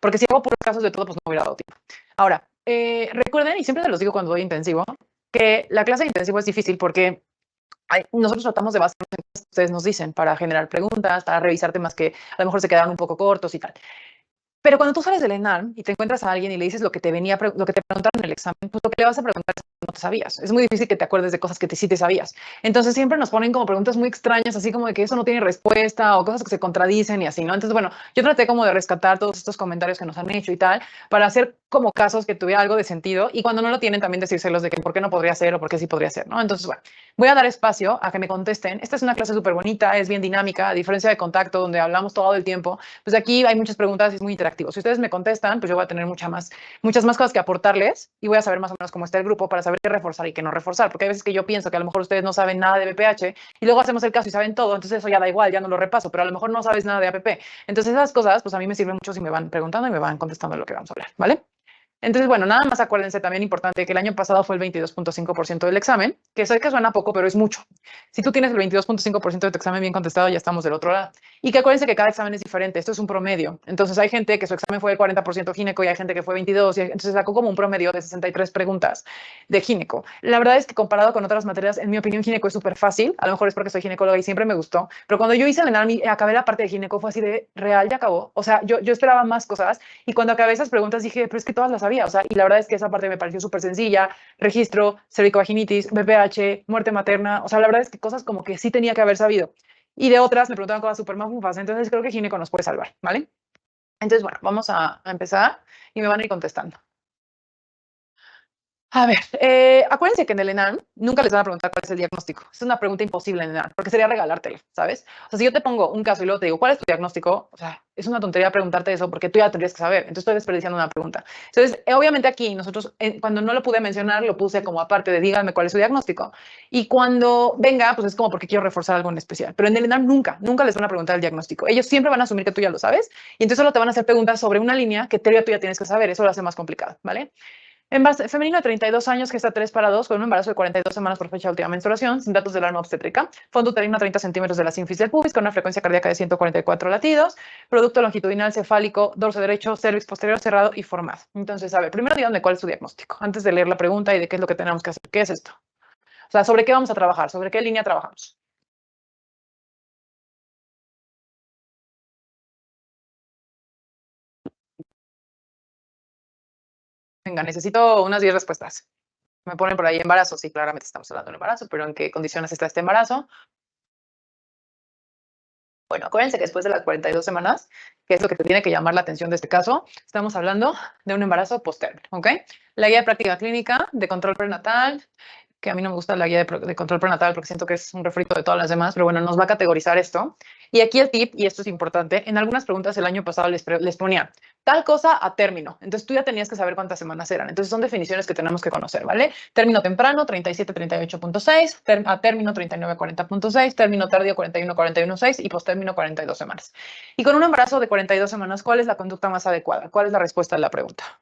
porque si hago puros casos de todo, pues no hubiera dado tiempo. Ahora, recuerden, y siempre se los digo cuando doy intensivo, que la clase de intensivo es difícil porque nosotros tratamos de basarnos en lo que ustedes nos dicen para generar preguntas, para revisar temas que a lo mejor se quedaron un poco cortos y tal. Pero cuando tú sales del ENARM y te encuentras a alguien y le dices lo que te preguntaron en el examen, pues lo que le vas a preguntar es no te sabías. Es muy difícil que te acuerdes de cosas que sí te sabías. Entonces siempre nos ponen como preguntas muy extrañas, así como de que eso no tiene respuesta o cosas que se contradicen y así, ¿no? Entonces, bueno, yo traté como de rescatar todos estos comentarios que nos han hecho y tal, para hacer como casos que tuviera algo de sentido y cuando no lo tienen también decírselos de que por qué no podría ser o por qué sí podría ser, ¿no? Entonces, bueno, voy a dar espacio a que me contesten. Esta es una clase súper bonita, es bien dinámica, a diferencia de contacto, donde hablamos todo el tiempo, pues aquí hay muchas preguntas y es muy interactivo. Si ustedes me contestan, pues yo voy a tener muchas más cosas que aportarles y voy a saber más o menos cómo está el grupo para saber qué reforzar y qué no reforzar, porque hay veces que yo pienso que a lo mejor ustedes no saben nada de BPH y luego hacemos el caso y saben todo, entonces eso ya da igual, ya no lo repaso, pero a lo mejor no sabes nada de APP. Entonces esas cosas, pues a mí me sirven mucho si me van preguntando y me van contestando lo que vamos a hablar, ¿vale? Entonces, bueno, nada más acuérdense también importante que el año pasado fue el 22.5% del examen, que sé que suena poco, pero es mucho. Si tú tienes el 22.5% de tu examen bien contestado, ya estamos del otro lado. Y que acuérdense que cada examen es diferente, esto es un promedio. Entonces hay gente que su examen fue el 40% gineco y hay gente que fue 22, y entonces sacó como un promedio de 63 preguntas de gineco. La verdad es que comparado con otras materias, en mi opinión, gineco es súper fácil. A lo mejor es porque soy ginecóloga y siempre me gustó, pero cuando yo hice el ENARM y acabé la parte de gineco fue así de real, ya acabó. O sea, yo esperaba más cosas y cuando acabé esas preguntas dije, pero es que todas las sabía. O sea, y la verdad es que esa parte me pareció súper sencilla. Registro, cervicovaginitis, BPH, muerte materna. O sea, la verdad es que cosas como que sí tenía que haber sabido. Y de otras me preguntaban cosas súper más mufas. Entonces creo que gineco nos puede salvar, ¿vale? Entonces, bueno, vamos a empezar y me van a ir contestando. A ver, acuérdense que en el ENARM nunca les van a preguntar cuál es el diagnóstico. Es una pregunta imposible en el ENARM, porque sería regalártelo, ¿sabes? O sea, si yo te pongo un caso y luego te digo, ¿cuál es tu diagnóstico? O sea, es una tontería preguntarte eso porque tú ya tendrías que saber. Entonces estoy desperdiciando una pregunta. Entonces, obviamente aquí nosotros, cuando no lo pude mencionar, lo puse como aparte de díganme cuál es su diagnóstico. Y cuando venga, pues es como porque quiero reforzar algo en especial. Pero en el ENARM nunca les van a preguntar el diagnóstico. Ellos siempre van a asumir que tú ya lo sabes y entonces solo te van a hacer preguntas sobre una línea que tú ya tienes que saber. Eso lo hace más complicado, ¿vale? Embarazo femenino de 32 años, gesta 3 para 2, con un embarazo de 42 semanas por fecha de última menstruación, sin datos del alma obstétrica, fondo uterino a 30 centímetros de la sínfisis del pubis, con una frecuencia cardíaca de 144 latidos, producto longitudinal cefálico, dorso derecho, cervix posterior cerrado y formado. Entonces, a ver, primero díganme cuál es su diagnóstico, antes de leer la pregunta y de qué es lo que tenemos que hacer. ¿Qué es esto? O sea, ¿sobre qué vamos a trabajar? ¿Sobre qué línea trabajamos? Venga, necesito unas 10 respuestas. Me ponen por ahí embarazo. Sí, claramente estamos hablando de embarazo, pero ¿en qué condiciones está este embarazo? Bueno, acuérdense que después de las 42 semanas, que es lo que te tiene que llamar la atención de este caso, estamos hablando de un embarazo post-término, ¿ok? La guía de práctica clínica de control prenatal, que a mí no me gusta la guía de control prenatal porque siento que es un refrito de todas las demás, pero bueno, nos va a categorizar esto. Y aquí el tip, y esto es importante, en algunas preguntas el año pasado les ponía tal cosa a término. Entonces tú ya tenías que saber cuántas semanas eran. Entonces son definiciones que tenemos que conocer, ¿vale? Término temprano, 37-38.6, a término 39-40.6, término tardío 41-41.6 y posttérmino 42 semanas. Y con un embarazo de 42 semanas, ¿cuál es la conducta más adecuada? ¿Cuál es la respuesta a la pregunta?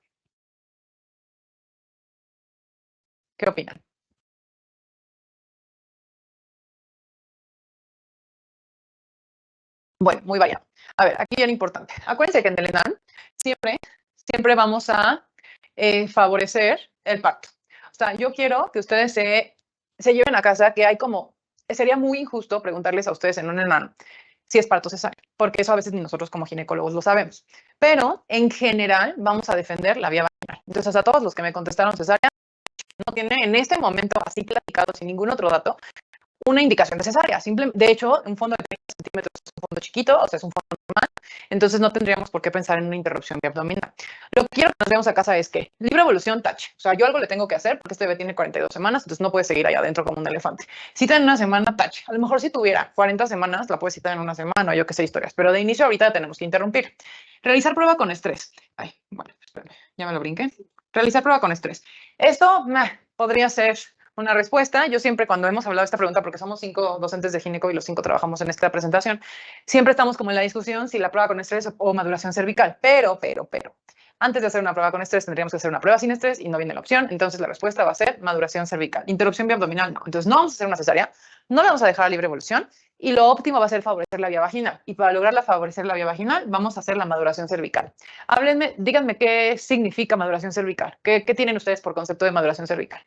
¿Qué opinan? Bueno, muy variado. A ver, aquí bien importante. Acuérdense que en el ENAM siempre vamos a favorecer el parto. O sea, yo quiero que ustedes se lleven a casa que hay como, sería muy injusto preguntarles a ustedes en un ENAM si es parto cesáreo, porque eso a veces ni nosotros como ginecólogos lo sabemos. Pero en general vamos a defender la vía vaginal. Entonces, a todos los que me contestaron cesárea, no tiene en este momento así platicado sin ningún otro dato una indicación de cesárea. De hecho, un fondo de 30 centímetros es un fondo chiquito, o sea, es un fondo normal, entonces no tendríamos por qué pensar en una interrupción de abdominal. Lo que quiero que nos veamos a casa es que libre evolución, touch. O sea, yo algo le tengo que hacer porque este bebé tiene 42 semanas, entonces no puede seguir allá adentro como un elefante. Cita en una semana, touch. A lo mejor si tuviera 40 semanas, la puedes citar en una semana o yo qué sé, historias, pero de inicio ahorita tenemos que interrumpir. Realizar prueba con estrés. Ay, bueno, espérame, ya me lo brinqué. Realizar prueba con estrés. Esto podría ser una respuesta. Yo siempre cuando hemos hablado de esta pregunta, porque somos 5 docentes de gineco y los 5 trabajamos en esta presentación, siempre estamos como en la discusión si la prueba con estrés o maduración cervical. Pero, Antes de hacer una prueba con estrés, tendríamos que hacer una prueba sin estrés y no viene la opción. Entonces, la respuesta va a ser maduración cervical. Interrupción biabdominal, no. Entonces, no vamos a hacer una cesárea, no la vamos a dejar a libre evolución y lo óptimo va a ser favorecer la vía vaginal. Y para lograr favorecer la vía vaginal, vamos a hacer la maduración cervical. Háblenme, díganme qué significa maduración cervical. ¿Qué tienen ustedes por concepto de maduración cervical?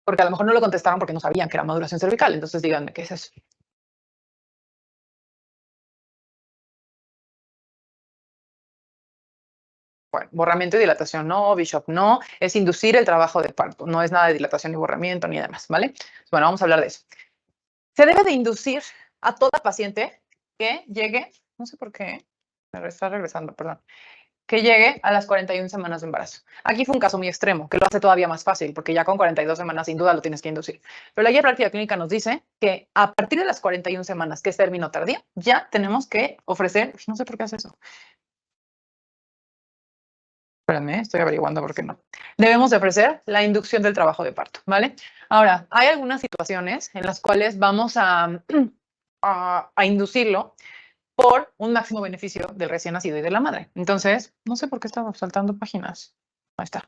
Porque a lo mejor no lo contestaron porque no sabían que era maduración cervical. Entonces, díganme qué es eso. Bueno, borramiento y dilatación no, Bishop no, es inducir el trabajo de parto, no es nada de dilatación ni borramiento ni demás, ¿vale? Bueno, vamos a hablar de eso. Se debe de inducir a toda paciente que llegue, no sé por qué, me está regresando, perdón, que llegue a las 41 semanas de embarazo. Aquí fue un caso muy extremo, que lo hace todavía más fácil, porque ya con 42 semanas sin duda lo tienes que inducir. Pero la guía práctica clínica nos dice que a partir de las 41 semanas, que es término tardío, ya tenemos que ofrecer, no sé por qué hace eso, espérenme, estoy averiguando por qué no. Debemos de ofrecer la inducción del trabajo de parto, ¿vale? Ahora, hay algunas situaciones en las cuales vamos a inducirlo por un máximo beneficio del recién nacido y de la madre. Entonces, no sé por qué estaba saltando páginas. Ahí está.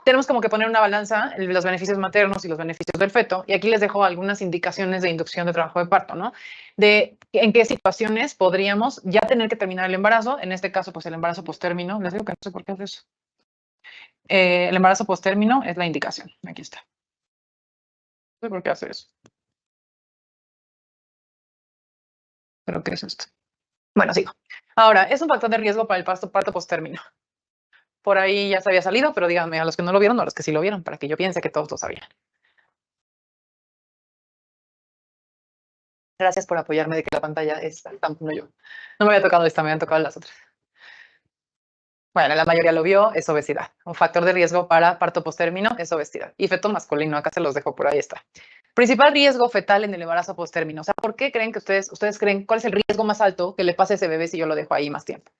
Tenemos como que poner una balanza en los beneficios maternos y los beneficios del feto. Y aquí les dejo algunas indicaciones de inducción de trabajo de parto, ¿no? De en qué situaciones podríamos ya tener que terminar el embarazo. En este caso, pues el embarazo postérmino. Les digo que no sé por qué hace eso. El embarazo postérmino es la indicación. Aquí está. No sé por qué hace eso. ¿Pero qué es esto? Bueno, sigo. Ahora, es un factor de riesgo para el parto postérmino. Por ahí ya se había salido, pero díganme a los que no lo vieron o a los que sí lo vieron, para que yo piense que todos lo sabían. Gracias por apoyarme de que la pantalla es tan no yo. No me había tocado esta, me habían tocado las otras. Bueno, la mayoría lo vio, es obesidad. Un factor de riesgo para parto postérmino es obesidad. Y feto masculino, acá se los dejo por ahí está. Principal riesgo fetal en el embarazo postérmino. O sea, ¿por qué creen que ustedes creen cuál es el riesgo más alto que le pase a ese bebé si yo lo dejo ahí más tiempo?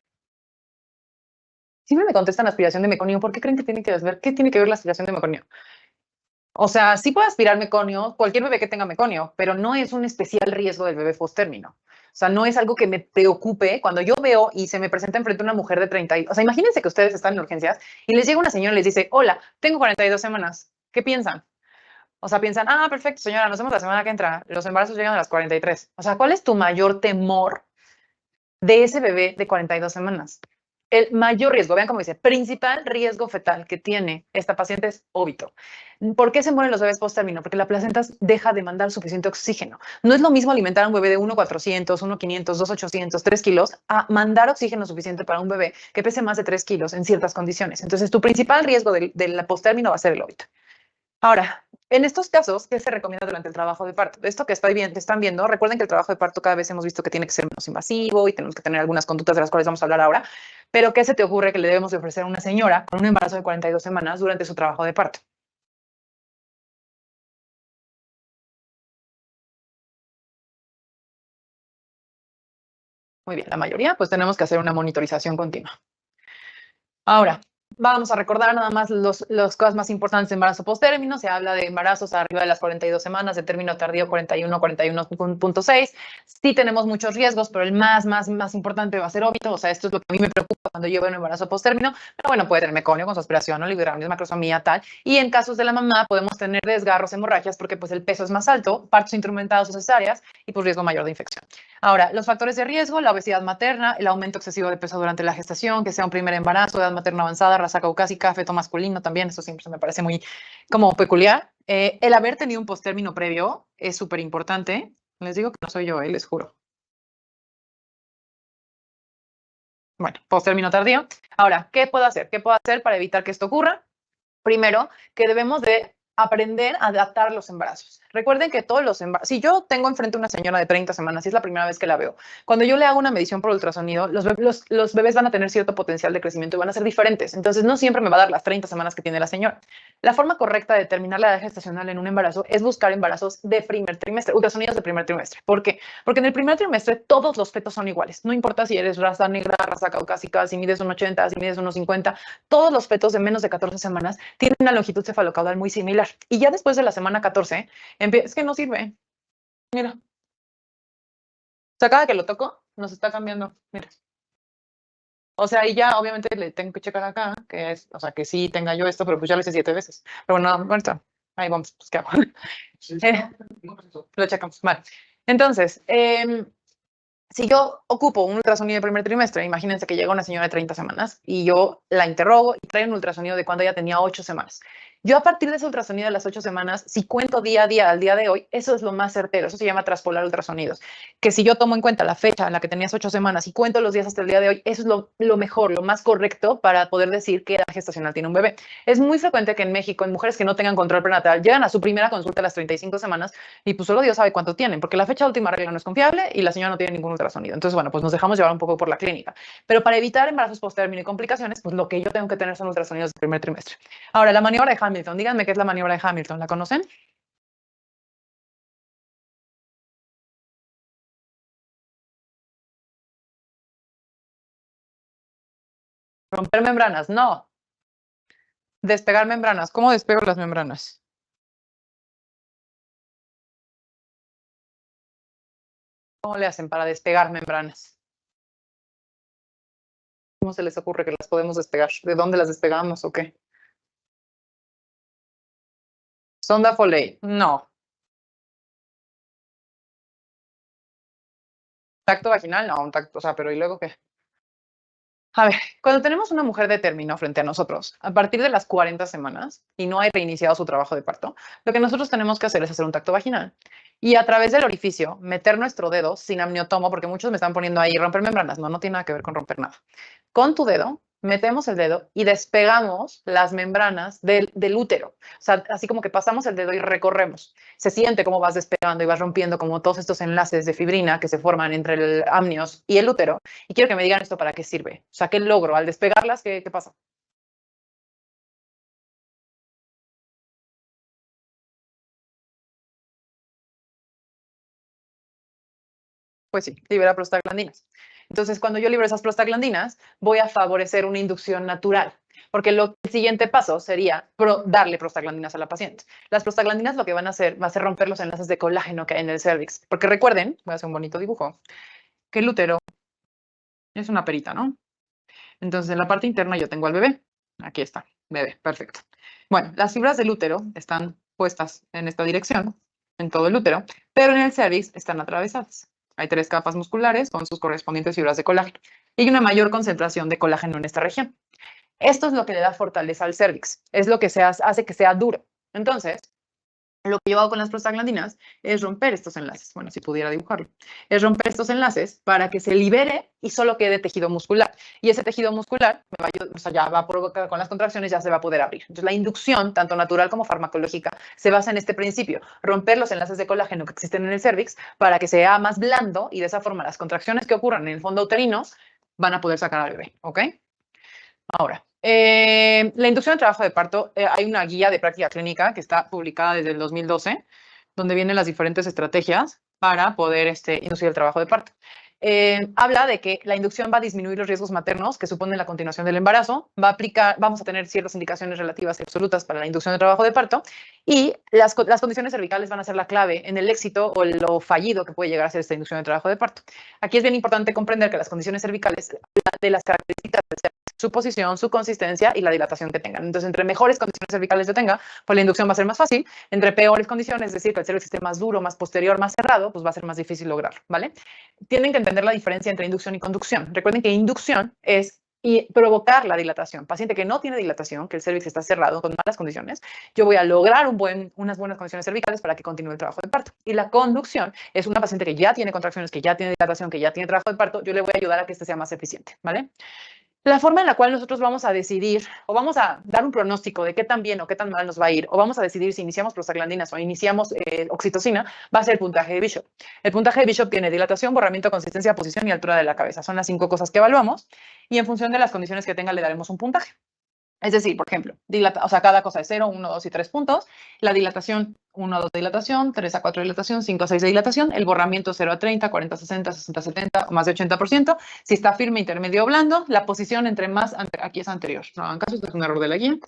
Siempre me contestan aspiración de meconio. ¿Por qué creen que tiene que ver? ¿Qué tiene que ver la aspiración de meconio? O sea, sí puede aspirar meconio, cualquier bebé que tenga meconio, pero no es un especial riesgo del bebé postérmino. O sea, no es algo que me preocupe cuando yo veo y se me presenta enfrente una mujer de 30. O sea, imagínense que ustedes están en urgencias y les llega una señora y les dice, hola, tengo 42 semanas. ¿Qué piensan? O sea, piensan, ah, perfecto, señora, nos vemos la semana que entra. Los embarazos llegan a las 43. O sea, ¿cuál es tu mayor temor de ese bebé de 42 semanas? El mayor riesgo, vean cómo dice, principal riesgo fetal que tiene esta paciente es óbito. ¿Por qué se mueren los bebés post-término? Porque la placenta deja de mandar suficiente oxígeno. No es lo mismo alimentar a un bebé de 1,400, 1,500, 2,800, 3 kilos a mandar oxígeno suficiente para un bebé que pese más de 3 kilos en ciertas condiciones. Entonces, tu principal riesgo del post-término va a ser el óbito. Ahora, en estos casos, ¿qué se recomienda durante el trabajo de parto? Esto que están viendo, recuerden que el trabajo de parto cada vez hemos visto que tiene que ser menos invasivo y tenemos que tener algunas conductas de las cuales vamos a hablar ahora, pero ¿qué se te ocurre que le debemos de ofrecer a una señora con un embarazo de 42 semanas durante su trabajo de parto? Muy bien, la mayoría, pues tenemos que hacer una monitorización continua. Ahora, vamos a recordar nada más las cosas más importantes de embarazo postérmino. Se habla de embarazos arriba de las 42 semanas, de término tardío 41, 41.6. Sí tenemos muchos riesgos, pero el más importante va a ser óbito. O sea, esto es lo que a mí me preocupa cuando llevo un embarazo postérmino. Pero bueno, puede tener meconio con su aspiración, oligohidramnios, macrosomía, tal. Y en casos de la mamá podemos tener desgarros, hemorragias, porque pues el peso es más alto, partos instrumentados o cesáreas y pues riesgo mayor de infección. Ahora, los factores de riesgo, la obesidad materna, el aumento excesivo de peso durante la gestación, que sea un primer embarazo, edad materna avanzada, raza caucásica, feto masculino también, eso siempre me parece muy como peculiar. El haber tenido un postérmino previo es súper importante. Les digo que no soy yo, les juro. Bueno, postérmino tardío. Ahora, ¿qué puedo hacer? ¿Qué puedo hacer para evitar que esto ocurra? Primero, que debemos de aprender a adaptar los embarazos. Recuerden que todos los embarazos, si yo tengo enfrente una señora de 30 semanas y es la primera vez que la veo, cuando yo le hago una medición por ultrasonido, los bebés van a tener cierto potencial de crecimiento y van a ser diferentes. Entonces, no siempre me va a dar las 30 semanas que tiene la señora. La forma correcta de determinar la edad gestacional en un embarazo es buscar embarazos de primer trimestre, ultrasonidos de primer trimestre. ¿Por qué? Porque en el primer trimestre todos los fetos son iguales. No importa si eres raza negra, raza caucásica, si mides 1,80, si mides 1,50, todos los fetos de menos de 14 semanas tienen una longitud cefalocaudal muy similar. Y ya después de la semana 14, es que no sirve. Mira, sea, cada que lo toco, nos está cambiando. Mira. O sea, y ya obviamente le tengo que checar acá, que es, o sea, que sí tenga yo esto, pero pues ya lo hice 7 veces. Pero bueno, ahorita, ahí vamos, pues, ¿qué hago? Lo checamos, vale. Entonces, si yo ocupo un ultrasonido de primer trimestre, imagínense que llega una señora de 30 semanas y yo la interrogo y trae un ultrasonido de cuando ella tenía 8 semanas. Yo a partir de ese ultrasonido de las 8 semanas, si cuento día a día al día de hoy, eso es lo más certero, eso se llama traspolar ultrasonidos. Que si yo tomo en cuenta la fecha en la que tenías 8 semanas y cuento los días hasta el día de hoy, eso es lo mejor, lo más correcto para poder decir qué edad gestacional tiene un bebé. Es muy frecuente que en México, en mujeres que no tengan control prenatal, llegan a su primera consulta a las 35 semanas y pues solo Dios sabe cuánto tienen, porque la fecha de última regla no es confiable y la señora no tiene ningún ultrasonido. Entonces, bueno, pues nos dejamos llevar un poco por la clínica. Pero para evitar embarazos post-término y complicaciones, pues lo que yo tengo que tener son ultrasonidos del primer trimestre. Ahora, la maniobra de Hamilton. Díganme qué es la maniobra de Hamilton. ¿La conocen? Romper membranas. No. Despegar membranas. ¿Cómo despego las membranas? ¿Cómo le hacen para despegar membranas? ¿Cómo se les ocurre que las podemos despegar? ¿De dónde las despegamos o qué? Sonda Foley. No. Tacto vaginal. No, un tacto. O sea, pero ¿y luego qué? A ver, cuando tenemos una mujer de término frente a nosotros, a partir de las 40 semanas y no hay reiniciado su trabajo de parto, lo que nosotros tenemos que hacer es hacer un tacto vaginal y a través del orificio meter nuestro dedo sin amniotomo, porque muchos me están poniendo ahí romper membranas. No, no tiene nada que ver con romper nada. Con tu dedo, metemos el dedo y despegamos las membranas del útero. O sea, así como que pasamos el dedo y recorremos. Se siente cómo vas despegando y vas rompiendo como todos estos enlaces de fibrina que se forman entre el amnios y el útero. Y quiero que me digan esto para qué sirve. O sea, ¿qué logro? Al despegarlas, ¿qué pasa? Pues sí, libera prostaglandinas. Entonces, cuando yo libero esas prostaglandinas, voy a favorecer una inducción natural, porque el siguiente paso sería darle prostaglandinas a la paciente. Las prostaglandinas lo que van a hacer va a ser romper los enlaces de colágeno que hay en el cervix, porque recuerden, voy a hacer un bonito dibujo, que el útero es una perita, ¿no? Entonces, en la parte interna yo tengo al bebé. Aquí está, bebé, perfecto. Bueno, las fibras del útero están puestas en esta dirección, en todo el útero, pero en el cervix están atravesadas. Hay 3 capas musculares con sus correspondientes fibras de colágeno y hay una mayor concentración de colágeno en esta región. Esto es lo que le da fortaleza al cervix, es lo que hace que sea duro. Entonces, lo que yo hago con las prostaglandinas es romper estos enlaces. Bueno, si pudiera dibujarlo. Es romper estos enlaces para que se libere y solo quede tejido muscular. Y ese tejido muscular o sea, ya va a provocar con las contracciones, ya se va a poder abrir. Entonces, la inducción, tanto natural como farmacológica, se basa en este principio: romper los enlaces de colágeno que existen en el cervix para que sea más blando y de esa forma las contracciones que ocurran en el fondo uterino van a poder sacar al bebé. ¿Ok? Ahora, la inducción al trabajo de parto, hay una guía de práctica clínica que está publicada desde el 2012, donde vienen las diferentes estrategias para poder inducir el trabajo de parto. Habla de que la inducción va a disminuir los riesgos maternos que suponen la continuación del embarazo, vamos a tener ciertas indicaciones relativas y absolutas para la inducción del trabajo de parto y las condiciones cervicales van a ser la clave en el éxito o lo fallido que puede llegar a ser esta inducción del trabajo de parto. Aquí es bien importante comprender que las condiciones cervicales, de las características del su posición, su consistencia y la dilatación que tengan. Entonces, entre mejores condiciones cervicales yo tenga, pues la inducción va a ser más fácil. Entre peores condiciones, es decir, que el cervix esté más duro, más posterior, más cerrado, pues va a ser más difícil lograrlo, ¿vale? Tienen que entender la diferencia entre inducción y conducción. Recuerden que inducción es provocar la dilatación. Paciente que no tiene dilatación, que el cervix está cerrado con malas condiciones, yo voy a lograr unas buenas condiciones cervicales para que continúe el trabajo de parto. Y la conducción es una paciente que ya tiene contracciones, que ya tiene dilatación, que ya tiene trabajo de parto, yo le voy a ayudar a que este sea más eficiente, ¿vale? La forma en la cual nosotros vamos a decidir o vamos a dar un pronóstico de qué tan bien o qué tan mal nos va a ir, o vamos a decidir si iniciamos prostaglandinas o iniciamos oxitocina, va a ser el puntaje de Bishop. El puntaje de Bishop tiene dilatación, borramiento, consistencia, posición y altura de la cabeza. Son las 5 cosas que evaluamos y en función de las condiciones que tenga le daremos un puntaje. Es decir, por ejemplo, o sea, cada cosa es 0, 1, 2 y 3 puntos. La dilatación, 1 a 2 de dilatación, 3 a 4 de dilatación, 5 a 6 de dilatación. El borramiento 0 a 30, 40 a 60, 60 a 70 o más de 80%. Si está firme, intermedio o blando. La posición aquí es anterior. No hagan caso, esto es un error de la guía.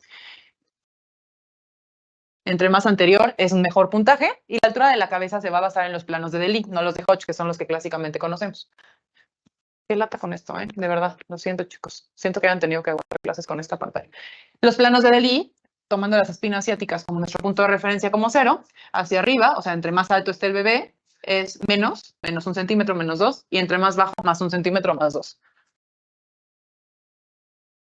Entre más anterior es un mejor puntaje y la altura de la cabeza se va a basar en los planos de Delis, no los de Hodge, que son los que clásicamente conocemos. Qué lata con esto, ¿eh? De verdad, lo siento, chicos. Siento que hayan tenido que aguantar clases con esta pantalla. Los planos de Delis, tomando las espinas asiáticas como nuestro punto de referencia como 0, hacia arriba, o sea, entre más alto esté el bebé, es menos 1 centímetro, menos 2, y entre más bajo, más 1 centímetro, más 2.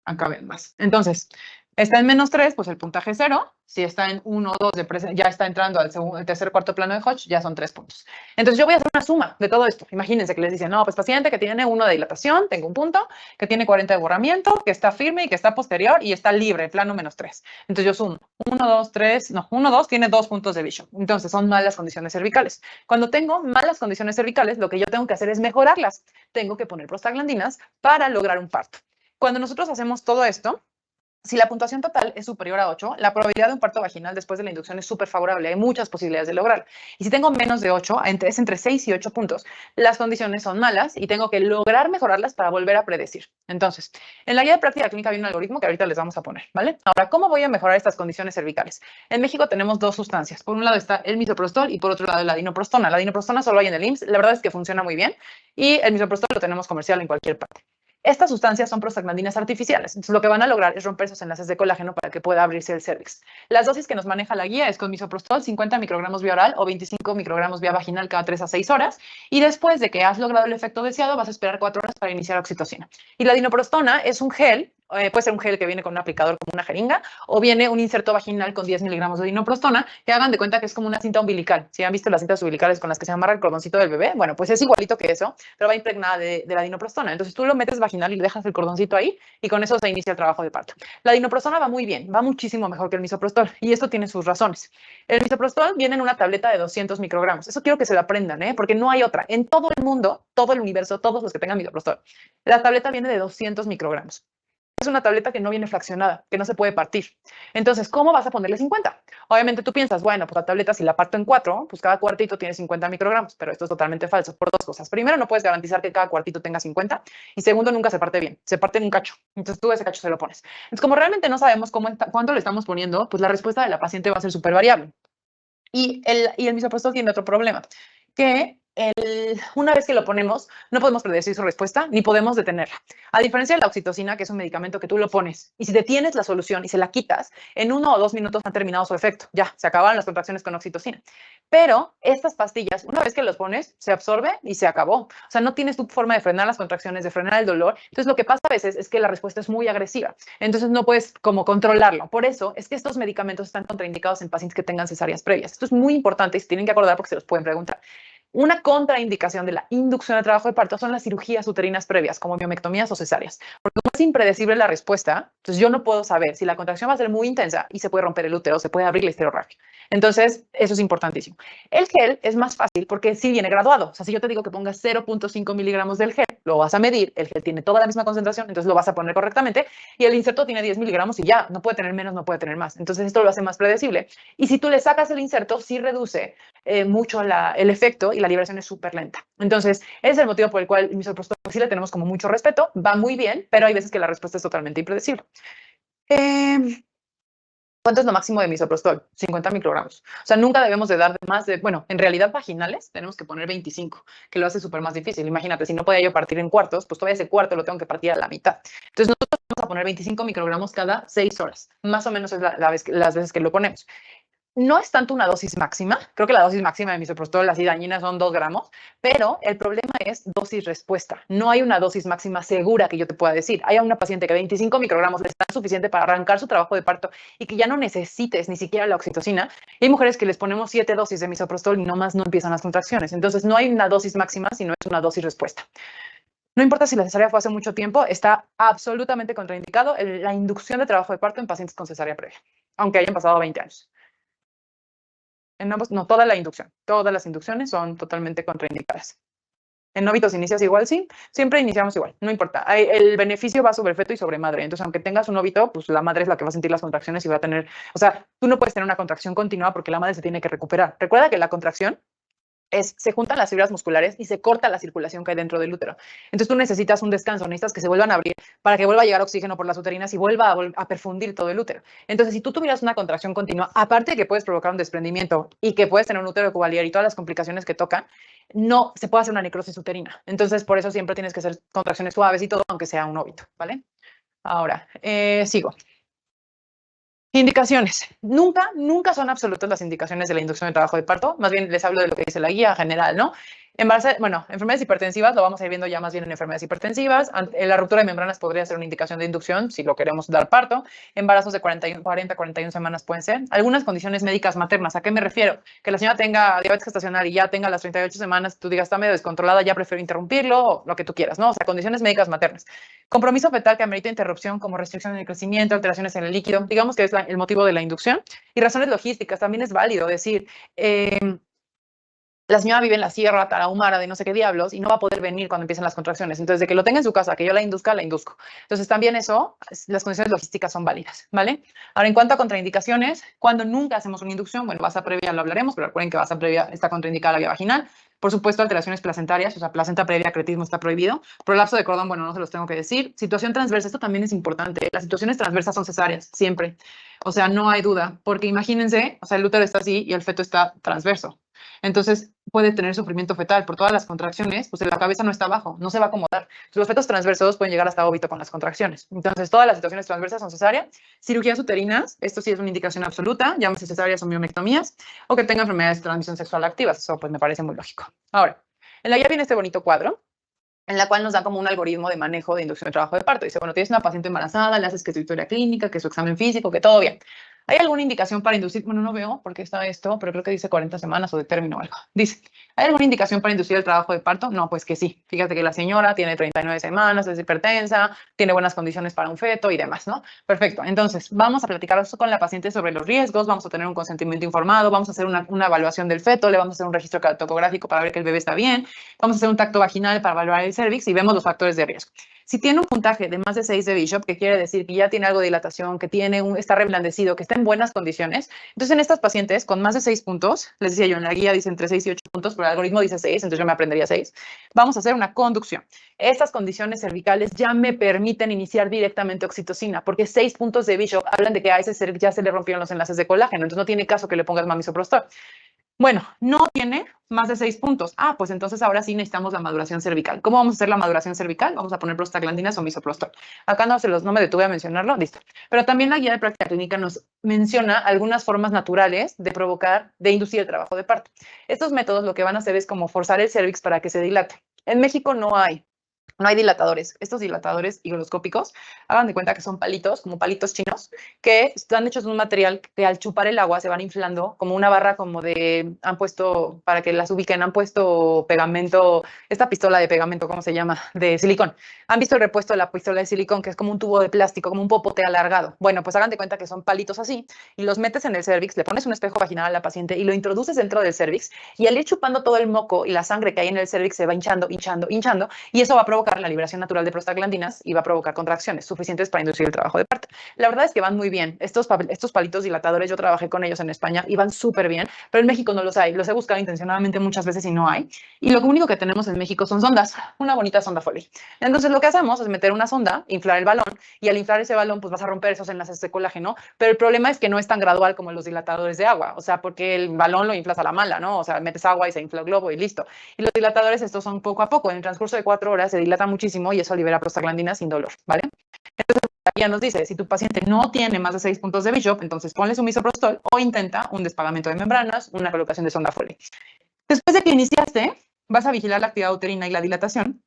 Acá ven más. Entonces, está en -3, pues el puntaje es 0. Si está en 1 o 2, ya está entrando al tercer cuarto plano de Hodge, ya son 3 puntos. Entonces, yo voy a hacer una suma de todo esto. Imagínense que les dicen, no, pues paciente que tiene 1 de dilatación, tengo un punto, que tiene 40 de borramiento, que está firme y que está posterior y está libre, plano -3. Entonces, yo sumo 1, 2, 3, no, 1, 2 tiene 2 puntos de Bishop. Entonces, son malas condiciones cervicales. Cuando tengo malas condiciones cervicales, lo que yo tengo que hacer es mejorarlas. Tengo que poner prostaglandinas para lograr un parto. Cuando nosotros hacemos todo esto, si la puntuación total es superior a 8, la probabilidad de un parto vaginal después de la inducción es súper favorable. Hay muchas posibilidades de lograrlo. Y si tengo menos de 8, es entre 6 y 8 puntos, las condiciones son malas y tengo que lograr mejorarlas para volver a predecir. Entonces, en la guía de práctica clínica hay un algoritmo que ahorita les vamos a poner, ¿vale? Ahora, ¿cómo voy a mejorar estas condiciones cervicales? En México tenemos 2 sustancias. Por un lado está el misoprostol y por otro lado la dinoprostona. La dinoprostona solo hay en el IMSS. La verdad es que funciona muy bien y el misoprostol lo tenemos comercial en cualquier parte. Estas sustancias son prostaglandinas artificiales. Entonces, lo que van a lograr es romper esos enlaces de colágeno para que pueda abrirse el cérvix. Las dosis que nos maneja la guía es con misoprostol, 50 microgramos vía oral o 25 microgramos vía vaginal cada 3 a 6 horas. Y después de que has logrado el efecto deseado, vas a esperar 4 horas para iniciar oxitocina. Y la dinoprostona es un gel, puede ser un gel que viene con un aplicador como una jeringa, o viene un inserto vaginal con 10 miligramos de dinoprostona, que hagan de cuenta que es como una cinta umbilical. Si han visto las cintas umbilicales con las que se amarra el cordoncito del bebé, bueno, pues es igualito que eso, pero va impregnada de la dinoprostona. Entonces tú lo metes vaginal y dejas el cordoncito ahí y con eso se inicia el trabajo de parto. La dinoprostona va muy bien, va muchísimo mejor que el misoprostol y esto tiene sus razones. El misoprostol viene en una tableta de 200 microgramos. Eso quiero que se lo aprendan, porque no hay otra. En todo el mundo, todo el universo, todos los que tengan misoprostol, la tableta viene de 200 microgramos. Es una tableta que no viene fraccionada, que no se puede partir. Entonces, ¿cómo vas a ponerle 50? Obviamente tú piensas, bueno, pues la tableta si la parto en 4, pues cada cuartito tiene 50 microgramos, pero esto es totalmente falso por 2 cosas. Primero, no puedes garantizar que cada cuartito tenga 50 y segundo, nunca se parte bien, se parte en un cacho. Entonces tú ese cacho se lo pones. Entonces, como realmente no sabemos cuánto le estamos poniendo, pues la respuesta de la paciente va a ser súper variable. Y el misoprostol tiene otro problema, que una vez que lo ponemos, no podemos predecir su respuesta ni podemos detenerla. A diferencia de la oxitocina, que es un medicamento que tú lo pones y si detienes la solución y se la quitas, en 1 o 2 minutos ha terminado su efecto. Ya, se acabaron las contracciones con oxitocina. Pero estas pastillas, una vez que los pones, se absorbe y se acabó. O sea, no tienes tu forma de frenar las contracciones, de frenar el dolor. Entonces, lo que pasa a veces es que la respuesta es muy agresiva. Entonces, no puedes como controlarlo. Por eso es que estos medicamentos están contraindicados en pacientes que tengan cesáreas previas. Esto es muy importante y se tienen que acordar porque se los pueden preguntar. Una contraindicación de la inducción al trabajo de parto son las cirugías uterinas previas, como miomectomías o cesáreas. Porque como es impredecible la respuesta, entonces yo no puedo saber si la contracción va a ser muy intensa y se puede romper el útero, se puede abrir la histerorragia. Entonces, eso es importantísimo. El gel es más fácil porque sí viene graduado. O sea, si yo te digo que pongas 0.5 miligramos del gel, lo vas a medir, el gel tiene toda la misma concentración, entonces lo vas a poner correctamente, y el inserto tiene 10 miligramos y ya, no puede tener menos, no puede tener más. Entonces, esto lo hace más predecible. Y si tú le sacas el inserto, sí reduce mucho el efecto y la liberación es súper lenta. Entonces, ese es el motivo por el cual el misoprostol sí le tenemos como mucho respeto, va muy bien, pero hay veces que la respuesta es totalmente impredecible. ¿Cuánto es lo máximo de misoprostol? 50 microgramos. O sea, nunca debemos de dar más de, bueno, en realidad vaginales tenemos que poner 25, que lo hace súper más difícil. Imagínate, si no podía yo partir en cuartos, pues todavía ese cuarto lo tengo que partir a la mitad. Entonces, nosotros vamos a poner 25 microgramos cada 6 horas. Más o menos es las veces que lo ponemos. No es tanto una dosis máxima, creo que la dosis máxima de misoprostol, así dañina, son 2 gramos, pero el problema es dosis-respuesta. No hay una dosis máxima segura que yo te pueda decir. Hay a una paciente que 25 microgramos le está suficiente para arrancar su trabajo de parto y que ya no necesites ni siquiera la oxitocina. Y hay mujeres que les ponemos 7 dosis de misoprostol y nomás no empiezan las contracciones. Entonces, no hay una dosis máxima, sino es una dosis-respuesta. No importa si la cesárea fue hace mucho tiempo, está absolutamente contraindicado la inducción de trabajo de parto en pacientes con cesárea previa, aunque hayan pasado 20 años. En ambos, no, toda la inducción. Todas las inducciones son totalmente contraindicadas. En óvitos inicias igual, sí. Siempre iniciamos igual, no importa. El beneficio va sobre feto y sobre madre. Entonces, aunque tengas un óvito, pues la madre es la que va a sentir las contracciones y va a tener... O sea, tú no puedes tener una contracción continua porque la madre se tiene que recuperar. Recuerda que la contracción se juntan las fibras musculares y se corta la circulación que hay dentro del útero. Entonces tú necesitas un descanso, necesitas que se vuelvan a abrir para que vuelva a llegar oxígeno por las uterinas y vuelva a perfundir todo el útero. Entonces, si tú tuvieras una contracción continua, aparte de que puedes provocar un desprendimiento y que puedes tener un útero covaliar y todas las complicaciones que tocan, no se puede hacer una necrosis uterina. Entonces, por eso siempre tienes que hacer contracciones suaves y todo, aunque sea un óbito, ¿vale? Ahora, sigo. Indicaciones. Nunca son absolutas las indicaciones de la inducción de trabajo de parto. Más bien les hablo de lo que dice la guía general, ¿no? Enfermedades hipertensivas, lo vamos a ir viendo ya más bien en enfermedades hipertensivas. La ruptura de membranas podría ser una indicación de inducción si lo queremos dar parto. Embarazos de 41 semanas pueden ser. Algunas condiciones médicas maternas. ¿A qué me refiero? Que la señora tenga diabetes gestacional y ya tenga las 38 semanas, tú digas, está medio descontrolada, ya prefiero interrumpirlo, o lo que tú quieras, ¿no? O sea, condiciones médicas maternas. Compromiso fetal que amerita interrupción como restricción en el crecimiento, alteraciones en el líquido, digamos que es el motivo de la inducción. Y razones logísticas, también es válido decir, la señora vive en la sierra tarahumara de no sé qué diablos y no va a poder venir cuando empiecen las contracciones. Entonces, de que lo tenga en su casa, que yo la induzco. Entonces, también eso, las condiciones logísticas son válidas, ¿vale? Ahora, en cuanto a contraindicaciones, cuando nunca hacemos una inducción, bueno, basa previa lo hablaremos, pero recuerden que basa previa está contraindicada la vía vaginal. Por supuesto, alteraciones placentarias, o sea, placenta previa, acretismo está prohibido. Prolapso de cordón, bueno, no se los tengo que decir. Situación transversa, esto también es importante. Las situaciones transversas son cesáreas, siempre. O sea, no hay duda, porque imagínense, o sea, el útero está así y el feto está transverso. Entonces, puede tener sufrimiento fetal por todas las contracciones, pues la cabeza no está abajo, no se va a acomodar. Los fetos transversos pueden llegar hasta óbito con las contracciones. Entonces, todas las situaciones transversas son cesárea. Cirugías uterinas, esto sí es una indicación absoluta, llámese cesáreas o miomectomías, o que tenga enfermedades de transmisión sexual activas. Eso pues me parece muy lógico. Ahora, en la guía viene este bonito cuadro, en la cual nos da como un algoritmo de manejo de inducción de trabajo de parto. Dice, bueno, tienes una paciente embarazada, le haces que su historia clínica, que su examen físico, que todo bien. ¿Hay alguna indicación para inducir? Bueno, no veo porque está esto, pero creo que dice 40 semanas o de término o algo. Dice, ¿hay alguna indicación para inducir el trabajo de parto? No, pues que sí. Fíjate que la señora tiene 39 semanas, es hipertensa, tiene buenas condiciones para un feto y demás, ¿no? Perfecto. Entonces, vamos a platicar con la paciente sobre los riesgos, vamos a tener un consentimiento informado, vamos a hacer una evaluación del feto, le vamos a hacer un registro tocográfico para ver que el bebé está bien, vamos a hacer un tacto vaginal para evaluar el cervix y vemos los factores de riesgo. Si tiene un puntaje de más de 6 de Bishop, que quiere decir que ya tiene algo de dilatación, que está reblandecido, que está en buenas condiciones, entonces en estas pacientes con más de 6 puntos, les decía yo, en la guía dice entre 6 y 8 puntos, pero el algoritmo dice 6, entonces yo me aprendería 6, vamos a hacer una conducción. Estas condiciones cervicales ya me permiten iniciar directamente oxitocina, porque 6 puntos de Bishop hablan de que a ese cervix ya se le rompieron los enlaces de colágeno, entonces no tiene caso que le pongas misoprostol. Bueno, no tiene más de 6 puntos. Pues entonces ahora sí necesitamos la maduración cervical. ¿Cómo vamos a hacer la maduración cervical? Vamos a poner prostaglandinas o misoprostol. Acá no me detuve a mencionarlo, listo. Pero también la guía de práctica clínica nos menciona algunas formas naturales de inducir el trabajo de parto. Estos métodos lo que van a hacer es como forzar el cervix para que se dilate. En México no hay dilatadores. Estos dilatadores higroscópicos, hagan de cuenta que son palitos, como palitos chinos, que están hechos de un material que al chupar el agua se van inflando, como una barra como para que las ubiquen, han puesto pegamento, esta pistola de pegamento, ¿cómo se llama? De silicón. ¿Han visto el repuesto de la pistola de silicón, que es como un tubo de plástico, como un popote alargado? Bueno, pues hagan de cuenta que son palitos así, y los metes en el cervix, le pones un espejo vaginal a la paciente y lo introduces dentro del cervix, y al ir chupando todo el moco y la sangre que hay en el cervix se va hinchando, y eso va a provocar la liberación natural de prostaglandinas y va a provocar contracciones suficientes para inducir el trabajo de parto. La verdad es que van muy bien. Estos palitos dilatadores, yo trabajé con ellos en España y van súper bien, pero en México no los hay. Los he buscado intencionadamente muchas veces y no hay. Y lo único que tenemos en México son sondas, una bonita sonda Foley. Entonces lo que hacemos es meter una sonda, inflar el balón, y al inflar ese balón pues vas a romper esos enlaces de colágeno, pero el problema es que no es tan gradual como los dilatadores de agua, o sea, porque el balón lo inflas a la mala, ¿no? O sea, metes agua y se infla el globo y listo. Y los dilatadores estos son poco a poco, en el transcurso de 4 horas se dilata muchísimo y eso libera prostaglandinas sin dolor, ¿vale? Entonces, ya nos dice, si tu paciente no tiene más de 6 puntos de Bishop, entonces ponle su misoprostol o intenta un despagamiento de membranas, una colocación de sonda Foley. Después de que iniciaste, vas a vigilar la actividad uterina y la dilatación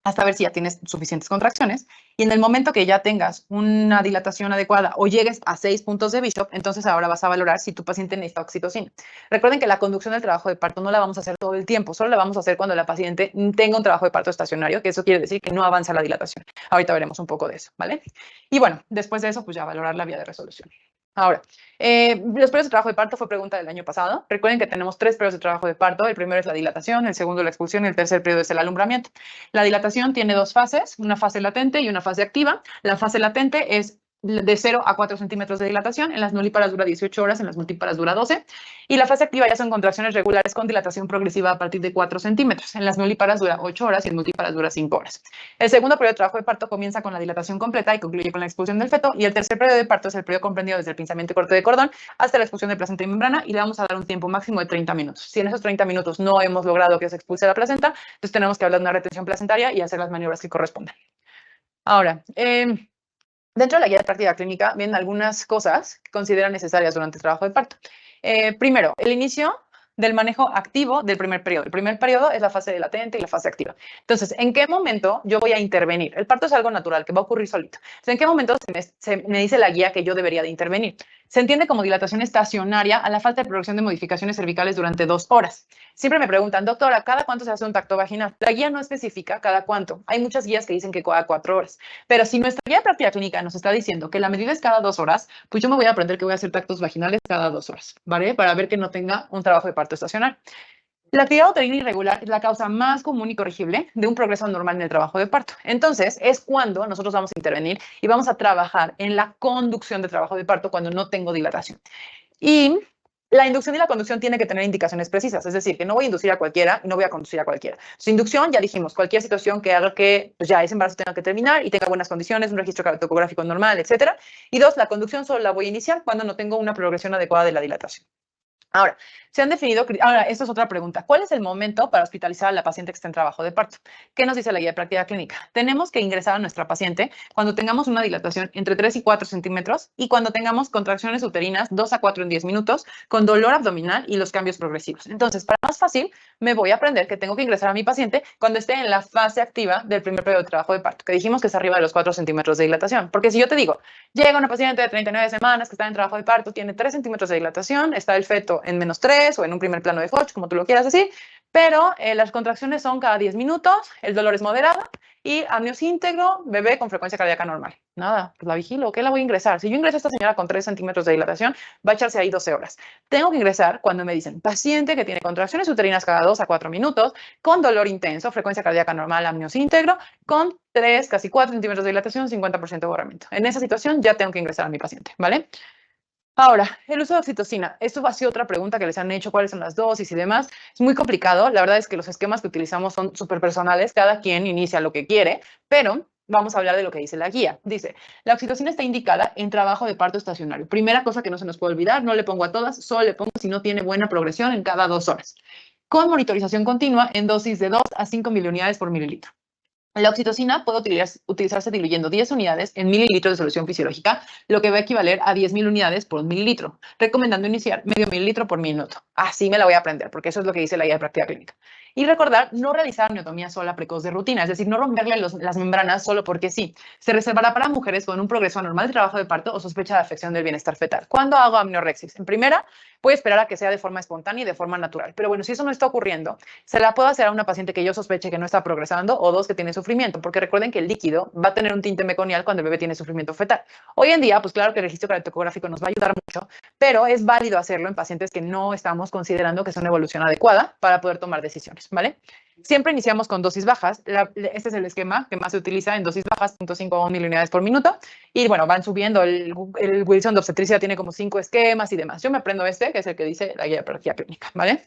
hasta ver si ya tienes suficientes contracciones, y en el momento que ya tengas una dilatación adecuada o llegues a 6 puntos de Bishop, entonces ahora vas a valorar si tu paciente necesita oxitocina. Recuerden que la conducción del trabajo de parto no la vamos a hacer todo el tiempo, solo la vamos a hacer cuando la paciente tenga un trabajo de parto estacionario, que eso quiere decir que no avanza la dilatación. Ahorita veremos un poco de eso, ¿vale? Y bueno, después de eso, pues ya valorar la vía de resolución. Ahora, los periodos de trabajo de parto fue pregunta del año pasado. Recuerden que tenemos 3 periodos de trabajo de parto. El primero es la dilatación, el segundo la expulsión y el tercer periodo es el alumbramiento. La dilatación tiene 2 fases, una fase latente y una fase activa. La fase latente es de 0 a 4 centímetros de dilatación. En las nulíparas dura 18 horas, en las multíparas dura 12. Y la fase activa ya son contracciones regulares con dilatación progresiva a partir de 4 centímetros. En las nulíparas dura 8 horas y en multíparas dura 5 horas. El segundo periodo de trabajo de parto comienza con la dilatación completa y concluye con la expulsión del feto. Y el tercer periodo de parto es el periodo comprendido desde el pinzamiento y corte de cordón hasta la expulsión de placenta y membrana, y le vamos a dar un tiempo máximo de 30 minutos. Si en esos 30 minutos no hemos logrado que se expulse la placenta, entonces tenemos que hablar de una retención placentaria y hacer las maniobras que correspondan. Ahora, dentro de la guía de práctica clínica vienen algunas cosas que consideran necesarias durante el trabajo de parto. Primero, el inicio del manejo activo del primer periodo. El primer periodo es la fase de latente y la fase activa. Entonces, ¿en qué momento yo voy a intervenir? El parto es algo natural que va a ocurrir solito. Entonces, ¿en qué momento se me dice la guía que yo debería de intervenir? Se entiende como dilatación estacionaria a la falta de producción de modificaciones cervicales durante 2 horas. Siempre me preguntan, doctora, ¿cada cuánto se hace un tacto vaginal? La guía no especifica cada cuánto. Hay muchas guías que dicen que cada 4 horas. Pero si nuestra guía de práctica clínica nos está diciendo que la medida es cada 2 horas, pues yo me voy a aprender que voy a hacer tactos vaginales cada 2 horas, ¿vale? Para ver que no tenga un trabajo de parto estacional. La actividad uterina irregular es la causa más común y corregible de un progreso normal en el trabajo de parto. Entonces, es cuando nosotros vamos a intervenir y vamos a trabajar en la conducción de trabajo de parto cuando no tengo dilatación. Y la inducción y la conducción tiene que tener indicaciones precisas, es decir, que no voy a inducir a cualquiera y no voy a conducir a cualquiera. Su inducción, ya dijimos, cualquier situación que haga que pues ya ese embarazo tenga que terminar y tenga buenas condiciones, un registro cartográfico normal, etcétera. Y 2, la conducción solo la voy a iniciar cuando no tengo una progresión adecuada de la dilatación. Ahora, se han definido, ahora, esta es otra pregunta. ¿Cuál es el momento para hospitalizar a la paciente que está en trabajo de parto? ¿Qué nos dice la guía de práctica clínica? Tenemos que ingresar a nuestra paciente cuando tengamos una dilatación entre 3 y 4 centímetros y cuando tengamos contracciones uterinas 2 a 4 en 10 minutos con dolor abdominal y los cambios progresivos. Entonces, para más fácil, me voy a aprender que tengo que ingresar a mi paciente cuando esté en la fase activa del primer periodo de trabajo de parto, que dijimos que es arriba de los 4 centímetros de dilatación. Porque si yo te digo, llega una paciente de 39 semanas que está en trabajo de parto, tiene 3 centímetros de dilatación, está el feto en -3 o en un primer plano de Foch, como tú lo quieras decir, pero las contracciones son cada 10 minutos, el dolor es moderado y amnios íntegro, bebé con frecuencia cardíaca normal. Nada, pues la vigilo, ¿qué la voy a ingresar? Si yo ingreso a esta señora con 3 centímetros de dilatación, va a echarse ahí 12 horas. Tengo que ingresar cuando me dicen paciente que tiene contracciones uterinas cada 2 a 4 minutos, con dolor intenso, frecuencia cardíaca normal, amnios íntegro, con 3, casi 4 centímetros de dilatación, 50% de borramiento. En esa situación ya tengo que ingresar a mi paciente, ¿vale? Ahora, el uso de oxitocina. Esto ha sido otra pregunta que les han hecho, cuáles son las dosis y demás. Es muy complicado. La verdad es que los esquemas que utilizamos son súper personales. Cada quien inicia lo que quiere, pero vamos a hablar de lo que dice la guía. Dice, la oxitocina está indicada en trabajo de parto estacionario. Primera cosa que no se nos puede olvidar, no le pongo a todas, solo le pongo si no tiene buena progresión en cada 2 horas. Con monitorización continua en dosis de 2 a 5 miliunidades por mililitro. La oxitocina puede utilizarse diluyendo 10 unidades en mililitros de solución fisiológica, lo que va a equivaler a 10.000 unidades por un mililitro, recomendando iniciar medio mililitro por minuto. Así me la voy a aprender, porque eso es lo que dice la guía de práctica clínica. Y recordar, no realizar amniotomía sola precoz de rutina, es decir, no romperle las membranas solo porque sí. Se reservará para mujeres con un progreso anormal de trabajo de parto o sospecha de afección del bienestar fetal. ¿Cuándo hago amniorexis? En primera, voy a esperar a que sea de forma espontánea y de forma natural. Pero bueno, si eso no está ocurriendo, se la puedo hacer a una paciente que yo sospeche que no está progresando o 2 que tiene sufrimiento, porque recuerden que el líquido va a tener un tinte meconial cuando el bebé tiene sufrimiento fetal. Hoy en día, pues claro que el registro cardiotocográfico nos va a ayudar mucho, pero es válido hacerlo en pacientes que no estamos considerando que es una evolución adecuada para poder tomar decisiones, ¿vale? Siempre iniciamos con dosis bajas. Este es el esquema que más se utiliza en dosis bajas, 0.5 a 1 miliunidades por minuto. Y bueno, van subiendo. El Wilson de obstetricia tiene como 5 esquemas y demás. Yo me aprendo este, que es el que dice la guía de práctica clínica, ¿vale?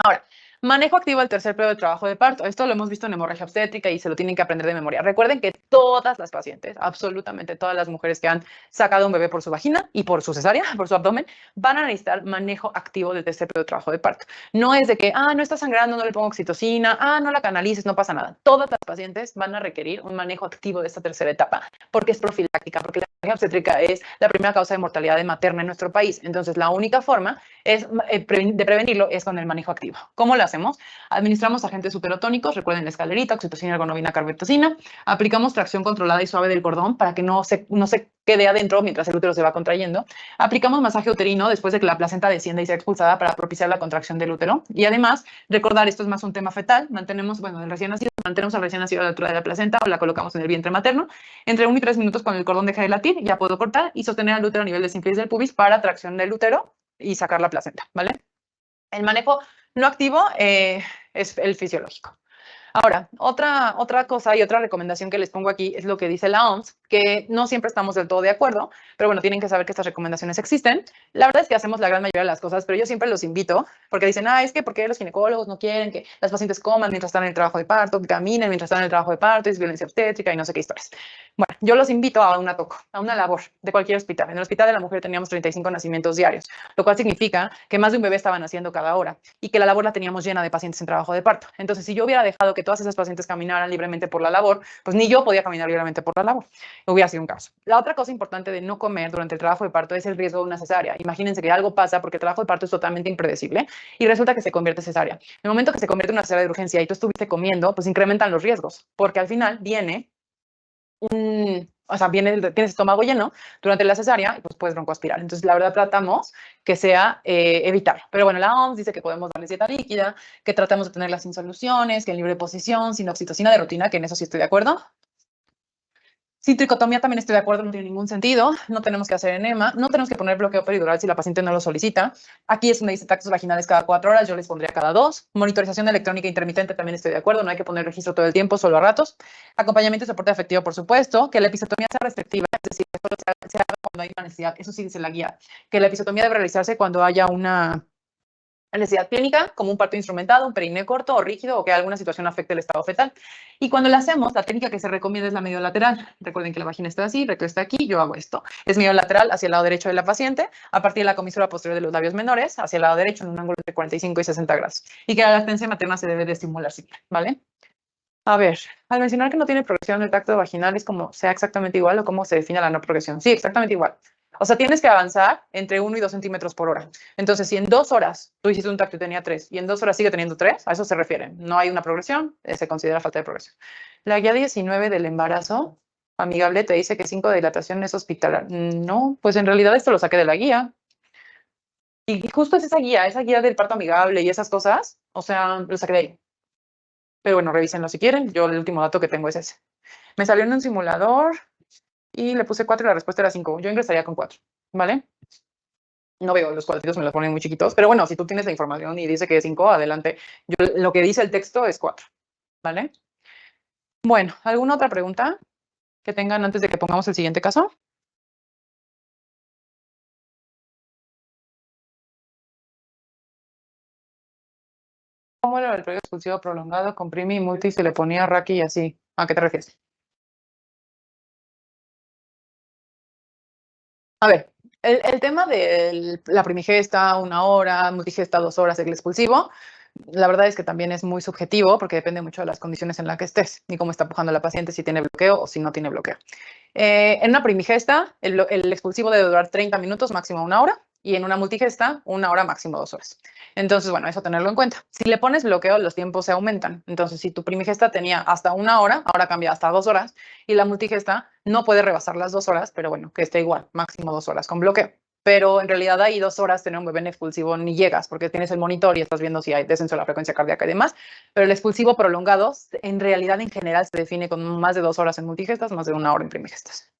Ahora, manejo activo del tercer periodo de trabajo de parto. Esto lo hemos visto en hemorragia obstétrica y se lo tienen que aprender de memoria. Recuerden que todas las pacientes, absolutamente todas las mujeres que han sacado un bebé por su vagina y por su cesárea, por su abdomen, van a necesitar manejo activo del tercer periodo de trabajo de parto. No es de que, no está sangrando, no le pongo oxitocina, no la canalices, no pasa nada. Todas las pacientes van a requerir un manejo activo de esta tercera etapa porque es profiláctica, porque la hemorragia obstétrica es la primera causa de mortalidad materna en nuestro país. Entonces, la única forma de prevenirlo es con el manejo activo. ¿Cómo lo hacemos? Administramos agentes superotónicos, recuerden la escalerita, oxitocina, ergonovina, carbetocina. Aplicamos tracción controlada y suave del cordón para que no se quede adentro mientras el útero se va contrayendo. Aplicamos masaje uterino después de que la placenta descienda y sea expulsada para propiciar la contracción del útero. Y además, recordar, esto es más un tema fetal, mantenemos al recién nacido a la altura de la placenta o la colocamos en el vientre materno. Entre 1 y 3 minutos cuando el cordón deja de latir, ya puedo cortar y sostener al útero a nivel de sínclisis del pubis para tracción del útero y sacar la placenta, ¿vale? El manejo no activo es el fisiológico. Ahora, otra cosa y otra recomendación que les pongo aquí es lo que dice la OMS, que no siempre estamos del todo de acuerdo, pero bueno, tienen que saber que estas recomendaciones existen. La verdad es que hacemos la gran mayoría de las cosas, pero yo siempre los invito porque dicen, es que porque los ginecólogos no quieren que las pacientes coman mientras están en el trabajo de parto, que caminen mientras están en el trabajo de parto, es violencia obstétrica y no sé qué historias. Bueno, yo los invito a una toco, a una labor de cualquier hospital. En el Hospital de la Mujer teníamos 35 nacimientos diarios, lo cual significa que más de un bebé estaban naciendo cada hora y que la labor la teníamos llena de pacientes en trabajo de parto. Entonces, si yo hubiera dejado que todas esas pacientes caminaran libremente por la labor, pues ni yo podía caminar libremente por la labor. Hubiera sido un caso. La otra cosa importante de no comer durante el trabajo de parto es el riesgo de una cesárea. Imagínense que algo pasa porque el trabajo de parto es totalmente impredecible y resulta que se convierte en cesárea. En el momento que se convierte en una cesárea de urgencia y tú estuviste comiendo, pues incrementan los riesgos, porque al final viene tienes estómago lleno durante la cesárea y pues puedes broncoaspirar. Entonces, la verdad, tratamos que sea evitar. Pero bueno, la OMS dice que podemos darles dieta líquida, que tratamos de tenerlas sin soluciones, que en libre posición, sin oxitocina de rutina, que en eso sí estoy de acuerdo. Sin tricotomía también estoy de acuerdo, no tiene ningún sentido. No tenemos que hacer enema, no tenemos que poner bloqueo peridural si la paciente no lo solicita. Aquí es donde dice tactos vaginales cada 4 horas, yo les pondría cada 2. Monitorización electrónica intermitente también estoy de acuerdo, no hay que poner registro todo el tiempo, solo a ratos. Acompañamiento y soporte afectivo, por supuesto. Que la episiotomía sea restrictiva, es decir, que solo se haga cuando hay una necesidad. Eso sí dice la guía. Que la episiotomía debe realizarse cuando haya una necesidad clínica, como un parto instrumentado, un períneo corto o rígido o que alguna situación afecte el estado fetal. Y cuando la hacemos, la técnica que se recomienda es la medio lateral. Recuerden que la vagina está así, recto está aquí, yo hago esto. Es medio lateral hacia el lado derecho de la paciente, a partir de la comisura posterior de los labios menores, hacia el lado derecho en un ángulo de 45 y 60 grados. Y que la lactancia materna se debe de estimular siempre, ¿vale? A ver, al mencionar que no tiene progresión del tacto vaginal, ¿es como sea exactamente igual o cómo se define la no progresión? Sí, exactamente igual. O sea, tienes que avanzar entre 1 y 2 centímetros por hora. Entonces, si en 2 horas tú hiciste un tacto y tenía 3, y en 2 horas sigue teniendo 3, a eso se refiere. No hay una progresión, se considera falta de progresión. La guía 19 del embarazo amigable te dice que 5 de dilatación es hospitalar. No, pues en realidad esto lo saqué de la guía. Y justo es esa guía del parto amigable y esas cosas, o sea, lo saqué de ahí. Pero bueno, revísenlo si quieren. Yo el último dato que tengo es ese. Me salió en un simulador y le puse 4 y la respuesta era 5. Yo ingresaría con 4, ¿vale? No veo los cuadritos, me los ponen muy chiquitos. Pero bueno, si tú tienes la información y dice que es 5, adelante. Lo que dice el texto es 4, ¿vale? Bueno, ¿alguna otra pregunta que tengan antes de que pongamos el siguiente caso? ¿Cómo era el periodo expulsivo prolongado con primi y multi se le ponía raqui y así? ¿A qué te refieres? A ver, el tema de la primigesta, 1 hora, multigesta, 2 horas, el expulsivo, la verdad es que también es muy subjetivo porque depende mucho de las condiciones en las que estés y cómo está pujando la paciente, si tiene bloqueo o si no tiene bloqueo. En una primigesta, el expulsivo debe durar 30 minutos, máximo 1 hora, y en una multigesta, 1 hora, máximo 2 horas. Entonces, bueno, eso tenerlo en cuenta. Si le pones bloqueo, los tiempos se aumentan. Entonces, si tu primigesta tenía hasta 1 hora, ahora cambia hasta 2 horas, y la multigesta no puede rebasar las 2 horas, pero bueno, que esté igual, máximo 2 horas con bloqueo. Pero en realidad ahí 2 horas tener un bebé en expulsivo ni llegas porque tienes el monitor y estás viendo si hay descenso de la frecuencia cardíaca y demás. Pero el expulsivo prolongado, en realidad en general se define con más de 2 horas en multigestas, más de 1 hora en primigestas.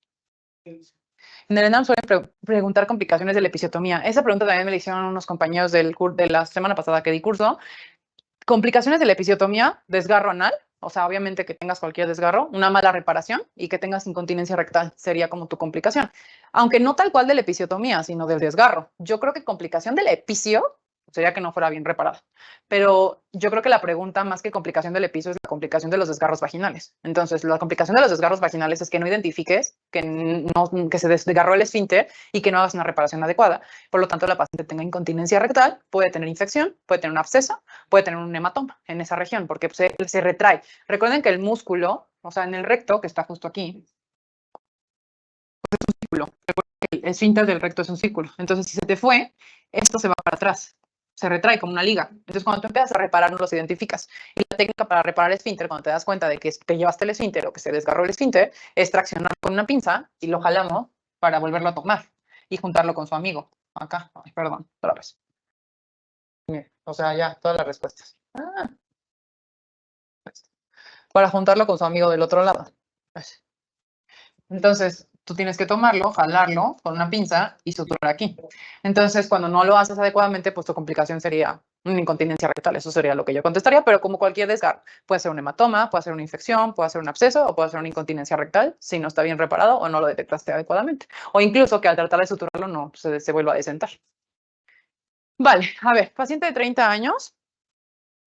En el ENAM suelen preguntar complicaciones de la episiotomía. Esa pregunta también me la hicieron unos compañeros de la semana pasada que di curso. Complicaciones de la episiotomía, desgarro anal, o sea, obviamente que tengas cualquier desgarro, una mala reparación y que tengas incontinencia rectal sería como tu complicación. Aunque no tal cual de la episiotomía, sino del desgarro. Yo creo que complicación de la episio sería que no fuera bien reparada. Pero yo creo que la pregunta más que complicación del episo es la complicación de los desgarros vaginales. Entonces, la complicación de los desgarros vaginales es que no identifiques que se desgarró el esfínter y que no hagas una reparación adecuada. Por lo tanto, la paciente tenga incontinencia rectal, puede tener infección, puede tener un absceso, puede tener un hematoma en esa región porque se retrae. Recuerden que el músculo, o sea, en el recto, que está justo aquí, el esfínter del recto es un círculo. Entonces, si se te fue, esto se va para atrás, se retrae como una liga. Entonces, cuando tú empiezas a reparar, no los identificas. Y la técnica para reparar el esfínter, cuando te das cuenta de que te llevaste el esfínter o que se desgarró el esfínter, es traccionar con una pinza y lo jalamos para volverlo a tomar y juntarlo con su amigo. Acá, ay, perdón, otra vez. O sea, ya, todas las respuestas. Para juntarlo con su amigo del otro lado. Entonces, tú tienes que tomarlo, jalarlo con una pinza y suturar aquí. Entonces, cuando no lo haces adecuadamente, pues tu complicación sería una incontinencia rectal, eso sería lo que yo contestaría, pero como cualquier desgarro, puede ser un hematoma, puede ser una infección, puede ser un absceso o puede ser una incontinencia rectal si no está bien reparado o no lo detectaste adecuadamente. O incluso que al tratar de suturarlo no se vuelva a desentar. Vale, a ver, paciente de 30 años,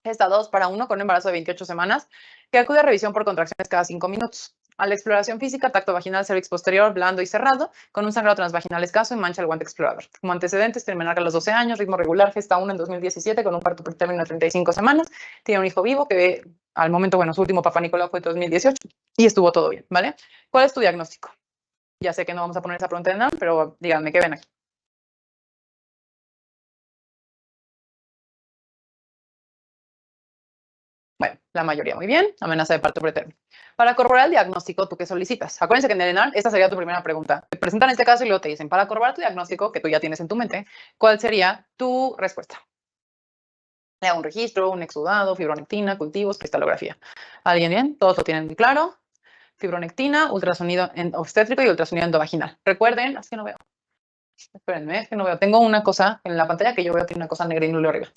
esta 2:1 con un embarazo de 28 semanas, que acude a revisión por contracciones cada 5 minutos. A la exploración física, tacto vaginal, cervix posterior, blando y cerrado, con un sangrado transvaginal escaso y mancha el guante explorador. Como antecedentes, tiene menarca a los 12 años, ritmo regular, gesta 1 en 2017 con un parto pretérmino de 35 semanas, tiene un hijo vivo que al momento, bueno, su último papá Nicolau fue en 2018 y estuvo todo bien, ¿vale? ¿Cuál es tu diagnóstico? Ya sé que no vamos a poner esa pregunta en nada, pero díganme, ¿qué ven aquí? Bueno, la mayoría muy bien, amenaza de parto pretérmino. Para corroborar el diagnóstico, ¿tú qué solicitas? Acuérdense que en el ENAR esta sería tu primera pregunta. Te presentan este caso y luego te dicen, para corroborar tu diagnóstico, que tú ya tienes en tu mente, ¿cuál sería tu respuesta? Le hago un registro, un exudado, fibronectina, cultivos, cristalografía. ¿Alguien bien? ¿Todos lo tienen muy claro? Fibronectina, ultrasonido obstétrico y ultrasonido endovaginal. Recuerden, es que no veo. Espérenme, es que no veo. Tengo una cosa en la pantalla que yo veo que tiene una cosa negra y no arriba.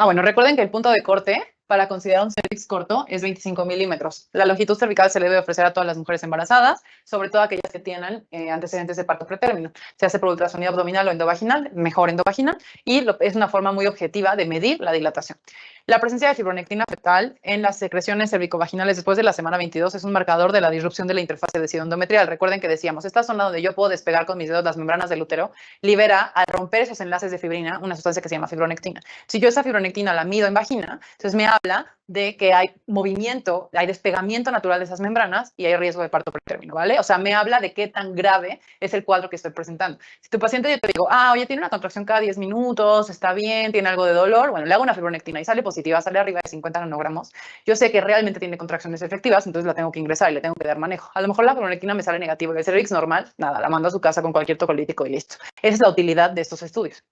Bueno, recuerden que el punto de corte para considerar un cervix corto es 25 milímetros. La longitud cervical se le debe ofrecer a todas las mujeres embarazadas, sobre todo aquellas que tienen antecedentes de parto pretérmino. Se hace por ultrasonido abdominal o endovaginal, mejor endovaginal, y es una forma muy objetiva de medir la dilatación. La presencia de fibronectina fetal en las secreciones cervicovaginales después de la semana 22 es un marcador de la disrupción de la interfase decido-endometrial. Recuerden que decíamos, esta zona donde yo puedo despegar con mis dedos las membranas del útero, libera, al romper esos enlaces de fibrina, una sustancia que se llama fibronectina. Si yo esa fibronectina la mido en vagina, entonces me habla de que hay movimiento, hay despegamiento natural de esas membranas y hay riesgo de parto pretérmino, ¿vale? O sea, me habla de qué tan grave es el cuadro que estoy presentando. Si tu paciente yo te digo, oye, tiene una contracción cada 10 minutos, está bien, tiene algo de dolor, bueno, le hago una fibronectina y sale positiva, sale arriba de 50 nanogramos, yo sé que realmente tiene contracciones efectivas, entonces la tengo que ingresar y le tengo que dar manejo. A lo mejor la fibronectina me sale negativa, el cervix normal, nada, la mando a su casa con cualquier tocolítico y listo. Esa es la utilidad de estos estudios.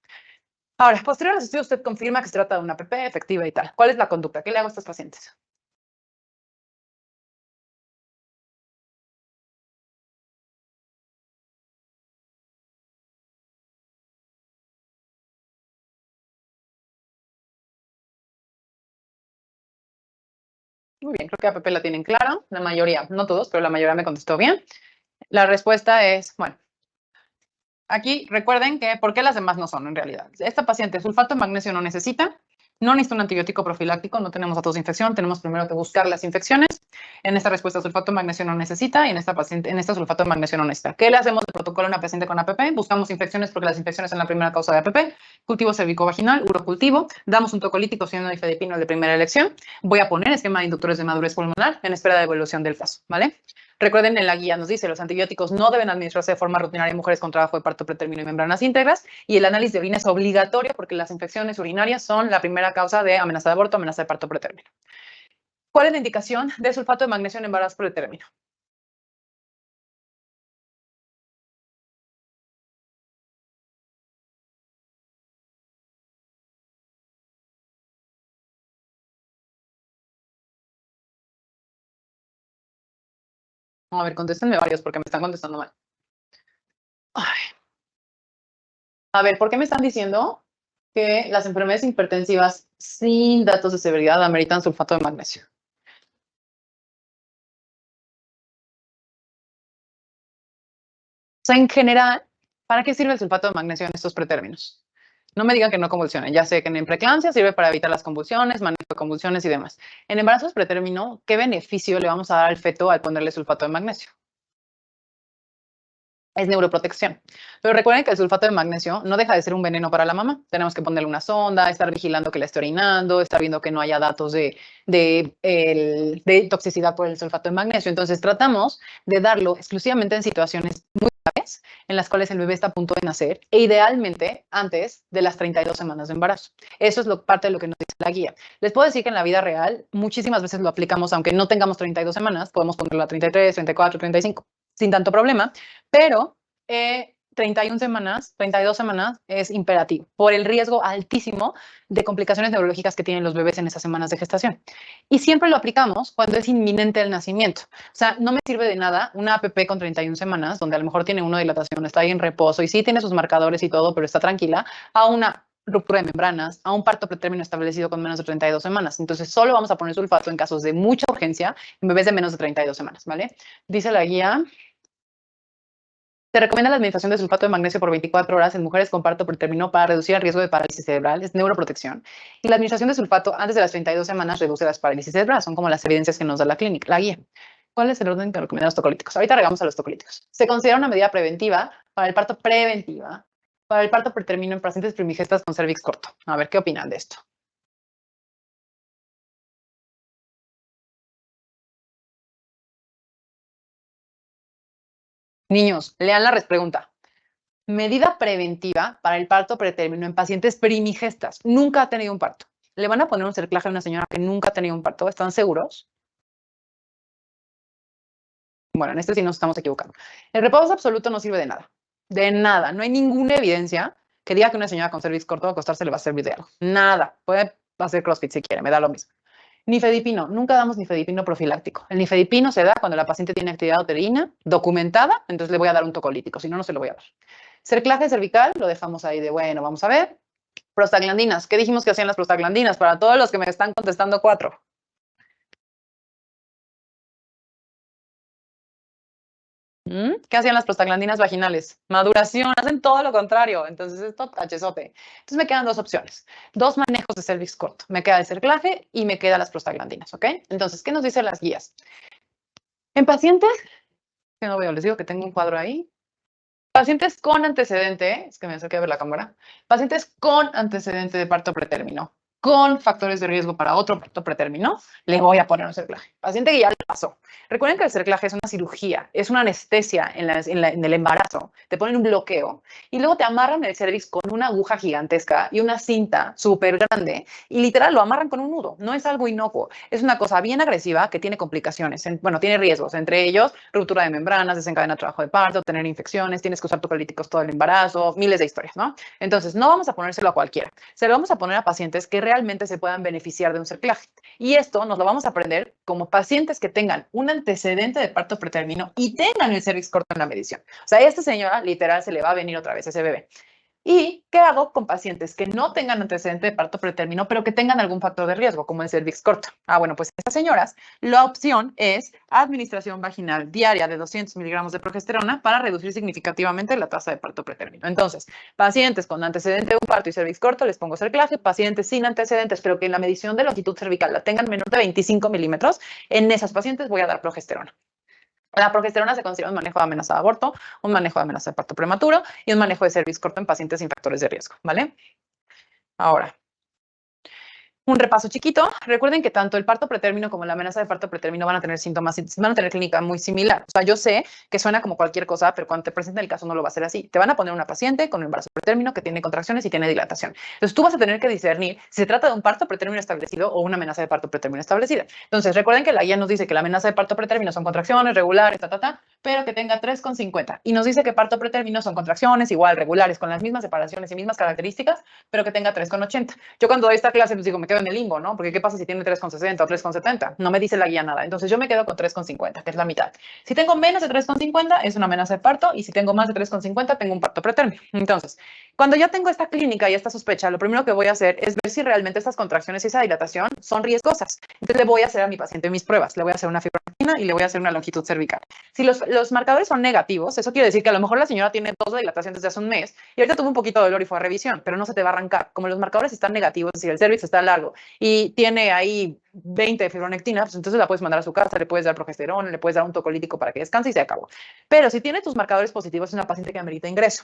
Ahora, posterior a los estudios, usted confirma que se trata de una PP efectiva y tal. ¿Cuál es la conducta? ¿Qué le hago a estos pacientes? Muy bien, creo que APP la tienen clara. La mayoría, no todos, pero la mayoría me contestó bien. La respuesta es, bueno, aquí recuerden que, ¿por qué las demás no son en realidad? Esta paciente sulfato de magnesio no necesita, no necesita un antibiótico profiláctico, no tenemos datos de infección, tenemos primero que buscar las infecciones. En esta respuesta, sulfato de magnesio no necesita y en esta paciente, en esta sulfato de magnesio no necesita. ¿Qué le hacemos de protocolo a una paciente con APP? Buscamos infecciones porque las infecciones son la primera causa de APP. Cultivo cervicovaginal, urocultivo. Damos un tocolítico siendo nifedipino el de primera elección. Voy a poner esquema de inductores de madurez pulmonar en espera de evolución del caso, ¿vale? Recuerden, en la guía nos dice, los antibióticos no deben administrarse de forma rutinaria en mujeres con trabajo de parto pretérmino y membranas íntegras, y el análisis de orina es obligatorio porque las infecciones urinarias son la primera causa de amenaza de aborto, amenaza de parto pretérmino. ¿Cuál es la indicación de sulfato de magnesio en embarazo pretérmino? A ver, contéstenme varios porque me están contestando mal. Ay. A ver, ¿por qué me están diciendo que las enfermedades hipertensivas sin datos de severidad ameritan sulfato de magnesio? O sea, en general, ¿para qué sirve el sulfato de magnesio en estos pretérminos? No me digan que no convulsionen. Ya sé que en preeclampsia sirve para evitar las convulsiones, manejo de convulsiones y demás. En embarazos pretérmino, ¿qué beneficio le vamos a dar al feto al ponerle sulfato de magnesio? Es neuroprotección. Pero recuerden que el sulfato de magnesio no deja de ser un veneno para la mamá. Tenemos que ponerle una sonda, estar vigilando que la esté orinando, estar viendo que no haya datos de toxicidad por el sulfato de magnesio. Entonces tratamos de darlo exclusivamente en situaciones muy graves en las cuales el bebé está a punto de nacer e idealmente antes de las 32 semanas de embarazo. Eso es parte de lo que nos dice la guía. Les puedo decir que en la vida real muchísimas veces lo aplicamos, aunque no tengamos 32 semanas, podemos ponerlo a 33, 34, 35 sin tanto problema, pero 31 semanas, 32 semanas es imperativo por el riesgo altísimo de complicaciones neurológicas que tienen los bebés en esas semanas de gestación. Y siempre lo aplicamos cuando es inminente el nacimiento. O sea, no me sirve de nada una APP con 31 semanas, donde a lo mejor tiene una dilatación, está ahí en reposo y sí tiene sus marcadores y todo, pero está tranquila, a una ruptura de membranas, a un parto pretérmino establecido con menos de 32 semanas. Entonces, solo vamos a poner sulfato en casos de mucha urgencia en bebés de menos de 32 semanas, ¿vale? Dice la guía, se recomienda la administración de sulfato de magnesio por 24 horas en mujeres con parto pretérmino para reducir el riesgo de parálisis cerebral, es neuroprotección. Y la administración de sulfato antes de las 32 semanas reduce las parálisis cerebrales, son como las evidencias que nos da la clínica, la guía. ¿Cuál es el orden que recomiendan los tocolíticos? Ahorita regamos a los tocolíticos. Se considera una medida preventiva para el parto preventiva, para el parto pretérmino en pacientes primigestas con cervix corto. A ver, ¿qué opinan de esto? Niños, lean la pregunta. Medida preventiva para el parto pretérmino en pacientes primigestas. Nunca ha tenido un parto. ¿Le van a poner un cerclaje a una señora que nunca ha tenido un parto? ¿Están seguros? Bueno, en este sí nos estamos equivocando. El reposo absoluto no sirve de nada. De nada. No hay ninguna evidencia que diga que una señora con cervix corto acostarse le va a servir de algo. Nada. Puede hacer CrossFit si quiere, me da lo mismo. Nifedipino. Nunca damos nifedipino profiláctico. El nifedipino se da cuando la paciente tiene actividad uterina documentada, entonces le voy a dar un tocolítico, si no, no se lo voy a dar. Cerclaje cervical, lo dejamos ahí de, bueno, vamos a ver. Prostaglandinas. ¿Qué dijimos que hacían las prostaglandinas? Para todos los que me están contestando 4. ¿Qué hacían las prostaglandinas vaginales? Maduración, hacen todo lo contrario. Entonces, esto tachesote. Entonces, me quedan 2 opciones. 2 manejos de cervix corto. Me queda el cerclaje y me quedan las prostaglandinas, ¿ok? Entonces, ¿qué nos dicen las guías? En pacientes, que no veo, les digo que tengo un cuadro ahí. Pacientes con antecedente, es que me acerqué a ver la cámara, pacientes con antecedente de parto pretérmino, con factores de riesgo para otro parto pretérmino, le voy a poner un cerclaje. Paciente que ya le pasó. Recuerden que el cerclaje es una cirugía, es una anestesia en el embarazo. Te ponen un bloqueo y luego te amarran el cervix con una aguja gigantesca y una cinta súper grande y literal lo amarran con un nudo. No es algo inocuo. Es una cosa bien agresiva que tiene complicaciones, bueno, tiene riesgos, entre ellos ruptura de membranas, desencadena trabajo de parto, tener infecciones, tienes que usar tocolíticos todo el embarazo, miles de historias, ¿no? Entonces, no vamos a ponérselo a cualquiera. Se lo vamos a poner a pacientes que realmente se puedan beneficiar de un cerclaje. Y esto nos lo vamos a aprender como pacientes que tengan un antecedente de parto pretérmino y tengan el cervix corto en la medición. O sea, a esta señora literal se le va a venir otra vez ese bebé. ¿Y qué hago con pacientes que no tengan antecedente de parto pretérmino, pero que tengan algún factor de riesgo, como el cervix corto? Bueno, pues estas señoras, la opción es administración vaginal diaria de 200 miligramos de progesterona para reducir significativamente la tasa de parto pretérmino. Entonces, pacientes con antecedente de un parto y cervix corto, les pongo cerclaje. Pacientes sin antecedentes, pero que en la medición de longitud cervical la tengan menor de 25 milímetros, en esas pacientes voy a dar progesterona. La progesterona se considera un manejo de amenaza de aborto, un manejo de amenaza de parto prematuro y un manejo de cervix corto en pacientes sin factores de riesgo, ¿vale? Ahora, un repaso chiquito. Recuerden que tanto el parto pretérmino como la amenaza de parto pretérmino van a tener síntomas, van a tener clínica muy similar. O sea, yo sé que suena como cualquier cosa, pero cuando te presenten el caso no lo va a ser así. Te van a poner una paciente con un embarazo pretérmino que tiene contracciones y tiene dilatación. Entonces, tú vas a tener que discernir si se trata de un parto pretérmino establecido o una amenaza de parto pretérmino establecida. Entonces, recuerden que la guía nos dice que la amenaza de parto pretérmino son contracciones regulares, pero que tenga 3,50. Y nos dice que parto pretérmino son contracciones igual, regulares, con las mismas separaciones y mismas características, pero que tenga 3,80. Yo cuando doy esta clase, pues digo, me quedo en el limbo, ¿no? Porque ¿qué pasa si tiene 3,60 o 3,70? No me dice la guía nada. Entonces yo me quedo con 3,50, que es la mitad. Si tengo menos de 3,50, es una amenaza de parto, y si tengo más de 3,50, tengo un parto pretérmino. Entonces, cuando ya tengo esta clínica y esta sospecha, lo primero que voy a hacer es ver si realmente estas contracciones y esa dilatación son riesgosas. Entonces le voy a hacer a mi paciente mis pruebas. Le voy a hacer una fibrometría y le voy a hacer una longitud cervical. Si los marcadores son negativos, eso quiere decir que a lo mejor la señora tiene 2 de dilatación desde hace un mes y ahorita tuvo un poquito de dolor y fue a revisión, pero no se te va a arrancar. Como los marcadores están negativos, es decir, el cervix está largo y tiene ahí 20 de fibronectina, pues entonces la puedes mandar a su casa, le puedes dar progesterona, le puedes dar un tocolítico para que descanse y se acabó. Pero si tiene tus marcadores positivos, es una paciente que amerita ingreso.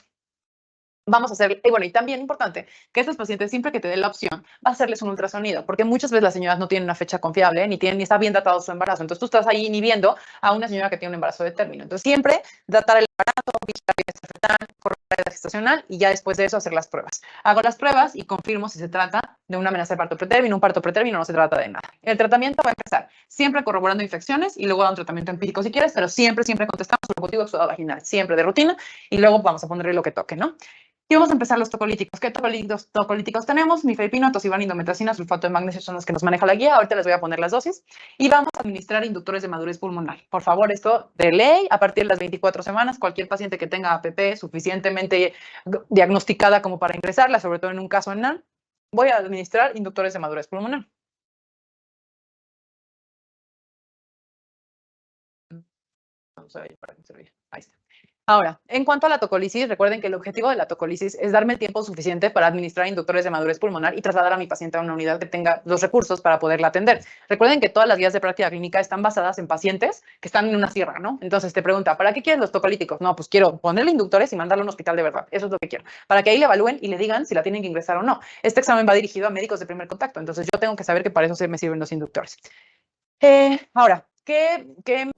Vamos a hacer, y bueno, y también importante, que estos pacientes, siempre que te den la opción, va a hacerles un ultrasonido, porque muchas veces las señoras no tienen una fecha confiable, ni está bien datado su embarazo. Entonces tú estás ahí inhibiendo a una señora que tiene un embarazo de término. Entonces siempre datar el embarazo, vigilar bien correr la gestacional y ya después de eso hacer las pruebas. Hago las pruebas y confirmo si se trata de una amenaza de parto pretérmino, un parto pretérmino, no se trata de nada. El tratamiento va a empezar siempre corroborando infecciones y luego da un tratamiento empírico si quieres, pero siempre contestamos el objetivo exudado vaginal, siempre de rutina, y luego vamos a ponerle lo que toque, ¿no? Y vamos a empezar los tocolíticos. ¿Qué tocolíticos tenemos? Mifeprino, tocibán, indometacina, sulfato de magnesio son los que nos maneja la guía. Ahorita les voy a poner las dosis. Y vamos a administrar inductores de madurez pulmonar. Por favor, esto de ley, a partir de las 24 semanas, cualquier paciente que tenga APP suficientemente diagnosticada como para ingresarla, sobre todo en un caso ENAM, voy a administrar inductores de madurez pulmonar. Vamos a ver para que se vea. Ahí está. Ahora, en cuanto a la tocolisis, recuerden que el objetivo de la tocolisis es darme el tiempo suficiente para administrar inductores de madurez pulmonar y trasladar a mi paciente a una unidad que tenga los recursos para poderla atender. Recuerden que todas las guías de práctica clínica están basadas en pacientes que están en una sierra, ¿no? Entonces te pregunta, ¿para qué quieres los tocolíticos? No, pues quiero ponerle inductores y mandarlo a un hospital de verdad. Eso es lo que quiero. Para que ahí le evalúen y le digan si la tienen que ingresar o no. Este examen va dirigido a médicos de primer contacto, entonces yo tengo que saber que para eso se me sirven los inductores. Ahora, ¿qué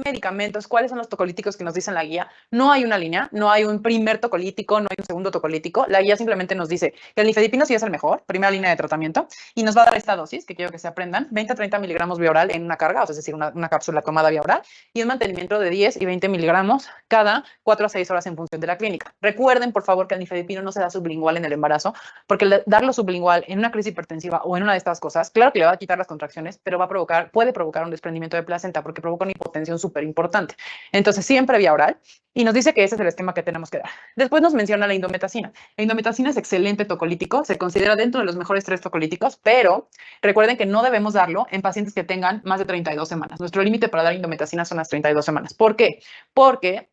medicamentos, cuáles son los tocolíticos que nos dice la guía? No hay una línea, no hay un primer tocolítico, no hay un segundo tocolítico. La guía simplemente nos dice que el nifedipino sí es el mejor, primera línea de tratamiento, y nos va a dar esta dosis, que quiero que se aprendan, 20 a 30 miligramos vía oral en una carga, o sea, es decir, una cápsula tomada vía oral, y un mantenimiento de 10 y 20 miligramos cada 4 a 6 horas en función de la clínica. Recuerden, por favor, que el nifedipino no se da sublingual en el embarazo, porque darlo sublingual en una crisis hipertensiva o en una de estas cosas, claro que le va a quitar las contracciones, pero puede provocar un desprendimiento de placenta porque provoca una hipotensión súper importante. Entonces, siempre vía oral. Y nos dice que ese es el esquema que tenemos que dar. Después nos menciona la indometacina. La indometacina es excelente tocolítico, se considera dentro de los mejores 3 tocolíticos, pero recuerden que no debemos darlo en pacientes que tengan más de 32 semanas. Nuestro límite para dar indometacina son las 32 semanas. ¿Por qué? Porque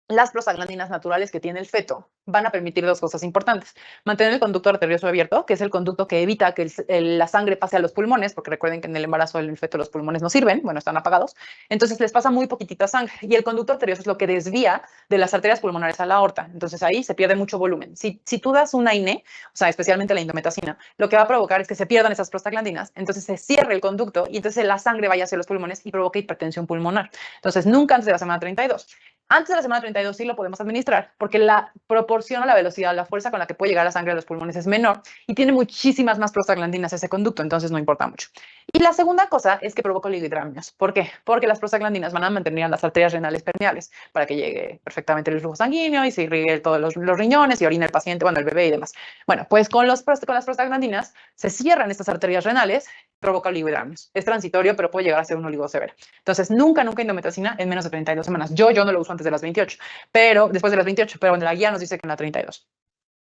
las prostaglandinas naturales que tiene el feto van a permitir dos cosas importantes. Mantener el conducto arterioso abierto, que es el conducto que evita que la sangre pase a los pulmones, porque recuerden que en el embarazo del feto los pulmones no sirven, bueno, están apagados, entonces les pasa muy poquitita sangre. Y el conducto arterioso es lo que desvía de las arterias pulmonares a la aorta. Entonces ahí se pierde mucho volumen. Si tú das una INE, o sea, especialmente la indometacina, lo que va a provocar es que se pierdan esas prostaglandinas, entonces se cierre el conducto y entonces la sangre vaya hacia los pulmones y provoca hipertensión pulmonar. Entonces, nunca antes de la semana 32. Antes de la semana 32 sí lo podemos administrar porque la proporción a la velocidad, la fuerza con la que puede llegar la sangre a los pulmones es menor y tiene muchísimas más prostaglandinas ese conducto, entonces no importa mucho. Y la segunda cosa es que provoca oligohidramnios. ¿Por qué? Porque las prostaglandinas van a mantener las arterias renales permeables para que llegue perfectamente el flujo sanguíneo y se irrigue todos los riñones y orina el paciente, bueno, el bebé y demás. Bueno, pues con las prostaglandinas se cierran estas arterias renales, provoca oligohidramnios. Es transitorio, pero puede llegar a ser un oligosevero. Entonces, nunca indometacina en menos de 32 semanas. Yo no lo uso antes de las 28, pero después de las 28, pero en la guía nos dice que en la 32.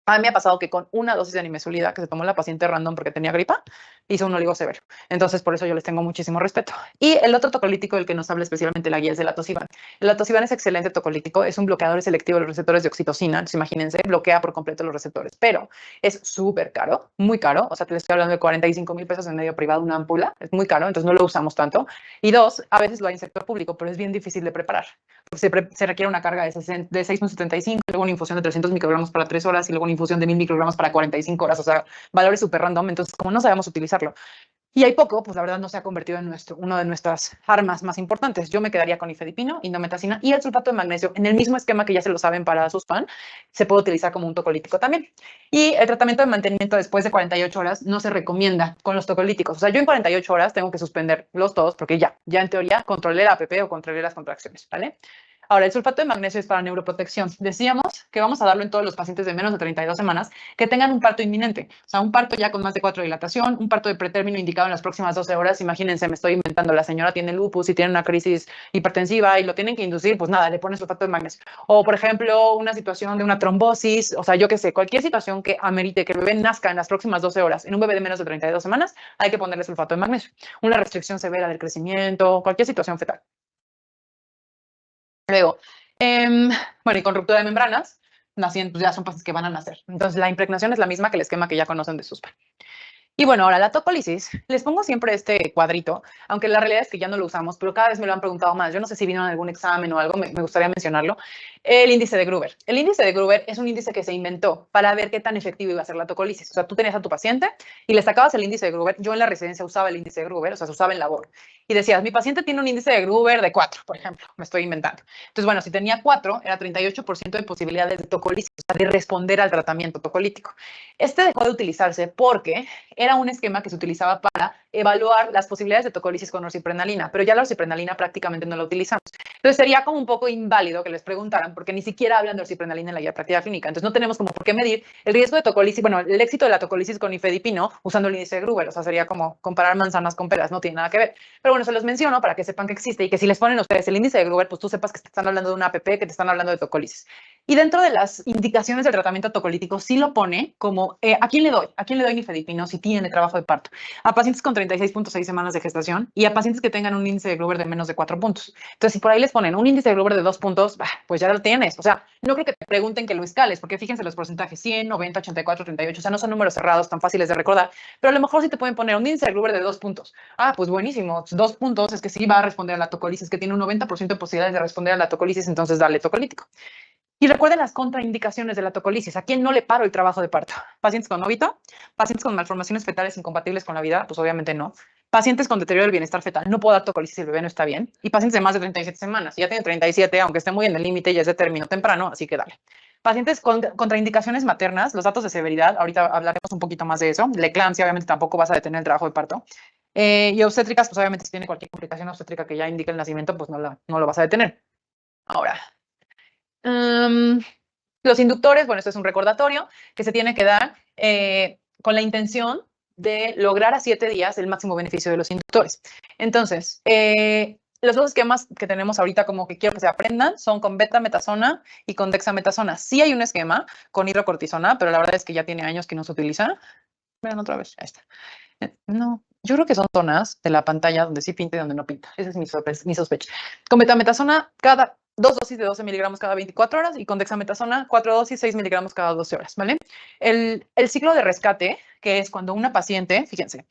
A mí me ha pasado que con una dosis de nimesulida que se tomó la paciente random porque tenía gripa, hizo un oligo severo. Entonces, por eso yo les tengo muchísimo respeto. Y el otro tocolítico del que nos habla especialmente la guía es el atosiban. El atosiban es excelente tocolítico, es un bloqueador selectivo de los receptores de oxitocina. Entonces, imagínense, bloquea por completo los receptores, pero es súper caro, muy caro. O sea, te estoy hablando de 45,000 pesos en medio privado una ámpula. Es muy caro, entonces no lo usamos tanto. Y dos, a veces lo hay en sector público, pero es bien difícil de preparar. Porque se requiere una carga de 6,75, luego una infusión de 300 microgramos para 3 horas y luego una infusión de 1000 microgramos para 45 horas, o sea, valores súper random, entonces como no sabemos utilizarlo y hay poco, pues la verdad no se ha convertido en una de nuestras armas más importantes. Yo me quedaría con nifedipino, indometacina y el sulfato de magnesio en el mismo esquema que ya se lo saben para Suspan, se puede utilizar como un tocolítico también. Y el tratamiento de mantenimiento después de 48 horas no se recomienda con los tocolíticos. O sea, yo en 48 horas tengo que suspenderlos todos porque ya en teoría controlé la APP o controlé las contracciones, ¿vale? Ahora, el sulfato de magnesio es para neuroprotección. Decíamos que vamos a darlo en todos los pacientes de menos de 32 semanas que tengan un parto inminente. O sea, un parto ya con más de 4 de dilatación, un parto de pretérmino indicado en las próximas 12 horas. Imagínense, me estoy inventando, la señora tiene lupus y tiene una crisis hipertensiva y lo tienen que inducir, pues nada, le ponen sulfato de magnesio. O, por ejemplo, una situación de una trombosis, o sea, yo qué sé, cualquier situación que amerite que el bebé nazca en las próximas 12 horas en un bebé de menos de 32 semanas, hay que ponerle sulfato de magnesio. Una restricción severa del crecimiento, cualquier situación fetal. Luego, bueno, y con ruptura de membranas, pues ya son pacientes que van a nacer. Entonces, la impregnación es la misma que el esquema que ya conocen de Suspan. Y bueno, ahora la tocolisis, les pongo siempre este cuadrito, aunque la realidad es que ya no lo usamos, pero cada vez me lo han preguntado más. Yo no sé si vino en algún examen o algo, me gustaría mencionarlo. El índice de Gruber. El índice de Gruber es un índice que se inventó para ver qué tan efectivo iba a ser la tocolisis. O sea, tú tenías a tu paciente y le sacabas el índice de Gruber. Yo en la residencia usaba el índice de Gruber, o sea, se usaba en labor. Y decías, mi paciente tiene un índice de Gruber de 4, por ejemplo, me estoy inventando. Entonces, bueno, si tenía 4, era 38% de posibilidades de tocolisis, o sea, de responder al tratamiento tocolítico. Este dejó de utilizarse porque era un esquema que se utilizaba para evaluar las posibilidades de tocolisis con norsiprenalina, pero ya la norsiprenalina prácticamente no la utilizamos. Entonces sería como un poco inválido que les preguntaran porque ni siquiera hablan de orsiprenalina en la guía de práctica clínica. Entonces no tenemos como por qué medir el riesgo de tocolisis, bueno, el éxito de la tocolisis con nifedipino usando el índice de Gruber. O sea, sería como comparar manzanas con peras, no tiene nada que ver. Pero bueno, se los menciono para que sepan que existe y que si les ponen ustedes el índice de Gruber, pues tú sepas que te están hablando de una APP, que te están hablando de tocolisis. Y dentro de las indicaciones del tratamiento tocolítico, sí lo pone como, ¿a quién le doy? ¿A quién le doy nifedipino si tiene trabajo de parto? A pacientes con 36.6 semanas de gestación y a pacientes que tengan un índice de Gruber de menos de 4 puntos. Entonces, si por ahí les ponen un índice de Gruber de 2 puntos, pues ya lo tienes. O sea, no creo que te pregunten que lo escales, porque fíjense los porcentajes, 100, 90, 84, 38, o sea, no son números cerrados tan fáciles de recordar, pero a lo mejor sí te pueden poner un índice de Gruber de 2 puntos. Pues buenísimo, 2 puntos es que sí va a responder a la tocolisis, que tiene un 90% de posibilidades de responder a la tocolisis, entonces dale tocolítico. Y recuerden las contraindicaciones de la tocolisis. ¿A quién no le paro el trabajo de parto? Pacientes con óbito, pacientes con malformaciones fetales incompatibles con la vida, pues obviamente no. Pacientes con deterioro del bienestar fetal, no puedo dar tocolisis si el bebé no está bien. Y pacientes de más de 37 semanas, ya tienen 37, aunque esté muy en el límite, ya es de término temprano, así que dale. Pacientes con contraindicaciones maternas, los datos de severidad, ahorita hablaremos un poquito más de eso. La eclampsia, obviamente tampoco vas a detener el trabajo de parto. Y obstétricas, pues obviamente si tiene cualquier complicación obstétrica que ya indique el nacimiento, pues no lo vas a detener. Ahora, los inductores, bueno, esto es un recordatorio que se tiene que dar con la intención de lograr a 7 días el máximo beneficio de los inductores. Entonces, los dos esquemas que tenemos ahorita como que quiero que se aprendan son con betametasona y con dexametasona. Sí hay un esquema con hidrocortisona, pero la verdad es que ya tiene años que no se utiliza. Vean otra vez, ahí está. No, yo creo que son zonas de la pantalla donde sí pinta y donde no pinta. Esa es mi sospecha. Con betametasona, cada 2 dosis de 12 miligramos cada 24 horas y con dexametasona, 4 dosis, 6 miligramos cada 12 horas, ¿vale? El ciclo de rescate, que es cuando una paciente, fíjense,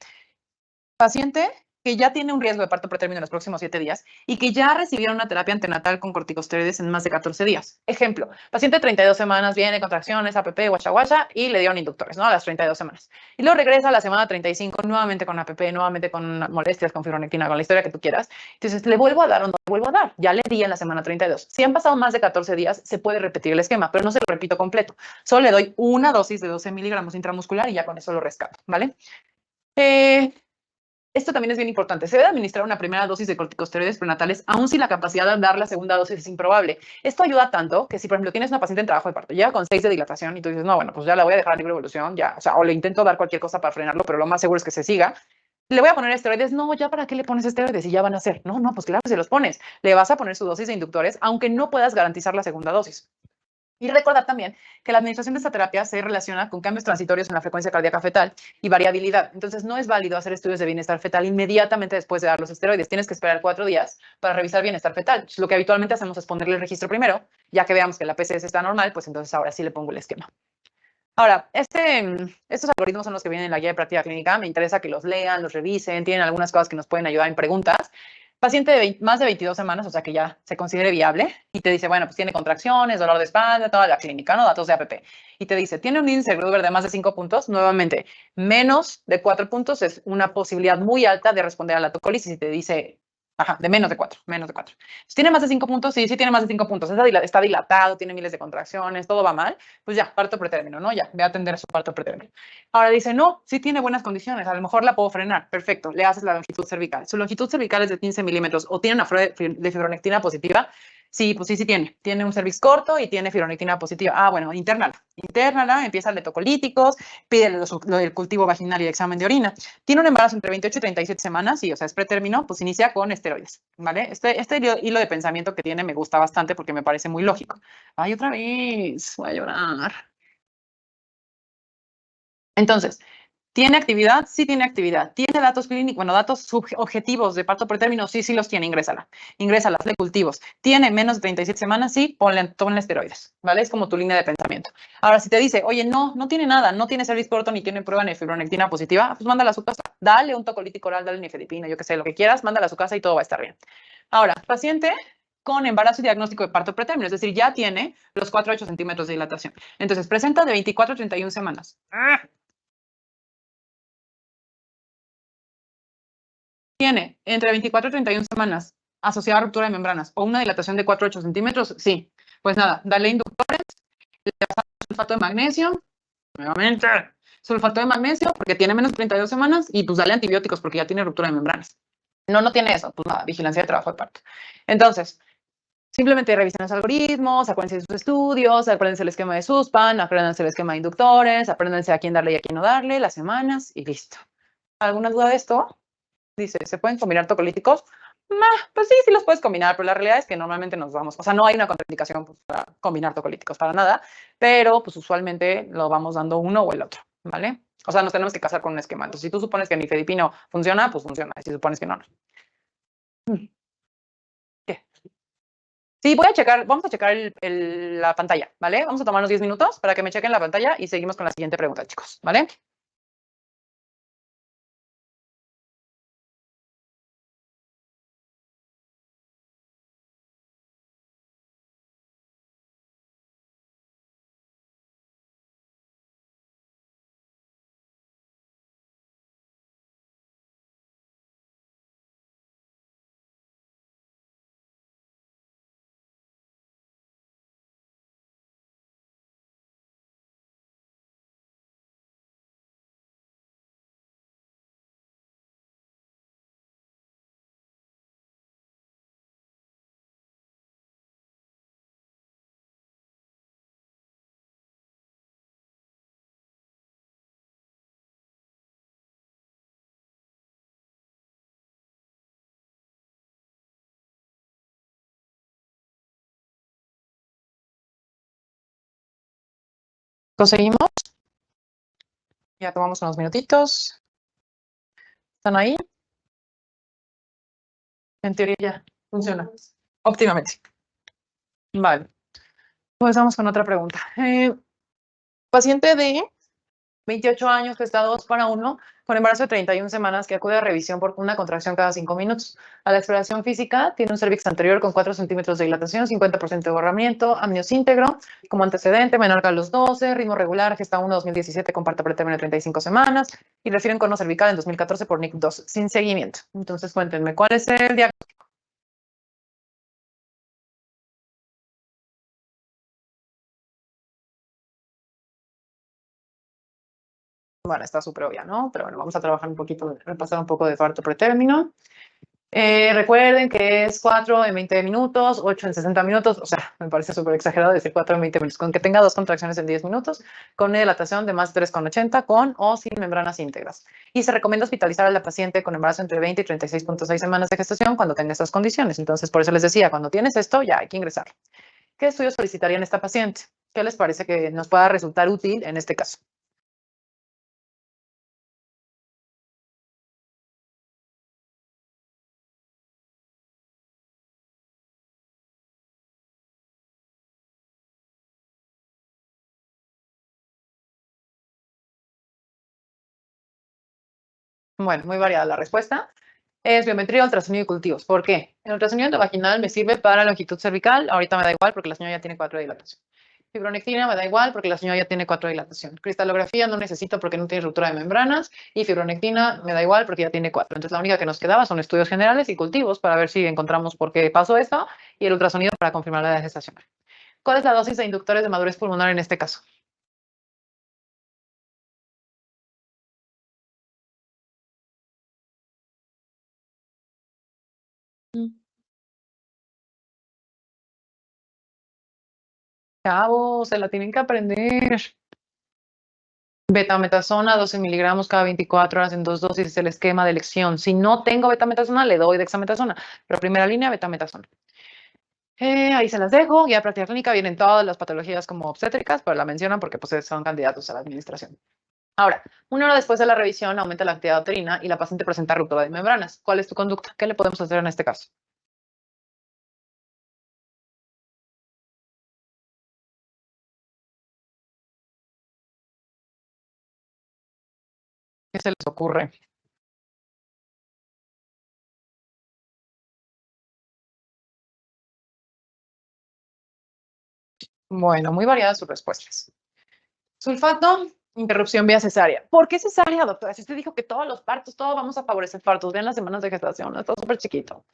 paciente que ya tiene un riesgo de parto pretérmino en los próximos 7 días y que ya recibieron una terapia antenatal con corticosteroides en más de 14 días. Ejemplo, paciente de 32 semanas, viene contracciones, APP, guacha, y le dieron inductores, ¿no? A las 32 semanas. Y luego regresa a la semana 35, nuevamente con APP, nuevamente con molestias, con fibronectina, con la historia que tú quieras. Entonces, ¿le vuelvo a dar o no le vuelvo a dar? Ya le di en la semana 32. Si han pasado más de 14 días, se puede repetir el esquema, pero no se lo repito completo. Solo le doy una dosis de 12 miligramos intramuscular y ya con eso lo rescato, ¿vale? Esto también es bien importante. Se debe administrar una primera dosis de corticosteroides prenatales, aun si la capacidad de dar la segunda dosis es improbable. Esto ayuda tanto que si, por ejemplo, tienes una paciente en trabajo de parto, llega con 6 de dilatación y tú dices, no, bueno, pues ya la voy a dejar a libre evolución, ya, o sea, o le intento dar cualquier cosa para frenarlo, pero lo más seguro es que se siga. Le voy a poner esteroides. No, ya para qué le pones esteroides y ya van a hacer. No, pues claro que se los pones. Le vas a poner su dosis de inductores, aunque no puedas garantizar la segunda dosis. Y recordar también que la administración de esta terapia se relaciona con cambios transitorios en la frecuencia cardíaca fetal y variabilidad. Entonces, no es válido hacer estudios de bienestar fetal inmediatamente después de dar los esteroides. Tienes que esperar 4 días para revisar bienestar fetal. Lo que habitualmente hacemos es ponerle el registro primero, ya que veamos que la PCS está normal, pues entonces ahora sí le pongo el esquema. Ahora, estos algoritmos son los que vienen en la guía de práctica clínica. Me interesa que los lean, los revisen, tienen algunas cosas que nos pueden ayudar en preguntas. Paciente de más de 22 semanas, o sea que ya se considere viable, y te dice, bueno, pues tiene contracciones, dolor de espalda, toda la clínica, ¿no? Datos de APP. Y te dice, tiene un índice de Gruber de más de 5 puntos. Nuevamente, menos de 4 puntos es una posibilidad muy alta de responder a la tocolisis. Y te dice, de menos de 4, menos de 4. ¿Tiene más de 5 puntos? Sí, tiene más de 5 puntos. Está dilatado, tiene miles de contracciones, todo va mal. Pues ya, parto pretérmino, ¿no? Ya, ve a atender su parto pretérmino. Ahora dice, no, sí tiene buenas condiciones, a lo mejor la puedo frenar. Perfecto, le haces la longitud cervical. Su longitud cervical es de 15 milímetros o tiene una de fibronectina positiva. Sí, pues sí tiene. Tiene un cervix corto y tiene fibronectina positiva. Bueno, internala, empieza el de tocolíticos, pide el cultivo vaginal y el examen de orina. Tiene un embarazo entre 28 y 37 semanas, sí, o sea, es pretérmino, pues inicia con esteroides, ¿vale? Este hilo de pensamiento que tiene me gusta bastante porque me parece muy lógico. Ay, otra vez, voy a llorar. Entonces, ¿tiene actividad? Sí tiene actividad. ¿Tiene datos clínicos? Bueno, datos objetivos de parto pretérmino, sí los tiene, ingrésala. Ingrésala, hazle cultivos. ¿Tiene menos de 37 semanas? Sí, ponle esteroides, ¿vale? Es como tu línea de pensamiento. Ahora, si te dice, oye, no tiene nada, no tiene cervix corto, ni tiene prueba de fibronectina positiva, pues mándala a su casa. Dale un tocolítico oral, dale nifedipina, yo qué sé, lo que quieras, mándala a su casa y todo va a estar bien. Ahora, paciente con embarazo y diagnóstico de parto pretérmino, es decir, ya tiene los 4 a 8 centímetros de dilatación. Entonces, presenta de 24 a 31 semanas. Tiene entre 24 y 31 semanas asociada a ruptura de membranas o una dilatación de 4 a 8 centímetros, sí. Pues nada, dale inductores, le das sulfato de magnesio, nuevamente, sulfato de magnesio porque tiene menos de 32 semanas y pues dale antibióticos porque ya tiene ruptura de membranas. No tiene eso, pues nada, vigilancia de trabajo de parto. Entonces, Simplemente revisen los algoritmos, acuérdense de sus estudios, apréndanse el esquema de SUSPAN, apréndanse el esquema de inductores, apréndanse a quién darle y a quién no darle, las semanas y listo. ¿Alguna duda de esto? Dice, ¿se pueden combinar tocolíticos? Pues sí, sí los puedes combinar, pero la realidad es que normalmente nos vamos, o sea, no hay una contraindicación pues, para combinar tocolíticos para nada, pero pues usualmente lo vamos dando uno o el otro, ¿vale? O sea, nos tenemos que casar con un esquema. Entonces, si tú supones que nifedipino funciona, pues funciona. Y si supones que no, no. ¿Qué? Sí, voy a checar, vamos a checar la pantalla, ¿vale? Vamos a tomarnos 10 minutos para que me chequen la pantalla y seguimos con la siguiente pregunta, chicos, ¿vale? Conseguimos, ya tomamos unos minutitos. ¿Están ahí? En teoría ya funciona óptimamente. Vale, pues vamos con otra pregunta. Paciente de 28 años, gesta 2 para 1, con embarazo de 31 semanas, que acude a revisión por una contracción cada 5 minutos. A la exploración física, tiene un cervix anterior con 4 centímetros de dilatación, 50% de borramiento, amnios íntegro, como antecedente, menor que a los 12, ritmo regular, gesta 1 2017 con parto pretérmino de 35 semanas, y refieren cono cervical en 2014 por NIC2, sin seguimiento. Entonces, cuéntenme, ¿cuál es el diagnóstico? Bueno, está súper obvia, ¿no? Pero bueno, vamos a trabajar un poquito, repasar un poco de parto pretérmino. Recuerden que es 4 en 20 minutos, 8 en 60 minutos, o sea, me parece súper exagerado decir 4 en 20 minutos, con que tenga 2 contracciones en 10 minutos, con una dilatación de más de 3,80, con o sin membranas íntegras. Y se recomienda hospitalizar a la paciente con embarazo entre 20 y 36,6 semanas de gestación cuando tenga estas condiciones. Entonces, por eso les decía, cuando tienes esto, ya hay que ingresar. ¿Qué estudios solicitarían esta paciente? ¿Qué les parece que nos pueda resultar útil en este caso? Bueno, muy variada la respuesta. Es biometría, ultrasonido y cultivos. ¿Por qué? El ultrasonido endovaginal me sirve para longitud cervical. Ahorita me da igual porque la señora ya tiene 4 de dilatación. Fibronectina me da igual porque la señora ya tiene 4 de dilatación. Cristalografía no necesito porque no tiene ruptura de membranas. Y fibronectina me da igual porque ya tiene 4. Entonces la única que nos quedaba son estudios generales y cultivos para ver si encontramos por qué pasó esto. Y el ultrasonido para confirmar la edad gestacional. ¿Cuál es la dosis de inductores de madurez pulmonar en este caso? Chavos, se la tienen que aprender. Betametasona, 12 miligramos cada 24 horas en 2 dosis es el esquema de elección. Si no tengo betametasona, le doy dexametasona. Pero primera línea, betametasona. Ahí se las dejo. Ya práctica clínica vienen todas las patologías como obstétricas, pero la mencionan porque pues, son candidatos a la administración. Ahora, 1 hora después de la revisión aumenta la actividad uterina y la paciente presenta ruptura de membranas. ¿Cuál es tu conducta? ¿Qué le podemos hacer en este caso? ¿Qué se les ocurre? Bueno, muy variadas sus respuestas. Sulfato, interrupción vía cesárea. ¿Por qué cesárea, doctora? Si usted dijo que todos los partos, todos vamos a favorecer partos, vean las semanas de gestación, está súper chiquito.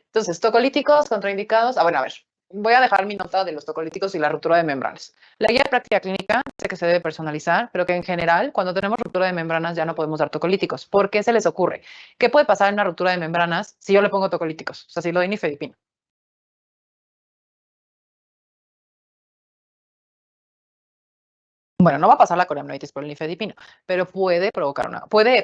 Entonces, tocolíticos, contraindicados. Bueno, a ver, voy a dejar mi nota de los tocolíticos y la ruptura de membranas. La guía de práctica clínica sé que se debe personalizar, pero que en general, cuando tenemos ruptura de membranas, ya no podemos dar tocolíticos. ¿Por qué se les ocurre? ¿Qué puede pasar en una ruptura de membranas si yo le pongo tocolíticos? O sea, si lo doy nifedipino. Bueno, no va a pasar la coriamnoitis por el nifedipino, pero puede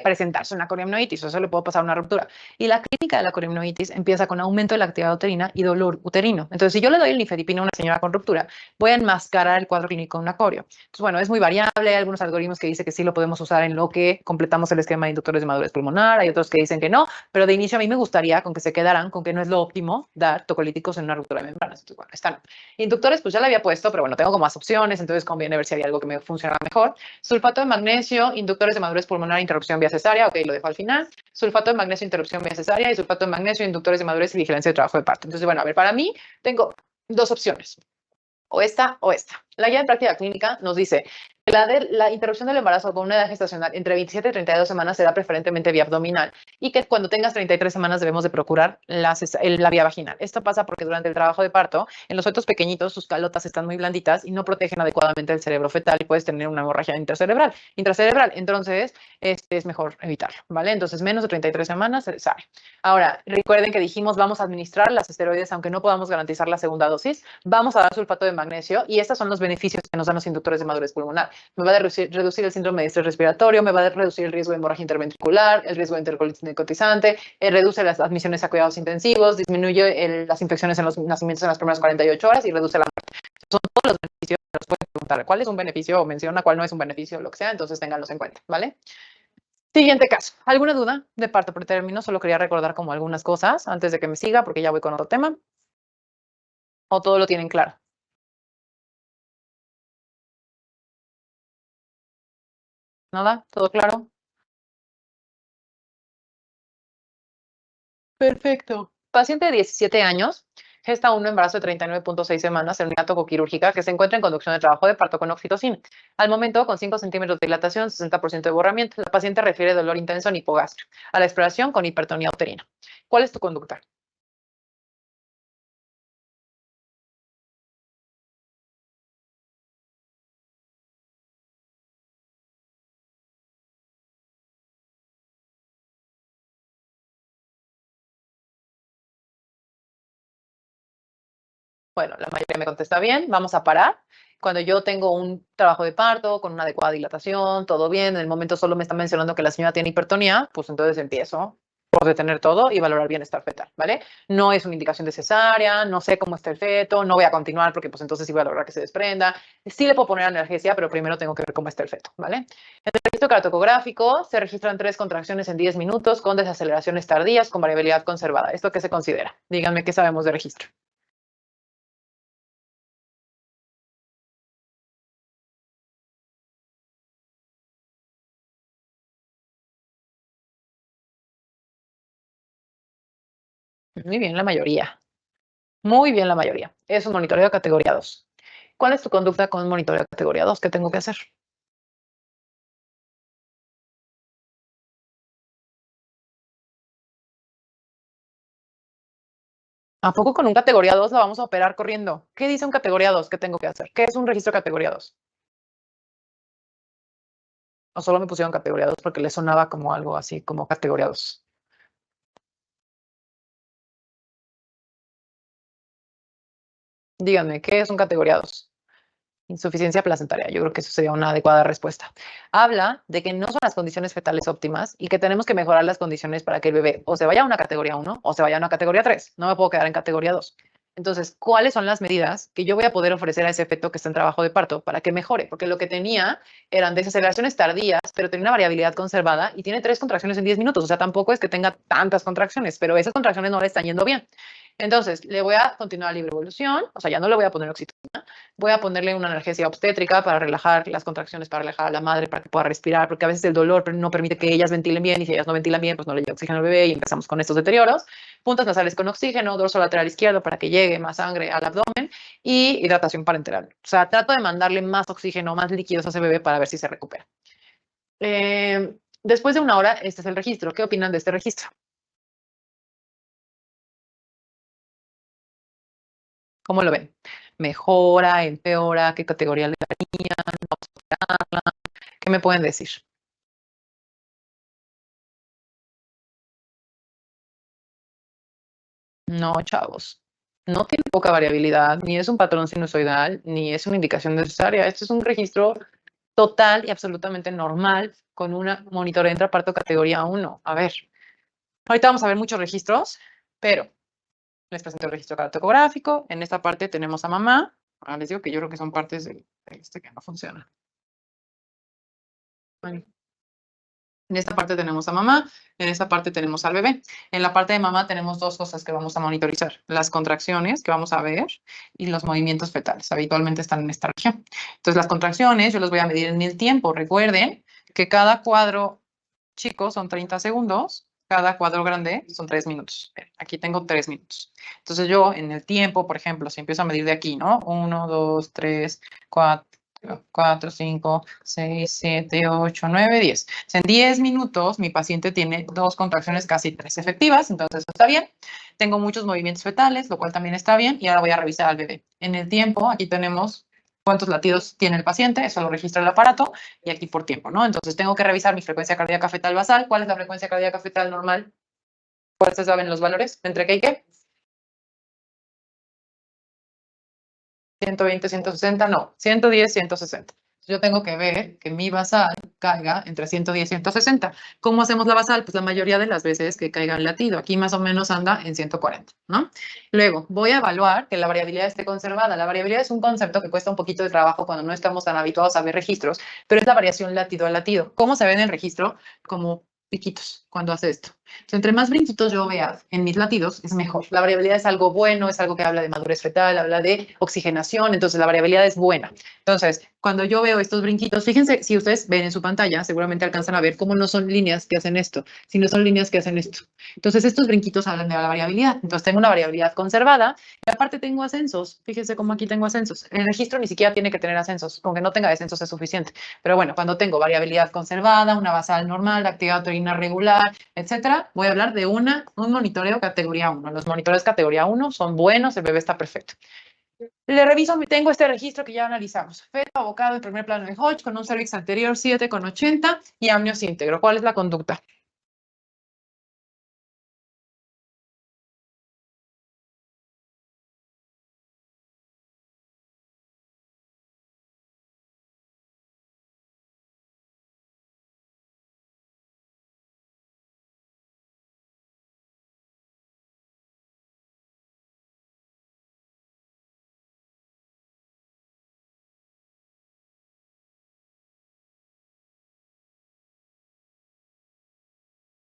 presentarse una coriamnoitis, o eso le puede pasar una ruptura. Y la clínica de la coriamnoitis empieza con aumento de la actividad uterina y dolor uterino. Entonces, si yo le doy el nifedipino a una señora con ruptura, voy a enmascarar el cuadro clínico de una corio. Entonces, bueno, es muy variable. Hay algunos algoritmos que dicen que sí lo podemos usar en lo que completamos el esquema de inductores de madurez pulmonar. Hay otros que dicen que no, pero de inicio a mí me gustaría con que se quedaran con que no es lo óptimo dar tocolíticos en una ruptura de membranas. Entonces, bueno, están. Inductores, pues ya le había puesto, pero bueno, tengo como más opciones, entonces conviene ver si hay algo que me funciona mejor. Sulfato de magnesio, inductores de madurez pulmonar, interrupción vía cesárea, ok, lo dejo al final. Sulfato de magnesio, interrupción vía cesárea y sulfato de magnesio, inductores de madurez y vigilancia de trabajo de parto. Entonces, bueno, a ver, para mí tengo dos opciones, o esta o esta. La guía de práctica clínica nos dice que la interrupción del embarazo con una edad gestacional entre 27 y 32 semanas será preferentemente vía abdominal y que cuando tengas 33 semanas debemos de procurar la vía vaginal. Esto pasa porque durante el trabajo de parto, en los fetos pequeñitos, sus calotas están muy blanditas y no protegen adecuadamente el cerebro fetal y puedes tener una hemorragia intracerebral. Entonces, es mejor evitarlo, ¿vale? Entonces, menos de 33 semanas se sabe. Ahora, recuerden que dijimos vamos a administrar las esteroides aunque no podamos garantizar la segunda dosis. Vamos a dar sulfato de magnesio y estos son los beneficios que nos dan los inductores de madurez pulmonar. Me va a reducir el síndrome de estrés respiratorio, me va a reducir el riesgo de hemorragia interventricular, el riesgo de enterocolitis necrotizante, reduce las admisiones a cuidados intensivos, disminuye las infecciones en los nacimientos en las primeras 48 horas y reduce la muerte. Son todos los beneficios que nos pueden preguntar cuál es un beneficio o menciona cuál no es un beneficio, lo que sea, entonces ténganlos en cuenta, ¿vale? Siguiente caso. ¿Alguna duda de parto pretérmino? Solo quería recordar como algunas cosas antes de que me siga porque ya voy con otro tema. ¿O todo lo tienen claro? ¿Nada? ¿Todo claro? Perfecto. Paciente de 17 años, gesta un embarazo de 39.6 semanas en unidad tocoquirúrgica que se encuentra en conducción de trabajo de parto con oxitocina. Al momento, con 5 centímetros de dilatación, 60% de borramiento, la paciente refiere dolor intenso en hipogastrio. A la exploración con hipertonía uterina. ¿Cuál es tu conducta? Bueno, la mayoría me contesta bien, vamos a parar. Cuando yo tengo un trabajo de parto con una adecuada dilatación, todo bien, en el momento solo me está mencionando que la señora tiene hipertonía, pues entonces empiezo por detener todo y valorar bienestar fetal, ¿vale? No es una indicación de cesárea, no sé cómo está el feto, no voy a continuar porque pues entonces sí voy a lograr que se desprenda. Sí le puedo poner analgesia, pero primero tengo que ver cómo está el feto, ¿vale? En el registro cardiotocográfico se registran 3 contracciones en 10 minutos con desaceleraciones tardías con variabilidad conservada. ¿Esto qué se considera? Díganme qué sabemos de registro. Muy bien, la mayoría. Muy bien, la mayoría. Es un monitoreo de categoría 2. ¿Cuál es tu conducta con un monitoreo de categoría 2? ¿Qué tengo que hacer? ¿A poco con un categoría 2 la vamos a operar corriendo? ¿Qué dice un categoría 2? ¿Qué tengo que hacer? ¿Qué es un registro categoría 2? O solo me pusieron categoría 2 porque le sonaba como algo así, como categoría 2. Díganme, ¿qué es un categoría 2? Insuficiencia placentaria. Yo creo que eso sería una adecuada respuesta. Habla de que no son las condiciones fetales óptimas y que tenemos que mejorar las condiciones para que el bebé o se vaya a una categoría 1 o se vaya a una categoría 3. No me puedo quedar en categoría 2. Entonces, ¿cuáles son las medidas que yo voy a poder ofrecer a ese feto que está en trabajo de parto para que mejore? Porque lo que tenía eran desaceleraciones tardías, pero tenía una variabilidad conservada y tiene 3 contracciones en 10 minutos. O sea, tampoco es que tenga tantas contracciones, pero esas contracciones no le están yendo bien. Entonces, le voy a continuar a libre evolución, o sea, ya no le voy a poner oxitocina, voy a ponerle una analgesia obstétrica para relajar las contracciones, para relajar a la madre, para que pueda respirar, porque a veces el dolor no permite que ellas ventilen bien y si ellas no ventilan bien, pues no le llega oxígeno al bebé y empezamos con estos deterioros. Puntas nasales con oxígeno, dorso lateral izquierdo para que llegue más sangre al abdomen y hidratación parenteral. O sea, trato de mandarle más oxígeno, más líquidos a ese bebé para ver si se recupera. Después de una hora, este es el registro. ¿Qué opinan de este registro? ¿Cómo lo ven? ¿Mejora, empeora? ¿Qué categoría le darían? ¿Qué me pueden decir? No, chavos. No tiene poca variabilidad, ni es un patrón sinusoidal, ni es una indicación necesaria. Este es un registro total y absolutamente normal con una monitoreo de intraparto categoría 1. A ver, ahorita vamos a ver muchos registros, pero les presento el registro cartográfico. En esta parte tenemos a mamá. Ahora les digo que yo creo que son partes de este que no funciona. Bueno, en esta parte tenemos a mamá, en esta parte tenemos al bebé. En la parte de mamá tenemos dos cosas que vamos a monitorizar. Las contracciones que vamos a ver y los movimientos fetales. Habitualmente están en esta región. Entonces las contracciones yo las voy a medir en el tiempo. Recuerden que cada cuadro chico son 30 segundos, cada cuadro grande son 3 minutos. Aquí tengo 3 minutos. Entonces yo en el tiempo, por ejemplo, si empiezo a medir de aquí, ¿no? 1, 2, 3, 4, 5, 6, 7, 8, 9, 10. En 10 minutos mi paciente tiene 2 contracciones, casi 3 efectivas, entonces eso está bien. Tengo muchos movimientos fetales, lo cual también está bien. Y ahora voy a revisar al bebé. En el tiempo, aquí tenemos cuántos latidos tiene el paciente, eso lo registra el aparato, y aquí por tiempo, ¿no? Entonces tengo que revisar mi frecuencia cardíaca fetal basal. ¿Cuál es la frecuencia cardíaca fetal normal? ¿Cuáles se saben los valores? ¿Entre qué y qué? 120, 160, no, 110, 160. Yo tengo que ver que mi basal caiga entre 110 y 160. ¿Cómo hacemos la basal? Pues la mayoría de las veces que caiga el latido. Aquí más o menos anda en 140, ¿no? Luego, voy a evaluar que la variabilidad esté conservada. La variabilidad es un concepto que cuesta un poquito de trabajo cuando no estamos tan habituados a ver registros, pero es la variación latido a latido. ¿Cómo se ve en el registro? Como piquitos cuando hace esto. Entonces, entre más brinquitos yo vea en mis latidos, es mejor. La variabilidad es algo bueno, es algo que habla de madurez fetal, habla de oxigenación, entonces la variabilidad es buena. Entonces, cuando yo veo estos brinquitos, fíjense, si ustedes ven en su pantalla, seguramente alcanzan a ver cómo no son líneas que hacen esto, sino son líneas que hacen esto. Entonces, estos brinquitos hablan de la variabilidad. Entonces, tengo una variabilidad conservada y aparte tengo ascensos. Fíjense cómo aquí tengo ascensos. El registro ni siquiera tiene que tener ascensos, aunque no tenga descensos es suficiente. Pero bueno, cuando tengo variabilidad conservada, una basal normal, actividad uterina regular, etcétera, voy a hablar de un monitoreo categoría 1. Los monitores categoría 1 son buenos, el bebé está perfecto. Le reviso, tengo este registro que ya analizamos. Feto abocado en primer plano de Hodge con un cervix anterior 7,80 y amnios íntegro. ¿Cuál es la conducta?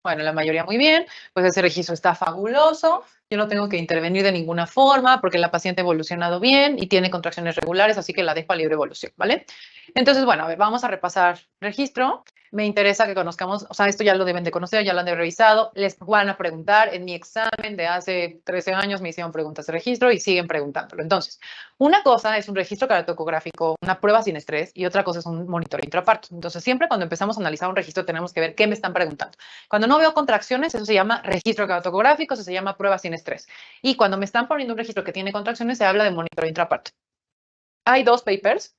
Bueno, la mayoría muy bien, pues ese registro está fabuloso, yo no tengo que intervenir de ninguna forma porque la paciente ha evolucionado bien y tiene contracciones regulares, así que la dejo a libre evolución, ¿vale? Entonces, bueno, a ver, vamos a repasar registro. Me interesa que conozcamos, o sea, esto ya lo deben de conocer, ya lo han de revisado, les van a preguntar en mi examen de hace 13 años, me hicieron preguntas de registro y siguen preguntándolo. Entonces, una cosa es un registro cardiotocográfico, una prueba sin estrés, y otra cosa es un monitoreo intraparto. Entonces, siempre cuando empezamos a analizar un registro tenemos que ver qué me están preguntando. Cuando no veo contracciones, eso se llama registro cardiotocográfico, eso se llama prueba sin estrés. Y cuando me están poniendo un registro que tiene contracciones, se habla de monitoreo intraparto. Hay 2 papers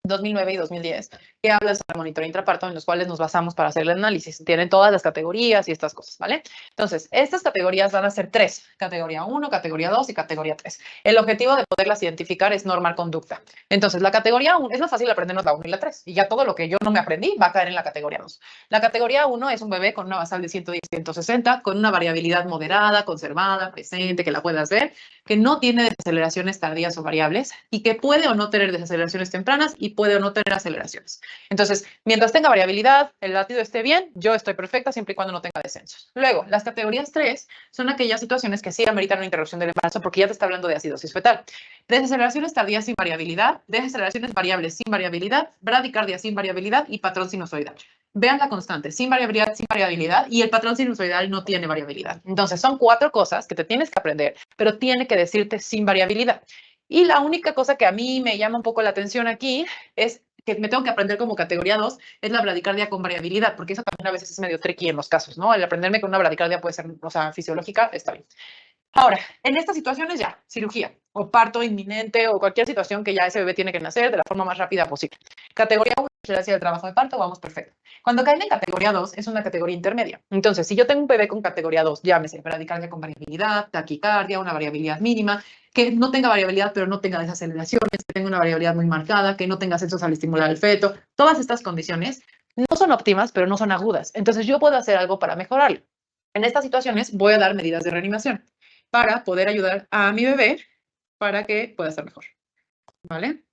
2009 y 2010, que hablan sobre monitoreo intraparto, en los cuales nos basamos para hacer el análisis. Tienen todas las categorías y estas cosas, ¿vale? Entonces, estas categorías van a ser 3, categoría 1, categoría 2 y categoría 3. El objetivo de poderlas identificar es normar conducta. Entonces, la categoría 1, es más fácil aprendernos la 1 y la 3, y ya todo lo que yo no me aprendí va a caer en la categoría 2. La categoría 1 es un bebé con una basal de 110-160, con una variabilidad moderada, conservada, presente, que la puedas ver, que no tiene desaceleraciones tardías o variables y que puede o no tener desaceleraciones tempranas y puede o no tener aceleraciones. Entonces, mientras tenga variabilidad, el latido esté bien, yo estoy perfecta siempre y cuando no tenga descensos. Luego, las categorías 3 son aquellas situaciones que sí ameritan una interrupción del embarazo porque ya te está hablando de acidosis fetal. Desaceleraciones tardías sin variabilidad, desaceleraciones variables sin variabilidad, bradicardia sin variabilidad y patrón sinusoidal. Vean la constante, sin variabilidad y el patrón sinusoidal no tiene variabilidad. Entonces, son 4 cosas que te tienes que aprender, pero tiene que decirte sin variabilidad. Y la única cosa que a mí me llama un poco la atención aquí es que me tengo que aprender como categoría 2, es la bradicardia con variabilidad, porque eso también a veces es medio tricky en los casos, ¿no? El aprenderme con una bradicardia puede ser, o sea, fisiológica, está bien. Ahora, en estas situaciones ya, cirugía o parto inminente o cualquier situación que ya ese bebé tiene que nacer de la forma más rápida posible. Categoría 1, hacia el trabajo de parto, vamos perfecto. Cuando caen en categoría 2, es una categoría intermedia. Entonces, si yo tengo un bebé con categoría 2, llámese bradicardia con variabilidad, taquicardia, una variabilidad mínima, que no tenga variabilidad, pero no tenga desaceleraciones, que tenga una variabilidad muy marcada, que no tenga ascensos al estimular al feto. Todas estas condiciones no son óptimas, pero no son agudas. Entonces yo puedo hacer algo para mejorarlo. En estas situaciones voy a dar medidas de reanimación para poder ayudar a mi bebé para que pueda estar mejor. ¿Vale?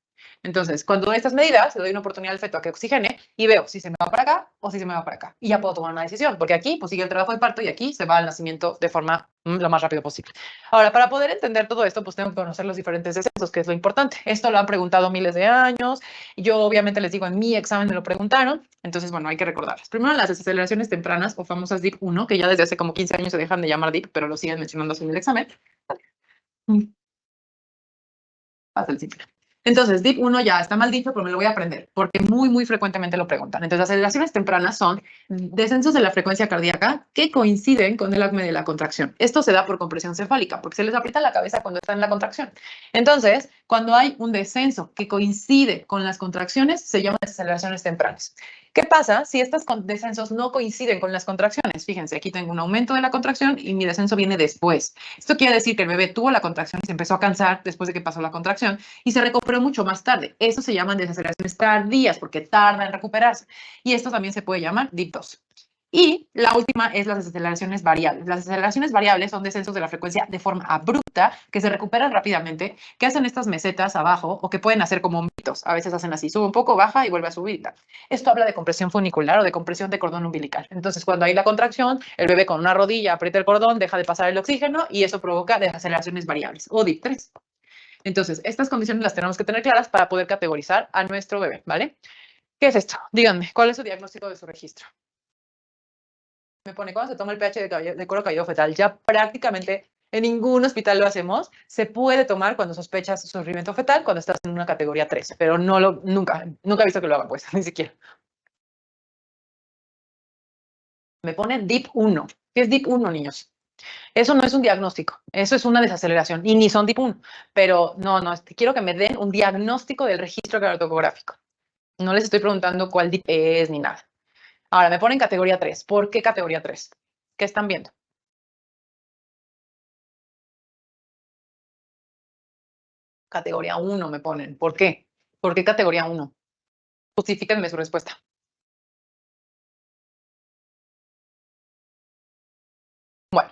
Entonces, cuando doy estas medidas, le doy una oportunidad al feto a que oxigene y veo si se me va para acá o si se me va para acá. Y ya puedo tomar una decisión, porque aquí pues sigue el trabajo de parto y aquí se va al nacimiento de forma lo más rápido posible. Ahora, para poder entender todo esto, pues tengo que conocer los diferentes descensos, que es lo importante. Esto lo han preguntado miles de años. Y yo obviamente les digo, en mi examen me lo preguntaron. Entonces, bueno, hay que recordarlas. Primero, las desaceleraciones tempranas o famosas DIP 1, que ya desde hace como 15 años se dejan de llamar DIP, pero lo siguen mencionando así en el examen. Hasta el simple. Entonces, DIP 1 ya está mal dicho, pero me lo voy a aprender, porque muy frecuentemente lo preguntan. Entonces, las aceleraciones tempranas son descensos de la frecuencia cardíaca que coinciden con el acme de la contracción. Esto se da por compresión cefálica, porque se les aprieta la cabeza cuando están en la contracción. Entonces, cuando hay un descenso que coincide con las contracciones, se llaman desaceleraciones tempranas. ¿Qué pasa si estos descensos no coinciden con las contracciones? Fíjense, aquí tengo un aumento de la contracción y mi descenso viene después. Esto quiere decir que el bebé tuvo la contracción y se empezó a cansar después de que pasó la contracción y se recuperó mucho más tarde. Eso se llaman desaceleraciones tardías porque tarda en recuperarse. Y esto también se puede llamar DIP 2. Y la última es las desaceleraciones variables. Las desaceleraciones variables son descensos de la frecuencia de forma abrupta que se recuperan rápidamente, que hacen estas mesetas abajo o que pueden hacer como mitos. A veces hacen así, sube un poco, baja y vuelve a subir. Esto habla de compresión funicular o de compresión de cordón umbilical. Entonces, cuando hay la contracción, el bebé con una rodilla aprieta el cordón, deja de pasar el oxígeno y eso provoca desaceleraciones variables o DIP 3. Entonces, estas condiciones las tenemos que tener claras para poder categorizar a nuestro bebé, ¿vale? ¿Qué es esto? Díganme, ¿cuál es su diagnóstico de su registro? Me pone, cuando se toma el pH de cuero cabelludo fetal, ya prácticamente en ningún hospital lo hacemos. Se puede tomar cuando sospechas sufrimiento fetal, cuando estás en una categoría 3, pero nunca he visto que lo hagan, pues, ni siquiera. Me pone DIP 1. ¿Qué es DIP 1, niños? Eso no es un diagnóstico, eso es una desaceleración y ni son DIP 1, pero no, quiero que me den un diagnóstico del registro cardiotocográfico. No les estoy preguntando cuál DIP es ni nada. Ahora, me ponen categoría 3. ¿Por qué categoría 3? ¿Qué están viendo? Categoría 1 me ponen. ¿Por qué? ¿Por qué categoría 1? Justifíquenme su respuesta. Bueno,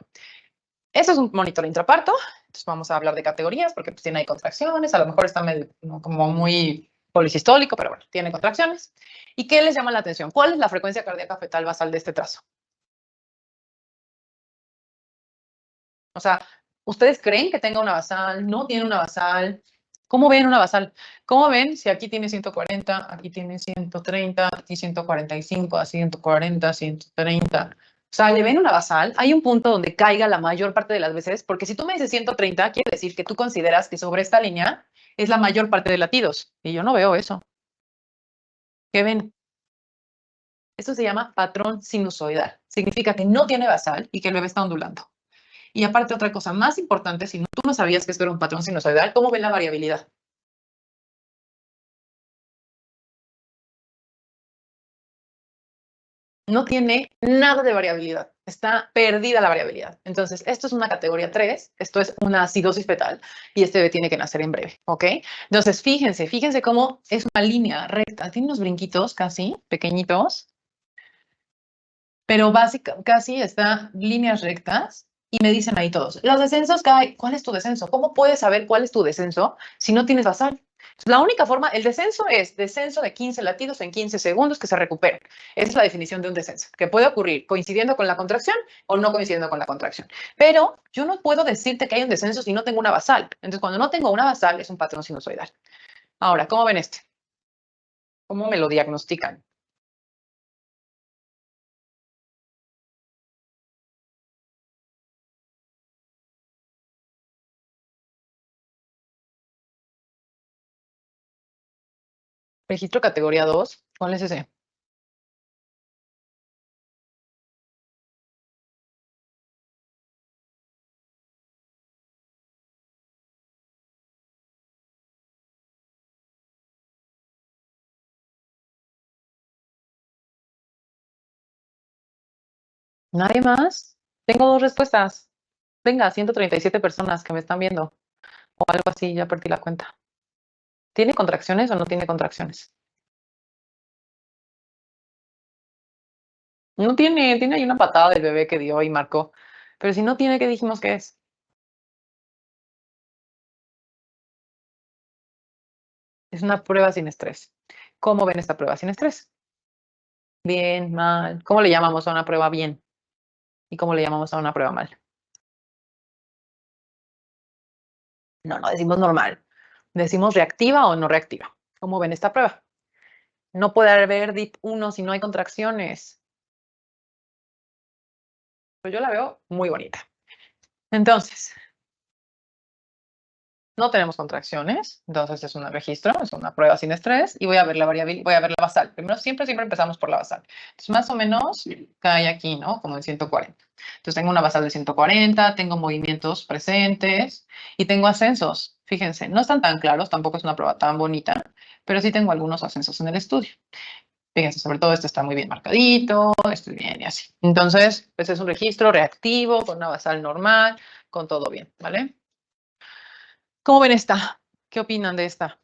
eso es un monitor intraparto. Entonces vamos a hablar de categorías porque pues, tiene ahí contracciones. A lo mejor está medio, como muy polisistólico, pero bueno, tiene contracciones. ¿Y qué les llama la atención? ¿Cuál es la frecuencia cardíaca fetal basal de este trazo? O sea, ¿ustedes creen que tenga una basal? ¿No tiene una basal? ¿Cómo ven una basal? ¿Cómo ven si aquí tiene 140, aquí tiene 130, aquí 145, a 140, 130? O sea, ¿le ven una basal? Hay un punto donde caiga la mayor parte de las veces, porque si tú me dices 130, quiere decir que tú consideras que sobre esta línea es la mayor parte de latidos. Y yo no veo eso. ¿Qué ven? Esto se llama patrón sinusoidal. Significa que no tiene basal y que el bebé está ondulando. Y aparte, otra cosa más importante, si tú no sabías que esto era un patrón sinusoidal, ¿cómo ven la variabilidad? No tiene nada de variabilidad, está perdida la variabilidad. Entonces, esto es una categoría 3, esto es una acidosis fetal y este bebé tiene que nacer en breve, ¿ok? Entonces, fíjense cómo es una línea recta, tiene unos brinquitos casi pequeñitos, pero básicamente casi está líneas rectas y me dicen ahí todos, los descensos, ¿cuál es tu descenso? ¿Cómo puedes saber cuál es tu descenso si no tienes basal? La única forma, el descenso es descenso de 15 latidos en 15 segundos que se recuperen. Esa es la definición de un descenso, que puede ocurrir coincidiendo con la contracción o no coincidiendo con la contracción. Pero yo no puedo decirte que hay un descenso si no tengo una basal. Entonces, cuando no tengo una basal, es un patrón sinusoidal. Ahora, ¿cómo ven este? ¿Cómo me lo diagnostican? Registro categoría 2. ¿Cuál es ese? ¿Nadie más? Tengo dos respuestas. Venga, 137 personas que me están viendo. O algo así, ya perdí la cuenta. ¿Tiene contracciones o no tiene contracciones? No tiene, tiene ahí una patada del bebé que dio y marcó. Pero si no tiene, ¿qué dijimos que es? Es una prueba sin estrés. ¿Cómo ven esta prueba sin estrés? Bien, mal. ¿Cómo le llamamos a una prueba bien? ¿Y cómo le llamamos a una prueba mal? No, no decimos normal. Decimos reactiva o no reactiva. ¿Cómo ven esta prueba? No puede haber DIP 1 si no hay contracciones. Pues yo la veo muy bonita. Entonces, no tenemos contracciones, entonces es un registro, es una prueba sin estrés y voy a ver la variable, voy a ver la basal. Primero, siempre empezamos por la basal. Entonces, más o menos cae aquí, ¿no? Como en 140. Entonces, tengo una basal de 140, tengo movimientos presentes y tengo ascensos. Fíjense, no están tan claros, tampoco es una prueba tan bonita, pero sí tengo algunos ascensos en el estudio. Fíjense, sobre todo este está muy bien marcadito, estoy bien y así. Entonces, pues es un registro reactivo con una basal normal, con todo bien, ¿vale? ¿Cómo ven esta? ¿Qué opinan de esta?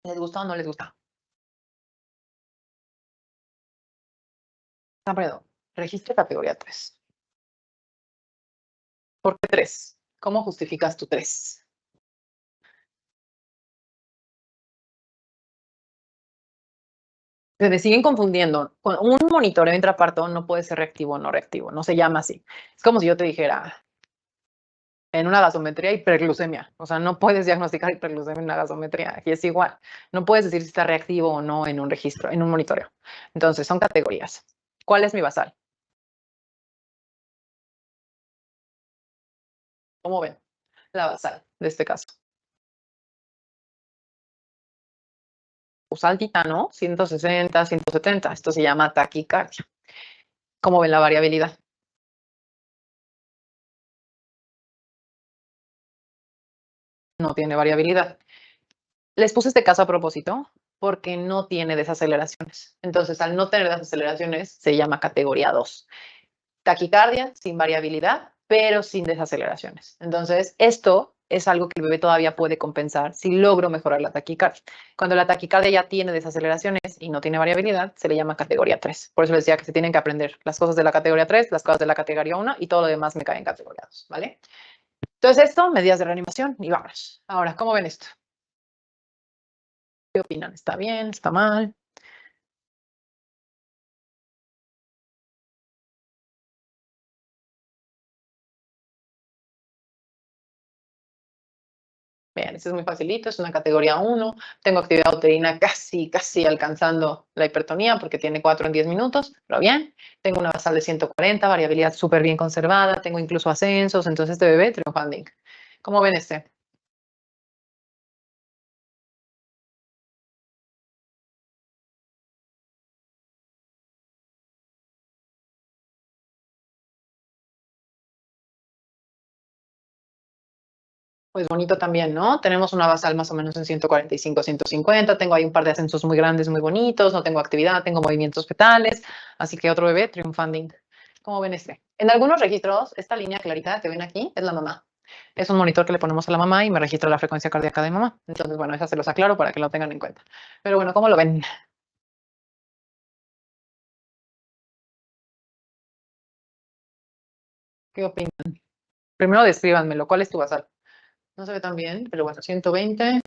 ¿Les gusta o no les gusta? Alfredo, registro categoría 3. ¿Por qué 3? ¿Cómo justificas tu 3? Se me siguen confundiendo. Con un monitoreo intraparto no puede ser reactivo o no reactivo, no se llama así. Es como si yo te dijera en una gasometría hiperglucemia. O sea, no puedes diagnosticar hiperglucemia en una gasometría. Aquí es igual. No puedes decir si está reactivo o no en un registro, en un monitoreo. Entonces, son categorías. ¿Cuál es mi basal? ¿Cómo ven? La basal de este caso. Pues altita, ¿no? 160, 170. Esto se llama taquicardia. ¿Cómo ven la variabilidad? No tiene variabilidad. Les puse este caso a propósito porque no tiene desaceleraciones. Entonces, al no tener desaceleraciones, se llama categoría 2. Taquicardia sin variabilidad, pero sin desaceleraciones. Entonces, esto es algo que el bebé todavía puede compensar si logro mejorar la taquicardia. Cuando la taquicardia ya tiene desaceleraciones y no tiene variabilidad, se le llama categoría 3. Por eso les decía que se tienen que aprender las cosas de la categoría 3, las cosas de la categoría 1 y todo lo demás me cae en categoría 2, ¿vale? Entonces, esto, medidas de reanimación y vámonos. Ahora, ¿cómo ven esto? ¿Qué opinan? ¿Está bien? ¿Está mal? Bien, este es muy facilito, es una categoría 1. Tengo actividad uterina casi alcanzando la hipertonía porque tiene 4 en 10 minutos, pero bien. Tengo una basal de 140, variabilidad súper bien conservada, tengo incluso ascensos, entonces este bebé triunfando. ¿Cómo ven este? Pues bonito también, ¿no? Tenemos una basal más o menos en 145, 150. Tengo ahí un par de ascensos muy grandes, muy bonitos. No tengo actividad, tengo movimientos fetales. Así que otro bebé triunfando. ¿Cómo ven este? En algunos registros, esta línea clarita que ven aquí es la mamá. Es un monitor que le ponemos a la mamá y me registra la frecuencia cardíaca de mamá. Entonces, bueno, esa se los aclaro para que lo tengan en cuenta. Pero bueno, ¿cómo lo ven? ¿Qué opinan? Primero descríbanmelo. ¿Cuál es tu basal? No se ve tan bien, pero bueno, 120,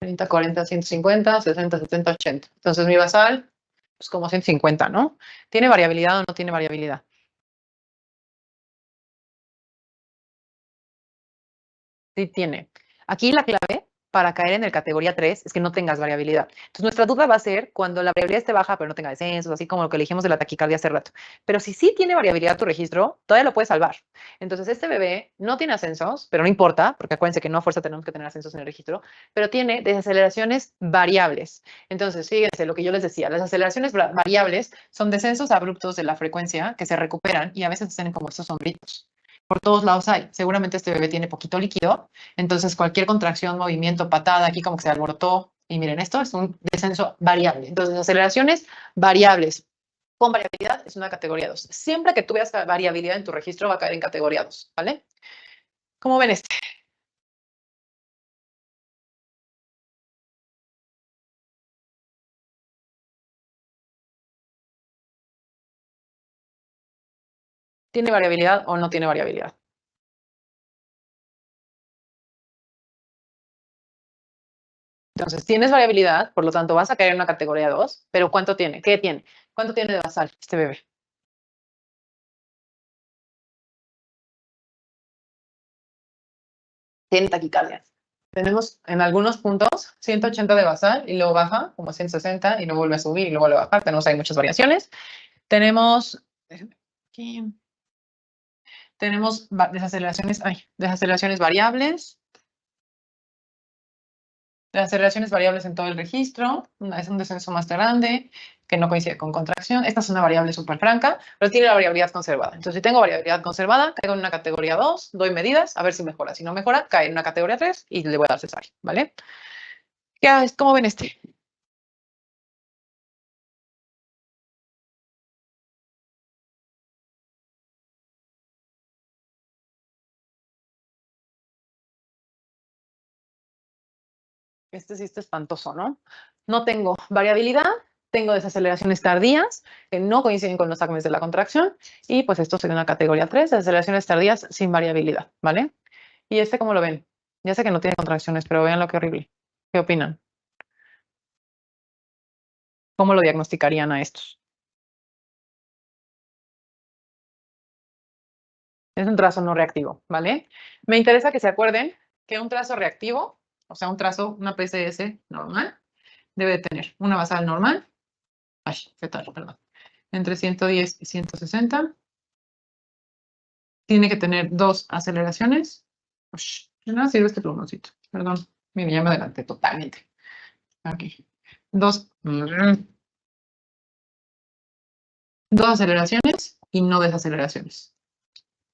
30, 40, 150, 60, 70, 80. Entonces, mi basal, pues como 150, ¿no? ¿Tiene variabilidad o no tiene variabilidad? Sí tiene. Aquí la clave para caer en el categoría 3 es que no tengas variabilidad. Entonces, nuestra duda va a ser cuando la variabilidad esté baja, pero no tenga descensos, así como lo que elegimos de la taquicardia hace rato. Pero si sí tiene variabilidad tu registro, todavía lo puedes salvar. Entonces, este bebé no tiene ascensos, pero no importa, porque acuérdense que no a fuerza tenemos que tener ascensos en el registro, pero tiene desaceleraciones variables. Entonces, fíjense lo que yo les decía, las aceleraciones variables son descensos abruptos de la frecuencia que se recuperan y a veces tienen como estos sombritos. Por todos lados hay. Seguramente este bebé tiene poquito líquido, entonces cualquier contracción, movimiento, patada, aquí como que se alborotó, Y miren, esto es un descenso variable. Entonces, aceleraciones variables con variabilidad es una categoría 2. Siempre que tú veas variabilidad en tu registro va a caer en categoría 2, ¿vale? ¿Cómo ven este? ¿Tiene variabilidad o no tiene variabilidad? Entonces, tienes variabilidad, por lo tanto vas a caer en una categoría 2, pero ¿cuánto tiene? ¿Qué tiene? ¿Cuánto tiene de basal este bebé? Tiene taquicardia. Tenemos en algunos puntos 180 de basal y luego baja como 160 y luego vuelve a subir y luego vuelve a bajar. Tenemos ahí muchas variaciones. Tenemos aquí, tenemos desaceleraciones variables. Las aceleraciones variables en todo el registro, es un descenso más grande, que no coincide con contracción. Esta es una variable súper franca, pero tiene la variabilidad conservada. Entonces, si tengo variabilidad conservada, caigo en una categoría 2, doy medidas, a ver si mejora. Si no mejora, cae en una categoría 3 y le voy a dar cesárea, ¿vale? ¿Cómo ven este? Este sí está espantoso, ¿no? No tengo variabilidad, tengo desaceleraciones tardías que no coinciden con los acmes de la contracción y pues esto sería una categoría 3, desaceleraciones tardías sin variabilidad, ¿vale? ¿Y este cómo lo ven? Ya sé que no tiene contracciones, pero vean lo que horrible. ¿Qué opinan? ¿Cómo lo diagnosticarían a estos? Es un trazo no reactivo, ¿vale? Me interesa que se acuerden que un trazo reactivo, o sea, un trazo, una PCS normal, debe tener una basal normal, fetal, perdón, entre 110 y 160. Tiene que tener dos aceleraciones. De nada sirve este plumoncito. Perdón, mire, ya me adelanté totalmente. Aquí. Dos aceleraciones y no desaceleraciones.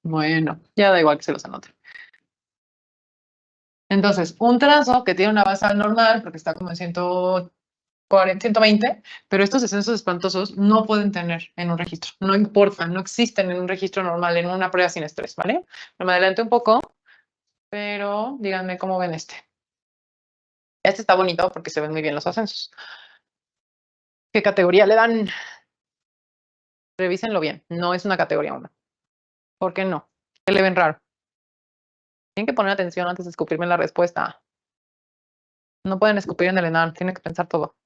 Bueno, ya da igual que se los anote. Entonces, un trazo que tiene una basal normal, porque está como en 140, 120, pero estos descensos espantosos no pueden tener en un registro. No importa, no existen en un registro normal, en una prueba sin estrés, ¿vale? Me adelanté un poco, pero díganme cómo ven este. Este está bonito porque se ven muy bien los ascensos. ¿Qué categoría le dan? Revísenlo bien. No es una categoría 1. ¿Por qué no? ¿Qué le ven raro? Tienen que poner atención antes de escupirme la respuesta. No pueden escupir en el ENAR, tienen que pensar todo.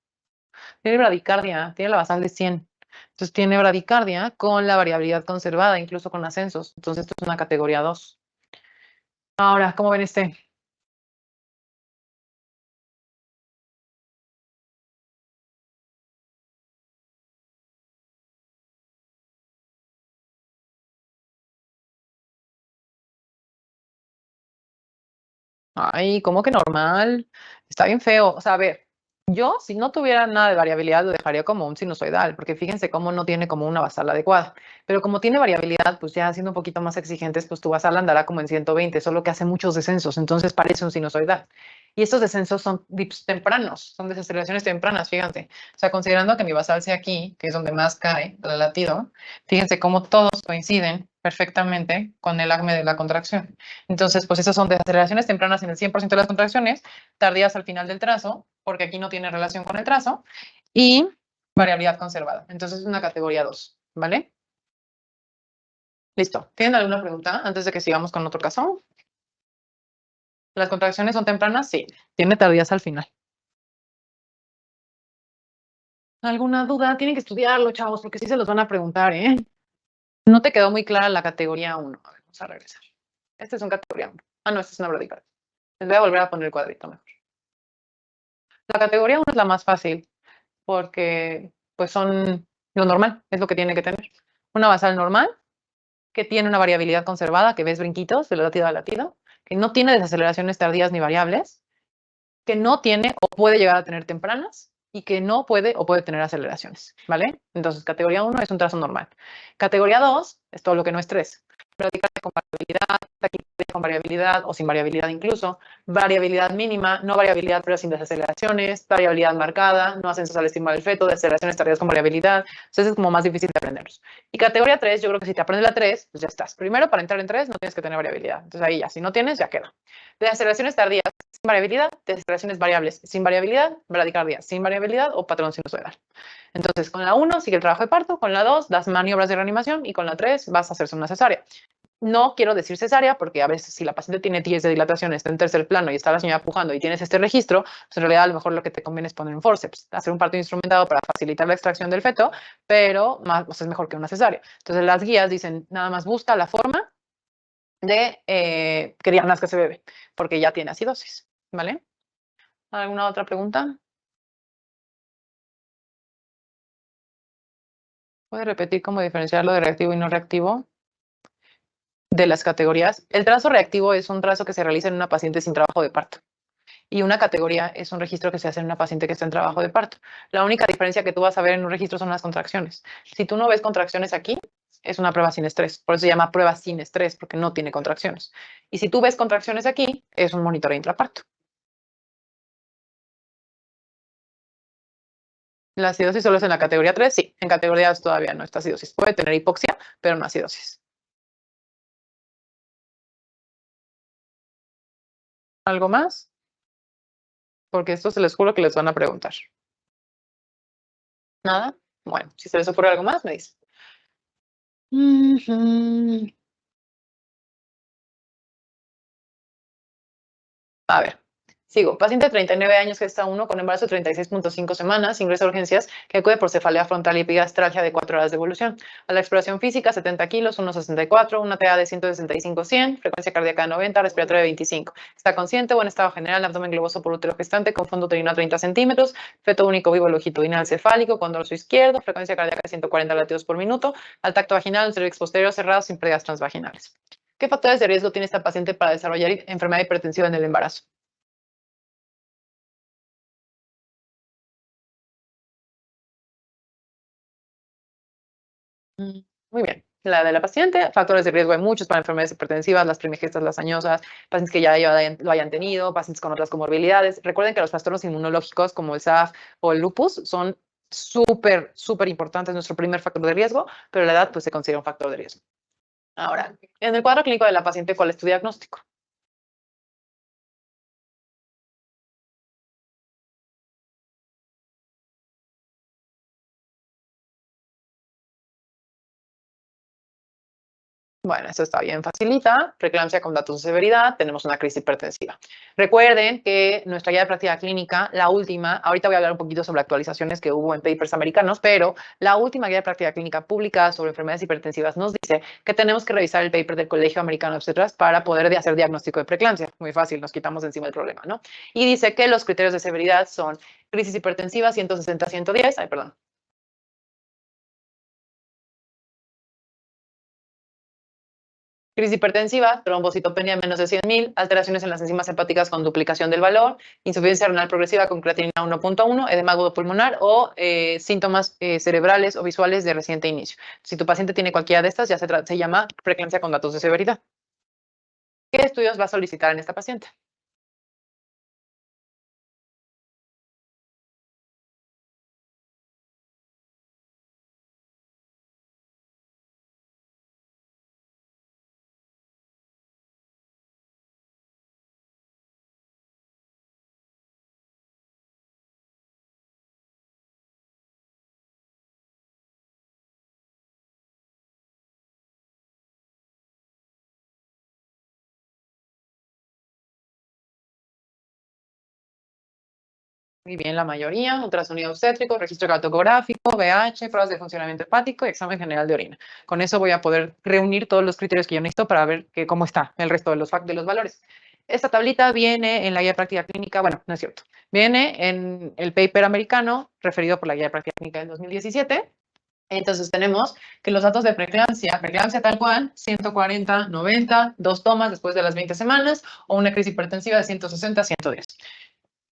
Tiene bradicardia, tiene la basal de 100. Entonces tiene bradicardia con la variabilidad conservada, incluso con ascensos. Entonces esto es una categoría 2. Ahora, ¿cómo ven este? Ay, ¿cómo que normal? Está bien feo. O sea, a ver, yo si no tuviera nada de variabilidad lo dejaría como un sinusoidal, porque fíjense cómo no tiene como una basal adecuada. Pero como tiene variabilidad, pues ya siendo un poquito más exigentes, pues tu basal andará como en 120, solo que hace muchos descensos, entonces parece un sinusoidal. Y estos descensos son dips tempranos, son desaceleraciones tempranas, fíjense. O sea, considerando que mi basal sea aquí, que es donde más cae el latido, fíjense cómo todos coinciden perfectamente con el acme de la contracción. Entonces, pues esas son desaceleraciones tempranas en el 100% de las contracciones, tardías al final del trazo, porque aquí no tiene relación con el trazo, y variabilidad conservada. Entonces es una categoría 2, ¿vale? Listo. ¿Tienen alguna pregunta antes de que sigamos con otro caso? ¿Las contracciones son tempranas? Sí. Tiene tardías al final. ¿Alguna duda? Tienen que estudiarlo, chavos, porque sí se los van a preguntar, ¿eh? No te quedó muy clara la categoría 1. A ver, vamos a regresar. Este es un categoría 1. Ah, no, este es una bradicardia. Les voy a volver a poner el cuadrito mejor. La categoría 1 es la más fácil porque pues son lo normal, es lo que tiene que tener. Una basal normal que tiene una variabilidad conservada, que ves brinquitos de latido a latido, que no tiene desaceleraciones tardías ni variables, que no tiene o puede llegar a tener tempranas y que no puede o puede tener aceleraciones, ¿vale? Entonces, categoría 1 es un trazo normal. Categoría 2 es todo lo que no es 3. con variabilidad, taquicardia con variabilidad o sin variabilidad incluso, variabilidad mínima, no variabilidad pero sin desaceleraciones, variabilidad marcada, no ascensos al estímulo del feto, desaceleraciones tardías con variabilidad. Entonces es como más difícil de aprenderlos. Y categoría 3, yo creo que si te aprendes la 3, pues ya estás. Primero, para entrar en 3 no tienes que tener variabilidad. Entonces ahí ya, si no tienes, ya queda. Desaceleraciones tardías sin variabilidad, desaceleraciones variables sin variabilidad, bradicardia sin variabilidad o patrón sinusoidal. Entonces, con la 1 sigue el trabajo de parto, con la 2 das maniobras de reanimación y con la 3 vas a hacerse una cesárea. No quiero decir cesárea porque a veces si la paciente tiene 10 de dilatación, está en tercer plano y está la señora pujando y tienes este registro, pues en realidad a lo mejor lo que te conviene es poner un forceps, hacer un parto instrumentado para facilitar la extracción del feto, pero más, pues es mejor que una cesárea. Entonces las guías dicen, nada más busca la forma de que ya nazca ese bebé, porque ya tiene acidosis, ¿vale? ¿Alguna otra pregunta? ¿Puede repetir cómo diferenciar lo de reactivo y no reactivo de las categorías? El trazo reactivo es un trazo que se realiza en una paciente sin trabajo de parto. Y una categoría es un registro que se hace en una paciente que está en trabajo de parto. La única diferencia que tú vas a ver en un registro son las contracciones. Si tú no ves contracciones aquí, es una prueba sin estrés. Por eso se llama prueba sin estrés, porque no tiene contracciones. Y si tú ves contracciones aquí, es un monitoreo intraparto. ¿La acidosis solo es en la categoría 3? Sí, en categoría 2 todavía no está acidosis. Puede tener hipoxia, pero no acidosis. ¿Algo más? Porque esto se les juro que les van a preguntar. ¿Nada? Bueno, si se les ocurre algo más, me dicen. A ver, sigo. Paciente de 39 años, gesta 1, con embarazo de 36.5 semanas, ingresa a urgencias, que acude por cefalea frontal y epigastralgia de 4 horas de evolución. A la exploración física, 70 kilos, 1,64, una TA de 165-100, frecuencia cardíaca de 90, respiratoria de 25. Está consciente, buen estado general, abdomen globoso por útero gestante, con fondo uterino a 30 centímetros, feto único vivo longitudinal cefálico, con dorso izquierdo, frecuencia cardíaca de 140 latidos por minuto, al tacto vaginal, cervix posterior cerrado, sin pérdidas transvaginales. ¿Qué factores de riesgo tiene esta paciente para desarrollar enfermedad hipertensiva en el embarazo? Muy bien. La de la paciente, factores de riesgo hay muchos para enfermedades hipertensivas, las primigestas, las añosas, pacientes que ya lo hayan tenido, pacientes con otras comorbilidades. Recuerden que los trastornos inmunológicos como el SAF o el lupus son súper, súper importantes, nuestro primer factor de riesgo, pero la edad pues se considera un factor de riesgo. Ahora, en el cuadro clínico de la paciente, ¿cuál es tu diagnóstico? Bueno, eso está bien, facilita. Preeclampsia con datos de severidad, tenemos una crisis hipertensiva. Recuerden que nuestra guía de práctica clínica, la última, ahorita voy a hablar un poquito sobre actualizaciones que hubo en papers americanos, pero la última guía de práctica clínica publicada sobre enfermedades hipertensivas nos dice que tenemos que revisar el paper del Colegio Americano de Obstetras para poder hacer diagnóstico de preeclampsia. Muy fácil, nos quitamos de encima el problema, ¿no? Y dice que los criterios de severidad son crisis hipertensiva 160-110, ay, perdón, crisis hipertensiva, trombocitopenia menos de 100.000, alteraciones en las enzimas hepáticas con duplicación del valor, insuficiencia renal progresiva con creatinina 1.1, edema agudo pulmonar o síntomas cerebrales o visuales de reciente inicio. Si tu paciente tiene cualquiera de estas, ya se llama preeclampsia con datos de severidad. ¿Qué estudios va a solicitar en esta paciente? Muy bien, la mayoría, ultrasonido obstétrico, registro cartográfico, VH, pruebas de funcionamiento hepático y examen general de orina. Con eso voy a poder reunir todos los criterios que yo necesito para ver cómo está el resto de los valores. Esta tablita viene en la guía de práctica clínica, bueno, no es cierto, viene en el paper americano referido por la guía de práctica clínica del 2017. Entonces tenemos que los datos de preeclampsia tal cual, 140, 90, 2 tomas después de las 20 semanas o una crisis hipertensiva de 160, 110.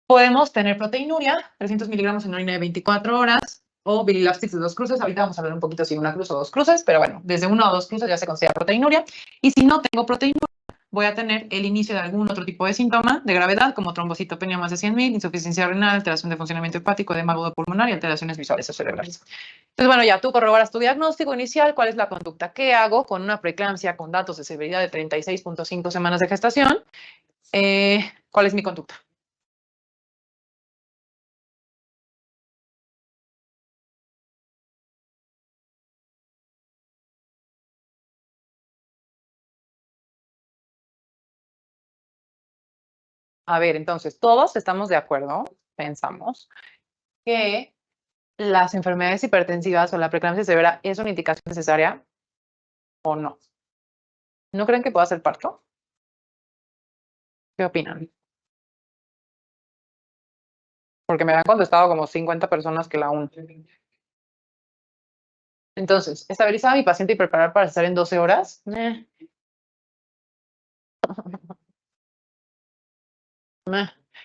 Podemos tener proteinuria, 300 miligramos en orina de 24 horas, o bilirubin de 2 cruces. Ahorita vamos a hablar un poquito si una cruz o 2 cruces, pero bueno, desde 1 o 2 cruces ya se considera proteinuria. Y si no tengo proteinuria, voy a tener el inicio de algún otro tipo de síntoma de gravedad, como trombocitopenia más de 100.000, insuficiencia renal, alteración de funcionamiento hepático, edema agudo pulmonar y alteraciones visuales o cerebrales. Entonces, bueno, ya tú corroboras tu diagnóstico inicial, cuál es la conducta. ¿Qué hago con una preeclampsia con datos de severidad de 36.5 semanas de gestación? ¿Cuál es mi conducta? A ver, entonces, todos estamos de acuerdo, pensamos, que las enfermedades hipertensivas o la preeclampsia severa es una indicación necesaria o no. ¿No creen que pueda ser parto? ¿Qué opinan? Porque me han contestado como 50 personas que la unen. Entonces, ¿estabilizar a mi paciente y preparar para estar en 12 horas?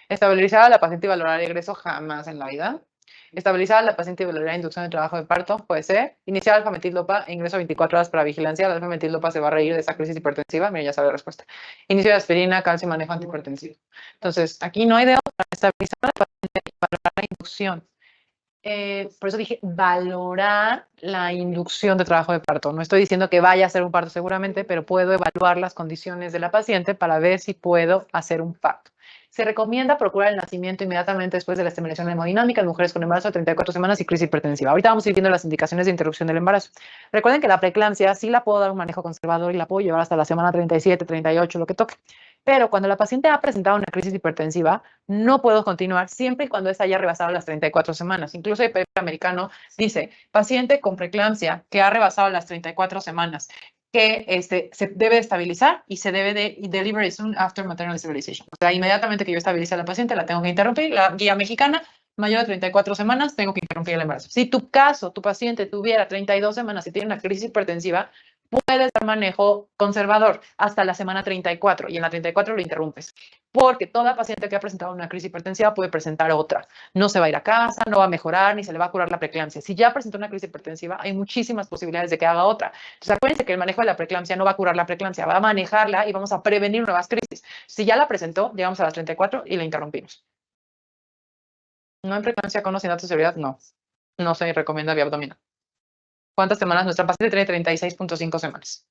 Estabilizar a la paciente y valorar egreso jamás en la vida. Estabilizar a la paciente y valorar inducción de trabajo de parto, puede ser. Iniciar alfa-metildopa e ingreso 24 horas para vigilancia. La alfa-metildopa se va a reír de esa crisis hipertensiva. Mira, ya sabe la respuesta. Inicio de aspirina, calcio y manejo antihipertensivo. Entonces, aquí no hay de otra. Estabilizar a la paciente y valorar la inducción. Por eso dije valorar la inducción de trabajo de parto. No estoy diciendo que vaya a hacer un parto seguramente, pero puedo evaluar las condiciones de la paciente para ver si puedo hacer un parto. Se recomienda procurar el nacimiento inmediatamente después de la estimulación hemodinámica en mujeres con embarazo de 34 semanas y crisis hipertensiva. Ahorita vamos a ir viendo las indicaciones de interrupción del embarazo. Recuerden que la preeclampsia sí la puedo dar un manejo conservador y la puedo llevar hasta la semana 37, 38, lo que toque. Pero cuando la paciente ha presentado una crisis hipertensiva, no puedo continuar siempre y cuando esta haya rebasado las 34 semanas. Incluso el paper americano dice, paciente con preeclampsia que ha rebasado las 34 semanas, que se debe estabilizar y se debe de deliver soon after maternal stabilization. O sea, inmediatamente que yo estabilice a la paciente, la tengo que interrumpir. La guía mexicana, mayor de 34 semanas, tengo que interrumpir el embarazo. Si tu caso, tu paciente tuviera 32 semanas y tiene una crisis hipertensiva, puedes dar manejo conservador hasta la semana 34 y en la 34 lo interrumpes. Porque toda paciente que ha presentado una crisis hipertensiva puede presentar otra. No se va a ir a casa, no va a mejorar, ni se le va a curar la preeclampsia. Si ya presentó una crisis hipertensiva, hay muchísimas posibilidades de que haga otra. Entonces, acuérdense que el manejo de la preeclampsia no va a curar la preeclampsia, va a manejarla y vamos a prevenir nuevas crisis. Si ya la presentó, llegamos a las 34 y la interrumpimos. ¿No en preeclampsia con o sin datos de seguridad? No. No se recomienda vía abdominal. ¿Cuántas semanas? Nuestra paciente tiene 36.5 semanas.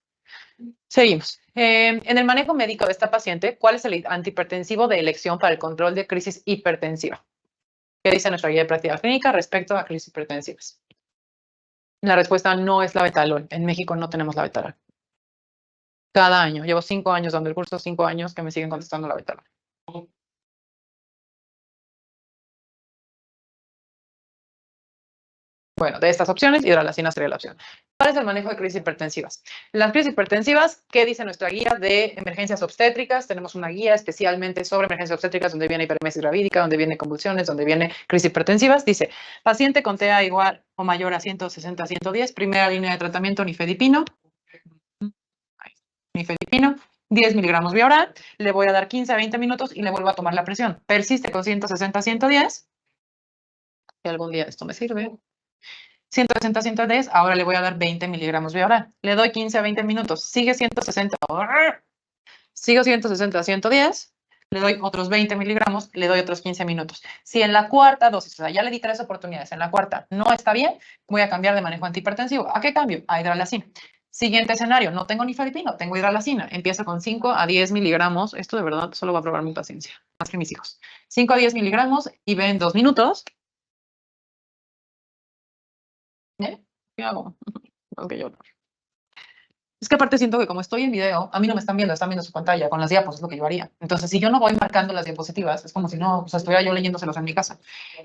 Seguimos. En el manejo médico de esta paciente, ¿cuál es el antihipertensivo de elección para el control de crisis hipertensiva? ¿Qué dice nuestra guía de práctica clínica respecto a crisis hipertensivas? La respuesta no es la betalol. En México no tenemos la betalol. Cada año. Llevo 5 años dando el curso, 5 años que me siguen contestando la betalol. Bueno, de estas opciones, hidralazina sería la opción. ¿Cuál es el manejo de crisis hipertensivas? Las crisis hipertensivas, ¿qué dice nuestra guía de emergencias obstétricas? Tenemos una guía especialmente sobre emergencias obstétricas donde viene hiperemesis gravídica, donde viene convulsiones, donde viene crisis hipertensivas. Dice, paciente con TA igual o mayor a 160-110, primera línea de tratamiento nifedipino. Nifedipino, 10 miligramos vía oral. Le voy a dar 15 a 20 minutos y le vuelvo a tomar la presión. Persiste con 160-110. Y algún día esto me sirve. 160, 110, ahora le voy a dar 20 miligramos vía oral. Le doy 15 a 20 minutos, sigue 160, sigo 160, 110, le doy otros 20 miligramos, le doy otros 15 minutos. Si en la cuarta dosis, o sea, ya le di 3 oportunidades, en la cuarta no está bien, voy a cambiar de manejo antihipertensivo. ¿A qué cambio? A hidralazina. Siguiente escenario, no tengo nifedipino, tengo hidralazina. Empiezo con 5 a 10 miligramos. Esto de verdad solo va a probar mi paciencia, más que mis hijos. 5 a 10 miligramos y ven 2 minutos. ¿Qué hago? Tengo que llorar. Es que aparte siento que como estoy en video, a mí no me están viendo su pantalla con las diapos, es lo que yo haría. Entonces, si yo no voy marcando las diapositivas, es como si no, o sea, estuviera yo leyéndoselos en mi casa.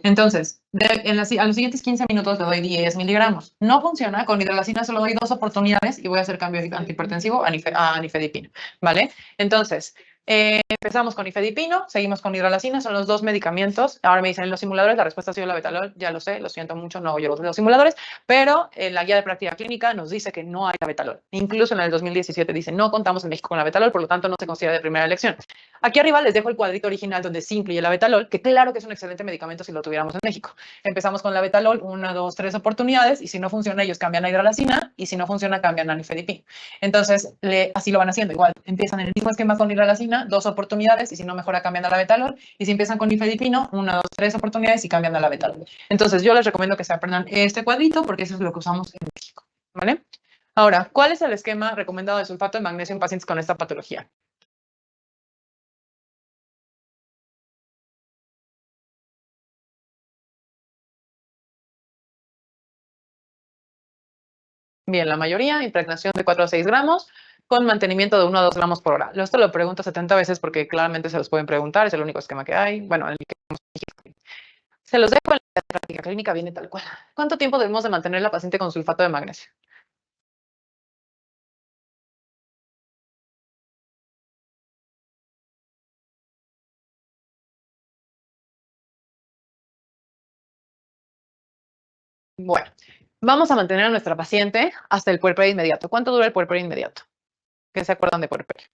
Entonces, a los siguientes 15 minutos le doy 10 miligramos. No funciona, con hidralazina solo doy 2 oportunidades y voy a hacer cambio antihipertensivo a nifedipino, ¿vale? Entonces, Empezamos con ifedipino, seguimos con hidralazina, son los dos medicamentos. Ahora me dicen, en los simuladores la respuesta ha sido la betalol, ya lo sé, lo siento mucho, no hago yo los simuladores, pero en la guía de práctica clínica nos dice que no hay la betalol. Incluso en el 2017 dice, no contamos en México con la betalol, por lo tanto no se considera de primera elección. Aquí arriba les dejo el cuadrito original donde sí incluye la betalol, que claro que es un excelente medicamento si lo tuviéramos en México. Empezamos con la betalol, 1, 2, 3 oportunidades, y si no funciona ellos cambian a hidralazina, y si no funciona cambian a nifedipino. Entonces, así lo van haciendo. Igual, empiezan en el mismo esquema con hidralazina, 2 oportunidades, y si no mejora, cambian a la betalol. Y si empiezan con nifedipino, 1, 2, 3 oportunidades y cambian a la betalol. Entonces, yo les recomiendo que se aprendan este cuadrito porque eso es lo que usamos en México. ¿Vale? Ahora, ¿cuál es el esquema recomendado de sulfato de magnesio en pacientes con esta patología? Bien, la mayoría, impregnación de 4 a 6 gramos, con mantenimiento de 1 a 2 gramos por hora. Esto lo pregunto 70 veces porque claramente se los pueden preguntar, es el único esquema que hay. Bueno, el que se los dejo en la práctica clínica, viene tal cual. ¿Cuánto tiempo debemos de mantener la paciente con sulfato de magnesio? Bueno, vamos a mantener a nuestra paciente hasta el puerperio inmediato. ¿Cuánto dura el puerperio inmediato? ¿Qué se acuerdan de puerperio?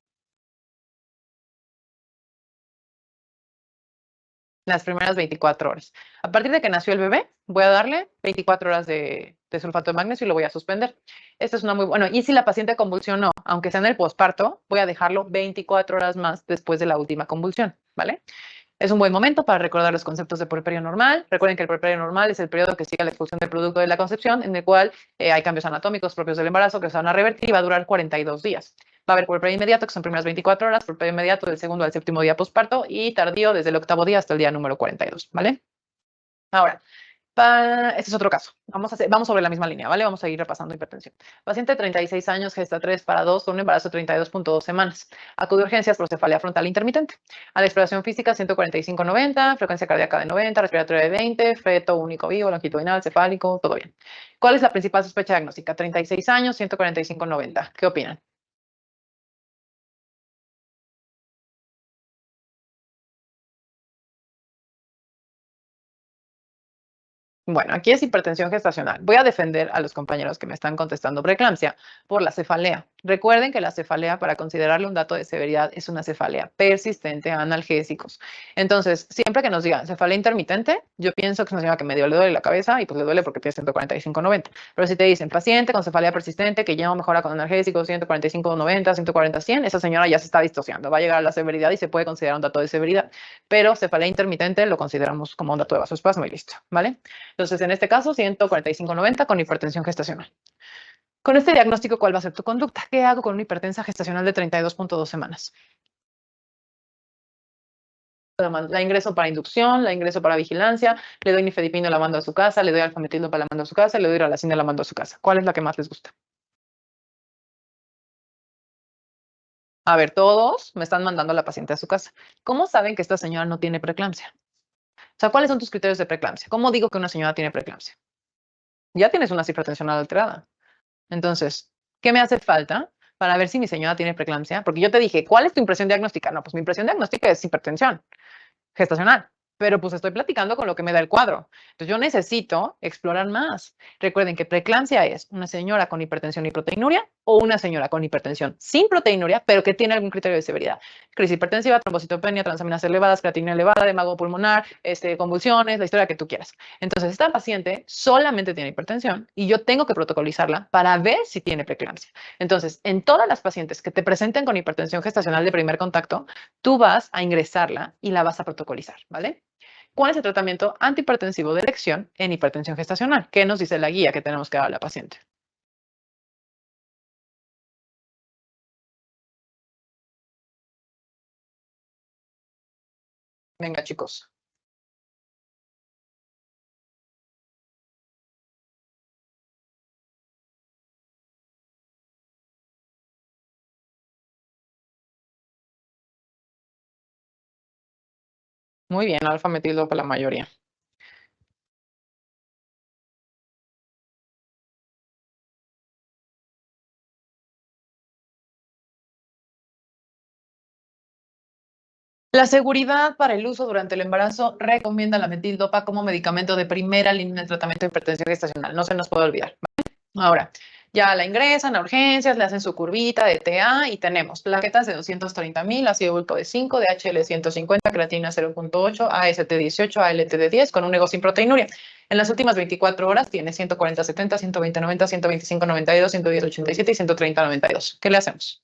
Las primeras 24 horas. A partir de que nació el bebé, voy a darle 24 horas de sulfato de magnesio y lo voy a suspender. Esta es una muy buena. Y si la paciente convulsionó, aunque sea en el posparto, voy a dejarlo 24 horas más después de la última convulsión, ¿vale? Es un buen momento para recordar los conceptos de puerperio normal. Recuerden que el puerperio normal es el periodo que sigue la expulsión del producto de la concepción, en el cual hay cambios anatómicos propios del embarazo que se van a revertir y va a durar 42 días. Va a haber puerperio inmediato, que son primeras 24 horas, puerperio inmediato del segundo al séptimo día posparto y tardío desde el octavo día hasta el día número 42, ¿vale? Ahora, este es otro caso. Vamos sobre la misma línea, ¿vale? Vamos a ir repasando hipertensión. Paciente de 36 años, gesta 3 para 2, con un embarazo de 32.2 semanas. Acude a urgencias por cefalea frontal intermitente. A la exploración física 145-90, frecuencia cardíaca de 90, respiratoria de 20, feto único vivo, longitudinal, cefálico, todo bien. ¿Cuál es la principal sospecha diagnóstica? 36 años, 145-90. ¿Qué opinan? Bueno, aquí es hipertensión gestacional. Voy a defender a los compañeros que me están contestando preeclampsia por la cefalea. Recuerden que la cefalea, para considerarle un dato de severidad, es una cefalea persistente a analgésicos. Entonces, siempre que nos digan cefalea intermitente, yo pienso que es una señora que medio le duele la cabeza y pues le duele porque tiene 145-90. Pero si te dicen paciente con cefalea persistente que ya no mejora con analgésicos, 145-90, 140-100, esa señora ya se está distorsionando. Va a llegar a la severidad y se puede considerar un dato de severidad. Pero cefalea intermitente lo consideramos como un dato de vasoespasmo y listo, ¿vale? Entonces, en este caso, 145-90 con hipertensión gestacional. Con este diagnóstico, ¿cuál va a ser tu conducta? ¿Qué hago con una hipertensa gestacional de 32.2 semanas? La ingreso para inducción, la ingreso para vigilancia, le doy nifedipino, la mando a su casa, le doy alfametildo para la mando a su casa, le doy ralacina, la mando a su casa. ¿Cuál es la que más les gusta? A ver, todos me están mandando a la paciente a su casa. ¿Cómo saben que esta señora no tiene preeclampsia? O sea, ¿cuáles son tus criterios de preeclampsia? ¿Cómo digo que una señora tiene preeclampsia? Ya tienes una cifra tensional alterada. Entonces, ¿qué me hace falta para ver si mi señora tiene preeclampsia? Porque yo te dije, ¿cuál es tu impresión diagnóstica? No, pues mi impresión diagnóstica es hipertensión gestacional, pero pues estoy platicando con lo que me da el cuadro. Entonces yo necesito explorar más. Recuerden que preeclampsia es una señora con hipertensión y proteinuria o una señora con hipertensión sin proteinuria, pero que tiene algún criterio de severidad. Crisis hipertensiva, trombocitopenia, transaminases elevadas, creatinina elevada, edema pulmonar, convulsiones, la historia que tú quieras. Entonces esta paciente solamente tiene hipertensión y yo tengo que protocolizarla para ver si tiene preeclampsia. Entonces, en todas las pacientes que te presenten con hipertensión gestacional de primer contacto, tú vas a ingresarla y la vas a protocolizar, ¿vale? ¿Cuál es el tratamiento antihipertensivo de elección en hipertensión gestacional? ¿Qué nos dice la guía que tenemos que dar a la paciente? Venga, chicos. Muy bien, alfa metildo para la mayoría. La seguridad para el uso durante el embarazo recomienda la metildopa como medicamento de primera línea de tratamiento de hipertensión gestacional. No se nos puede olvidar. Ahora, ya la ingresan a urgencias, le hacen su curvita de TA y tenemos plaquetas de 230,000, ácido úrico de 5, DHL 150, creatina 0.8, AST 18, ALT de 10, con un ego sin proteinuria. En las últimas 24 horas tiene 140-70, 120-90, 125-92, 110-87 y 130-92. ¿Qué le hacemos?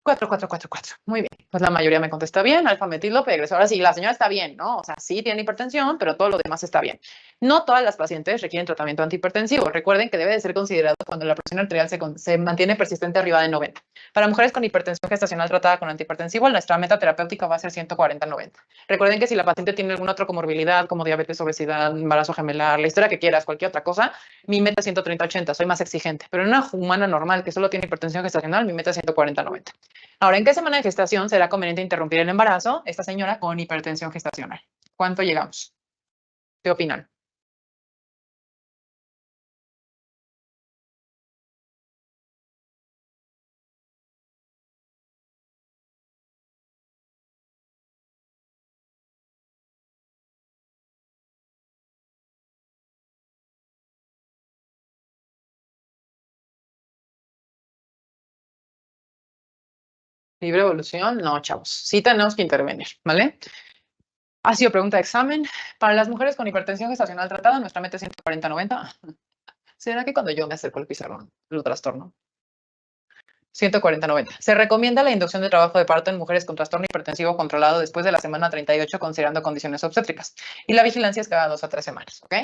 4444. Muy bien. Pues la mayoría me contesta bien. Alfa-metildopegrés. Ahora sí, la señora está bien, ¿no? O sea, sí tiene hipertensión, pero todo lo demás está bien. No todas las pacientes requieren tratamiento antihipertensivo. Recuerden que debe de ser considerado cuando la presión arterial se mantiene persistente arriba de 90. Para mujeres con hipertensión gestacional tratada con antihipertensivo, nuestra meta terapéutica va a ser 140-90. Recuerden que si la paciente tiene alguna otra comorbilidad, como diabetes, obesidad, embarazo gemelar, la historia que quieras, cualquier otra cosa, mi meta es 130-80. Soy más exigente. Pero en una humana normal que solo tiene hipertensión gestacional, mi meta es 140-90. Ahora, ¿en qué semana de gestación será conveniente interrumpir el embarazo? Esta señora con hipertensión gestacional. ¿Cuánto llegamos? ¿Qué opinan? ¿Libre evolución? No, chavos. Sí tenemos que intervenir, ¿vale? Ha sido pregunta de examen. Para las mujeres con hipertensión gestacional tratada, nuestra meta es 140-90. ¿Será que cuando yo me acerco al pizarrón lo trastorno? 140-90. Se recomienda la inducción de trabajo de parto en mujeres con trastorno hipertensivo controlado después de la semana 38, considerando condiciones obstétricas. Y la vigilancia es cada 2 a 3 semanas, ¿ok?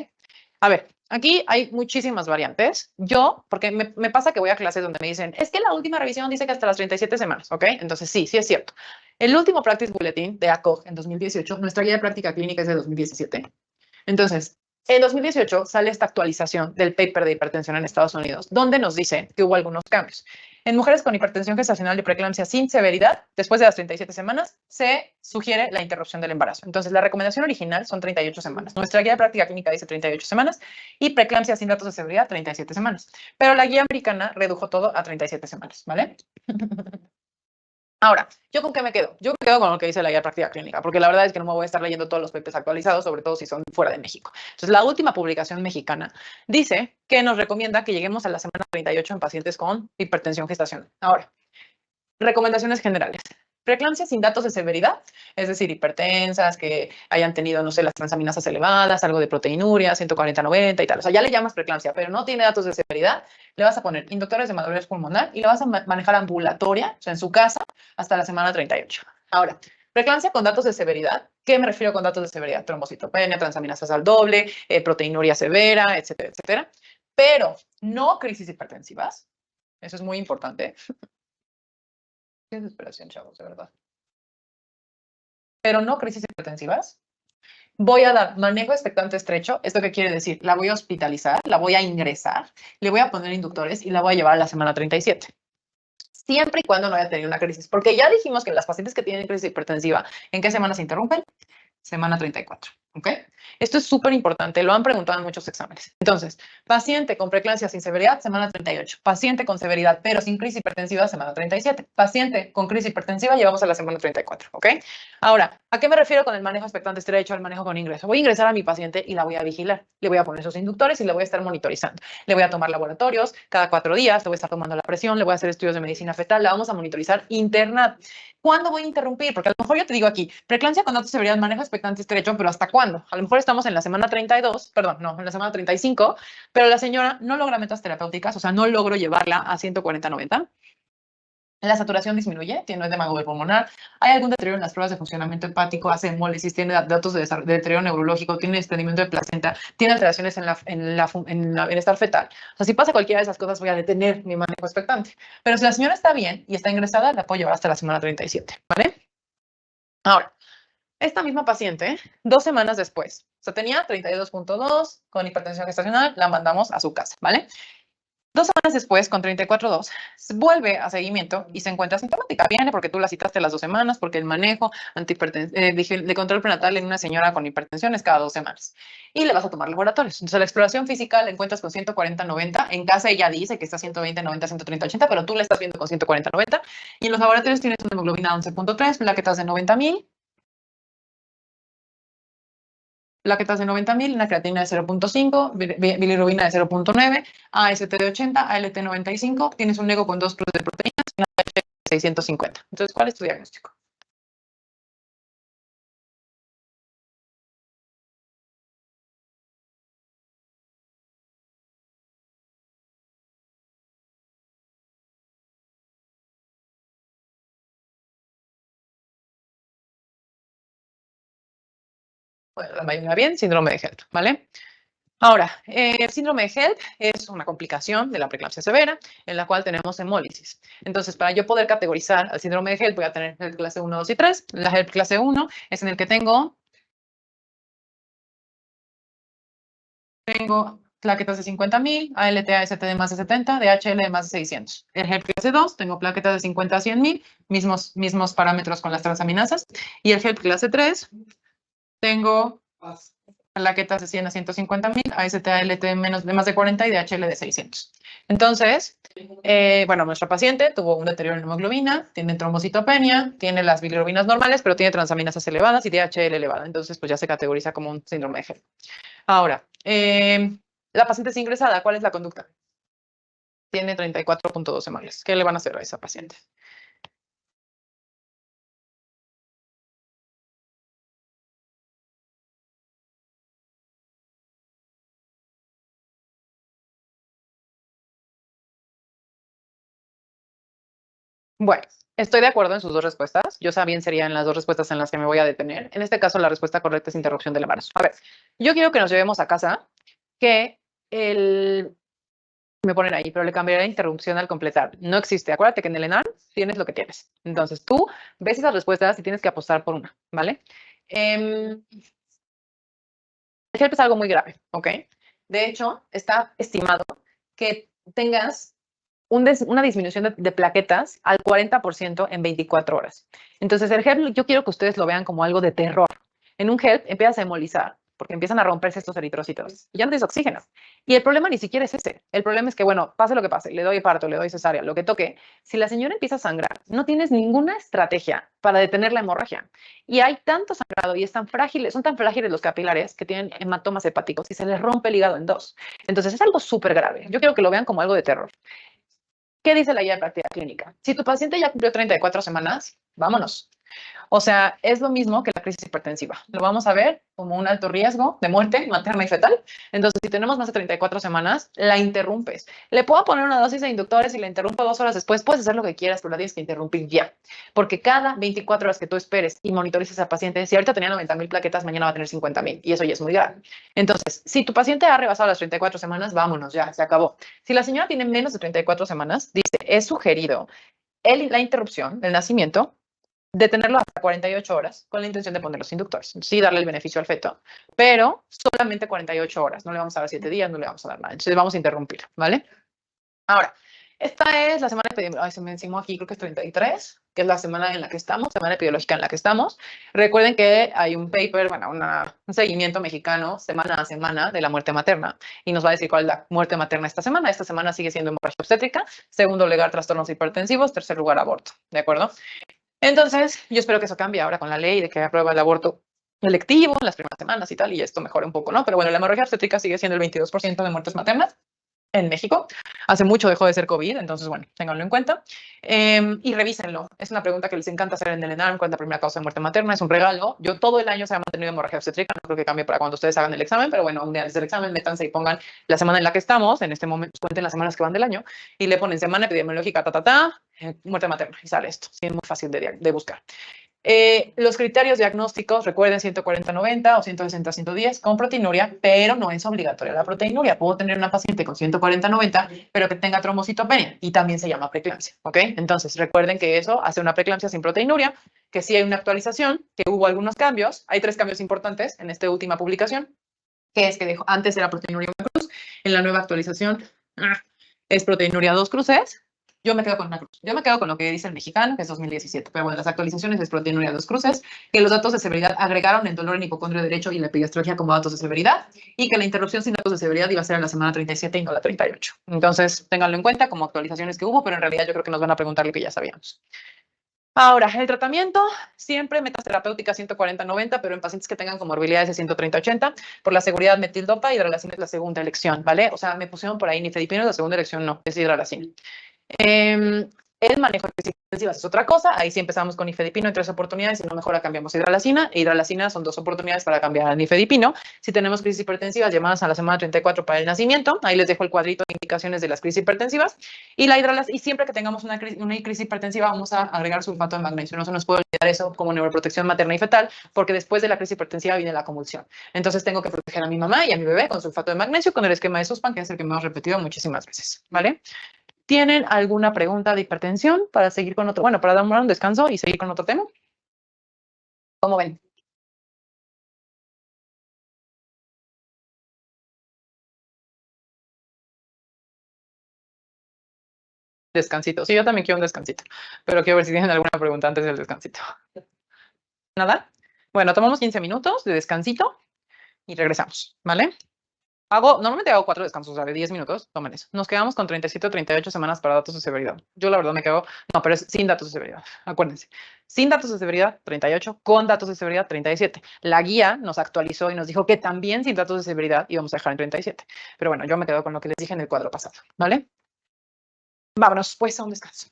A ver, aquí hay muchísimas variantes. Yo, porque me pasa que voy a clases donde me dicen, es que la última revisión dice que hasta las 37 semanas, ¿ok? Entonces sí, sí es cierto. El último Practice Bulletin de ACOG en 2018, nuestra guía de práctica clínica es de 2017. Entonces, en 2018 sale esta actualización del paper de hipertensión en Estados Unidos, donde nos dice que hubo algunos cambios. En mujeres con hipertensión gestacional y preeclampsia sin severidad, después de las 37 semanas, se sugiere la interrupción del embarazo. Entonces, la recomendación original son 38 semanas. Nuestra guía de práctica clínica dice 38 semanas y preeclampsia sin datos de severidad, 37 semanas. Pero la guía americana redujo todo a 37 semanas, ¿vale? Ahora, ¿yo con qué me quedo? Yo me quedo con lo que dice la guía de práctica clínica, porque la verdad es que no me voy a estar leyendo todos los papers actualizados, sobre todo si son fuera de México. Entonces, la última publicación mexicana dice que nos recomienda que lleguemos a la semana 38 en pacientes con hipertensión gestacional. Ahora, recomendaciones generales. Preeclampsia sin datos de severidad, es decir, hipertensas, que hayan tenido, no sé, las transaminasas elevadas, algo de proteinuria, 140-90 y tal. O sea, ya le llamas preeclampsia, pero no tiene datos de severidad, le vas a poner inductores de madurez pulmonar y le vas a manejar ambulatoria, o sea, en su casa, hasta la semana 38. Ahora, preeclampsia con datos de severidad. ¿Qué me refiero con datos de severidad? Trombocitopenia, transaminasas al doble, proteinuria severa, etcétera, etcétera. Pero no crisis hipertensivas. Eso es muy importante. Qué desesperación, chavos, de verdad. Pero no crisis hipertensivas. Voy a dar manejo expectante estrecho. ¿Esto qué quiere decir? La voy a hospitalizar, la voy a ingresar, le voy a poner inductores y la voy a llevar a la semana 37. Siempre y cuando no haya tenido una crisis. Porque ya dijimos que las pacientes que tienen crisis hipertensiva, ¿en qué semana se interrumpen? Semana 34. ¿Ok? Esto es súper importante, lo han preguntado en muchos exámenes. Entonces, paciente con preeclampsia sin severidad, semana 38. Paciente con severidad pero sin crisis hipertensiva, semana 37. Paciente con crisis hipertensiva, llevamos a la semana 34. ¿Ok? Ahora, ¿a qué me refiero con el manejo expectante estrecho, el manejo con ingreso? Voy a ingresar a mi paciente y la voy a vigilar. Le voy a poner esos inductores y le voy a estar monitorizando. Le voy a tomar laboratorios cada 4 días, le voy a estar tomando la presión, le voy a hacer estudios de medicina fetal, la vamos a monitorizar interna. ¿Cuándo voy a interrumpir? Porque a lo mejor yo te digo aquí, preeclampsia con datos de severidad, manejo expectante estrecho, pero ¿hasta cuándo? A lo mejor estamos en la semana 32, perdón, no, en la semana 35, pero la señora no logra metas terapéuticas, o sea, no logro llevarla a 140-90. La saturación disminuye, tiene edema pulmonar, hay algún deterioro en las pruebas de funcionamiento hepático, hace hemólisis, tiene datos de deterioro neurológico, tiene desprendimiento de placenta, tiene alteraciones en el bienestar fetal. O sea, si pasa cualquiera de esas cosas, voy a detener mi manejo expectante. Pero si la señora está bien y está ingresada, la puedo llevar hasta la semana 37, ¿vale? Ahora, esta misma paciente, 2 semanas después, o sea, tenía 32.2 con hipertensión gestacional, la mandamos a su casa, ¿vale? 2 semanas después, con 34.2, vuelve a seguimiento y se encuentra asintomática. Viene porque tú la citaste las 2 semanas, porque el manejo de control prenatal en una señora con hipertensión es cada 2 semanas. Y le vas a tomar laboratorios. Entonces, la exploración física la encuentras con 140-90. En casa ella dice que está 120-90, 130-80, pero tú la estás viendo con 140-90. Y en los laboratorios tienes una hemoglobina 11.3, plaquetas de 90.000. Plaquetas de 90.000, una creatina de 0.5, bilirrubina de 0.9, AST de 80, ALT 95, tienes un ego con 2 cruces de proteínas y una de 650. Entonces, ¿cuál es tu diagnóstico? Bueno, la mayoría bien, síndrome de HELP, ¿vale? Ahora, el síndrome de HELP es una complicación de la preeclampsia severa en la cual tenemos hemólisis. Entonces, para yo poder categorizar al síndrome de HELP, voy a tener HELP clase 1, 2 y 3. La HELP clase 1 es en el que tengo plaquetas de 50.000, ALT-AST de más de 70, DHL de más de 600. El HELP clase 2, tengo plaquetas de 50 a 100.000, mismos parámetros con las transaminasas. Y el HELP clase 3, tengo plaquetas de 100 a 150.000, AST, ALT de más de 40 y DHL de 600. Entonces, bueno, nuestra paciente tuvo un deterioro en hemoglobina, tiene trombocitopenia, tiene las bilirrubinas normales, pero tiene transaminasas elevadas y DHL elevada. Entonces, pues ya se categoriza como un síndrome de HELP. Ahora, la paciente es ingresada, ¿cuál es la conducta? Tiene 34.2 semanas. ¿Qué le van a hacer a esa paciente? Bueno, estoy de acuerdo en sus dos respuestas. Yo también serían las dos respuestas en las que me voy a detener. En este caso, la respuesta correcta es interrupción del embarazo. A ver, yo quiero que nos llevemos a casa que el... Me ponen ahí, pero le cambiaré la interrupción al completar. No existe. Acuérdate que en el ENAR tienes lo que tienes. Entonces, tú ves esas respuestas y tienes que apostar por una, ¿vale? El HELP es algo muy grave, ¿ok? De hecho, está estimado que tengas una disminución de plaquetas al 40% en 24 horas. Entonces, el HELP, yo quiero que ustedes lo vean como algo de terror. En un HELP empiezas a hemolizar porque empiezan a romperse estos eritrocitos y ya no tienes oxígeno. Y el problema ni siquiera es ese. El problema es que, bueno, pase lo que pase, le doy parto, le doy cesárea, lo que toque, si la señora empieza a sangrar, no tienes ninguna estrategia para detener la hemorragia. Y hay tanto sangrado y son tan frágiles los capilares que tienen hematomas hepáticos y se les rompe el hígado en dos. Entonces, es algo súper grave. Yo quiero que lo vean como algo de terror. ¿Qué dice la guía de práctica clínica? Si tu paciente ya cumplió 34 semanas, vámonos. O sea, es lo mismo que la crisis hipertensiva. Lo vamos a ver como un alto riesgo de muerte materna y fetal. Entonces, si tenemos más de 34 semanas, la interrumpes. Le puedo poner una dosis de inductores y la interrumpo 2 horas después. Puedes hacer lo que quieras, pero la tienes que interrumpir ya. Porque cada 24 horas que tú esperes y monitorices a paciente, si ahorita tenía 90.000 plaquetas, mañana va a tener 50.000. Y eso ya es muy grave. Entonces, si tu paciente ha rebasado las 34 semanas, vámonos, ya, se acabó. Si la señora tiene menos de 34 semanas, dice, es sugerido la interrupción del nacimiento, detenerlo hasta 48 horas con la intención de poner los inductores. Sí, darle el beneficio al feto, pero solamente 48 horas. No le vamos a dar 7 días, no le vamos a dar nada. Entonces vamos a interrumpir, ¿vale? Ahora, esta es la semana epidemiológica. Ay, se me encimó aquí, creo que es 33, que es la semana en la que estamos, semana epidemiológica en la que estamos. Recuerden que hay un paper, bueno, un seguimiento mexicano semana a semana de la muerte materna y nos va a decir cuál es la muerte materna esta semana. Esta semana sigue siendo hemorragia obstétrica, segundo lugar trastornos hipertensivos, tercer lugar aborto, ¿de acuerdo? Entonces, yo espero que eso cambie ahora con la ley de que aprueba el aborto electivo en las primeras semanas y tal, y esto mejore un poco, ¿no? Pero bueno, la hemorragia obstétrica sigue siendo el 22% de muertes maternas en México. Hace mucho dejó de ser COVID, entonces, bueno, ténganlo en cuenta. Y revísenlo. Es una pregunta que les encanta hacer en el ENARM, ¿cuál es la primera causa de muerte materna? Es un regalo. Yo todo el año se ha mantenido hemorragia obstétrica, no creo que cambie para cuando ustedes hagan el examen, pero bueno, un día antes del examen, métanse y pongan la semana en la que estamos, en este momento, cuenten las semanas que van del año, y le ponen semana epidemiológica, muerte materna, y sale esto. Sí, es muy fácil de buscar. Los criterios diagnósticos, recuerden 140-90 o 160-110 con proteinuria, pero no es obligatoria la proteinuria. Puedo tener una paciente con 140-90, pero que tenga trombocitopenia y también se llama preeclampsia, ¿ok? Entonces, recuerden que eso hace una preeclampsia sin proteinuria, que sí hay una actualización, que hubo algunos cambios. Hay 3 cambios importantes en esta última publicación, que es que antes era proteinuria una cruz, en la nueva actualización es proteinuria 2 cruces. Yo me quedo con una cruz. Yo me quedo con lo que dice el mexicano, que es 2017. Pero bueno, las actualizaciones es proteinuria 2 cruces, que los datos de severidad agregaron el dolor en hipocondrio derecho y la epigastralgia como datos de severidad, y que la interrupción sin datos de severidad iba a ser en la semana 37 y no la 38. Entonces, ténganlo en cuenta como actualizaciones que hubo, pero en realidad yo creo que nos van a preguntar lo que ya sabíamos. Ahora, el tratamiento, siempre metas terapéuticas 140-90, pero en pacientes que tengan comorbilidades de 130-80, por la seguridad metildopa, hidralazina es la segunda elección, ¿vale? O sea, me pusieron por ahí nifedipino, la segunda elección no, es hidralazina. El manejo de crisis intensivas es otra cosa. Ahí sí empezamos con nifedipino en 3 oportunidades. Si no mejora, cambiamos a hidralazina. Hidralazina son 2 oportunidades para cambiar a nifedipino. Si tenemos crisis hipertensivas llamadas a la semana 34 para el nacimiento, ahí les dejo el cuadrito de indicaciones de las crisis hipertensivas. Y siempre que tengamos una crisis hipertensiva, vamos a agregar sulfato de magnesio. No se nos puede olvidar eso como neuroprotección materna y fetal, porque después de la crisis hipertensiva viene la convulsión. Entonces tengo que proteger a mi mamá y a mi bebé con sulfato de magnesio con el esquema de Sussman, que es el que hemos repetido muchísimas veces, ¿vale? ¿Tienen alguna pregunta de hipertensión para seguir con otro? Bueno, para dar un descanso y seguir con otro tema. ¿Cómo ven? Descansito. Sí, yo también quiero un descansito, pero quiero ver si tienen alguna pregunta antes del descansito. ¿Nada? Bueno, tomamos 15 minutos de descansito y regresamos, ¿vale? Normalmente hago 4 descansos, o sea, de 10 minutos, tomen eso. Nos quedamos con 37 o 38 semanas para datos de severidad. Yo la verdad me quedo, no, pero es sin datos de severidad, acuérdense. Sin datos de severidad, 38, con datos de severidad, 37. La guía nos actualizó y nos dijo que también sin datos de severidad íbamos a dejar en 37. Pero bueno, yo me quedo con lo que les dije en el cuadro pasado, ¿vale? Vámonos pues a un descanso.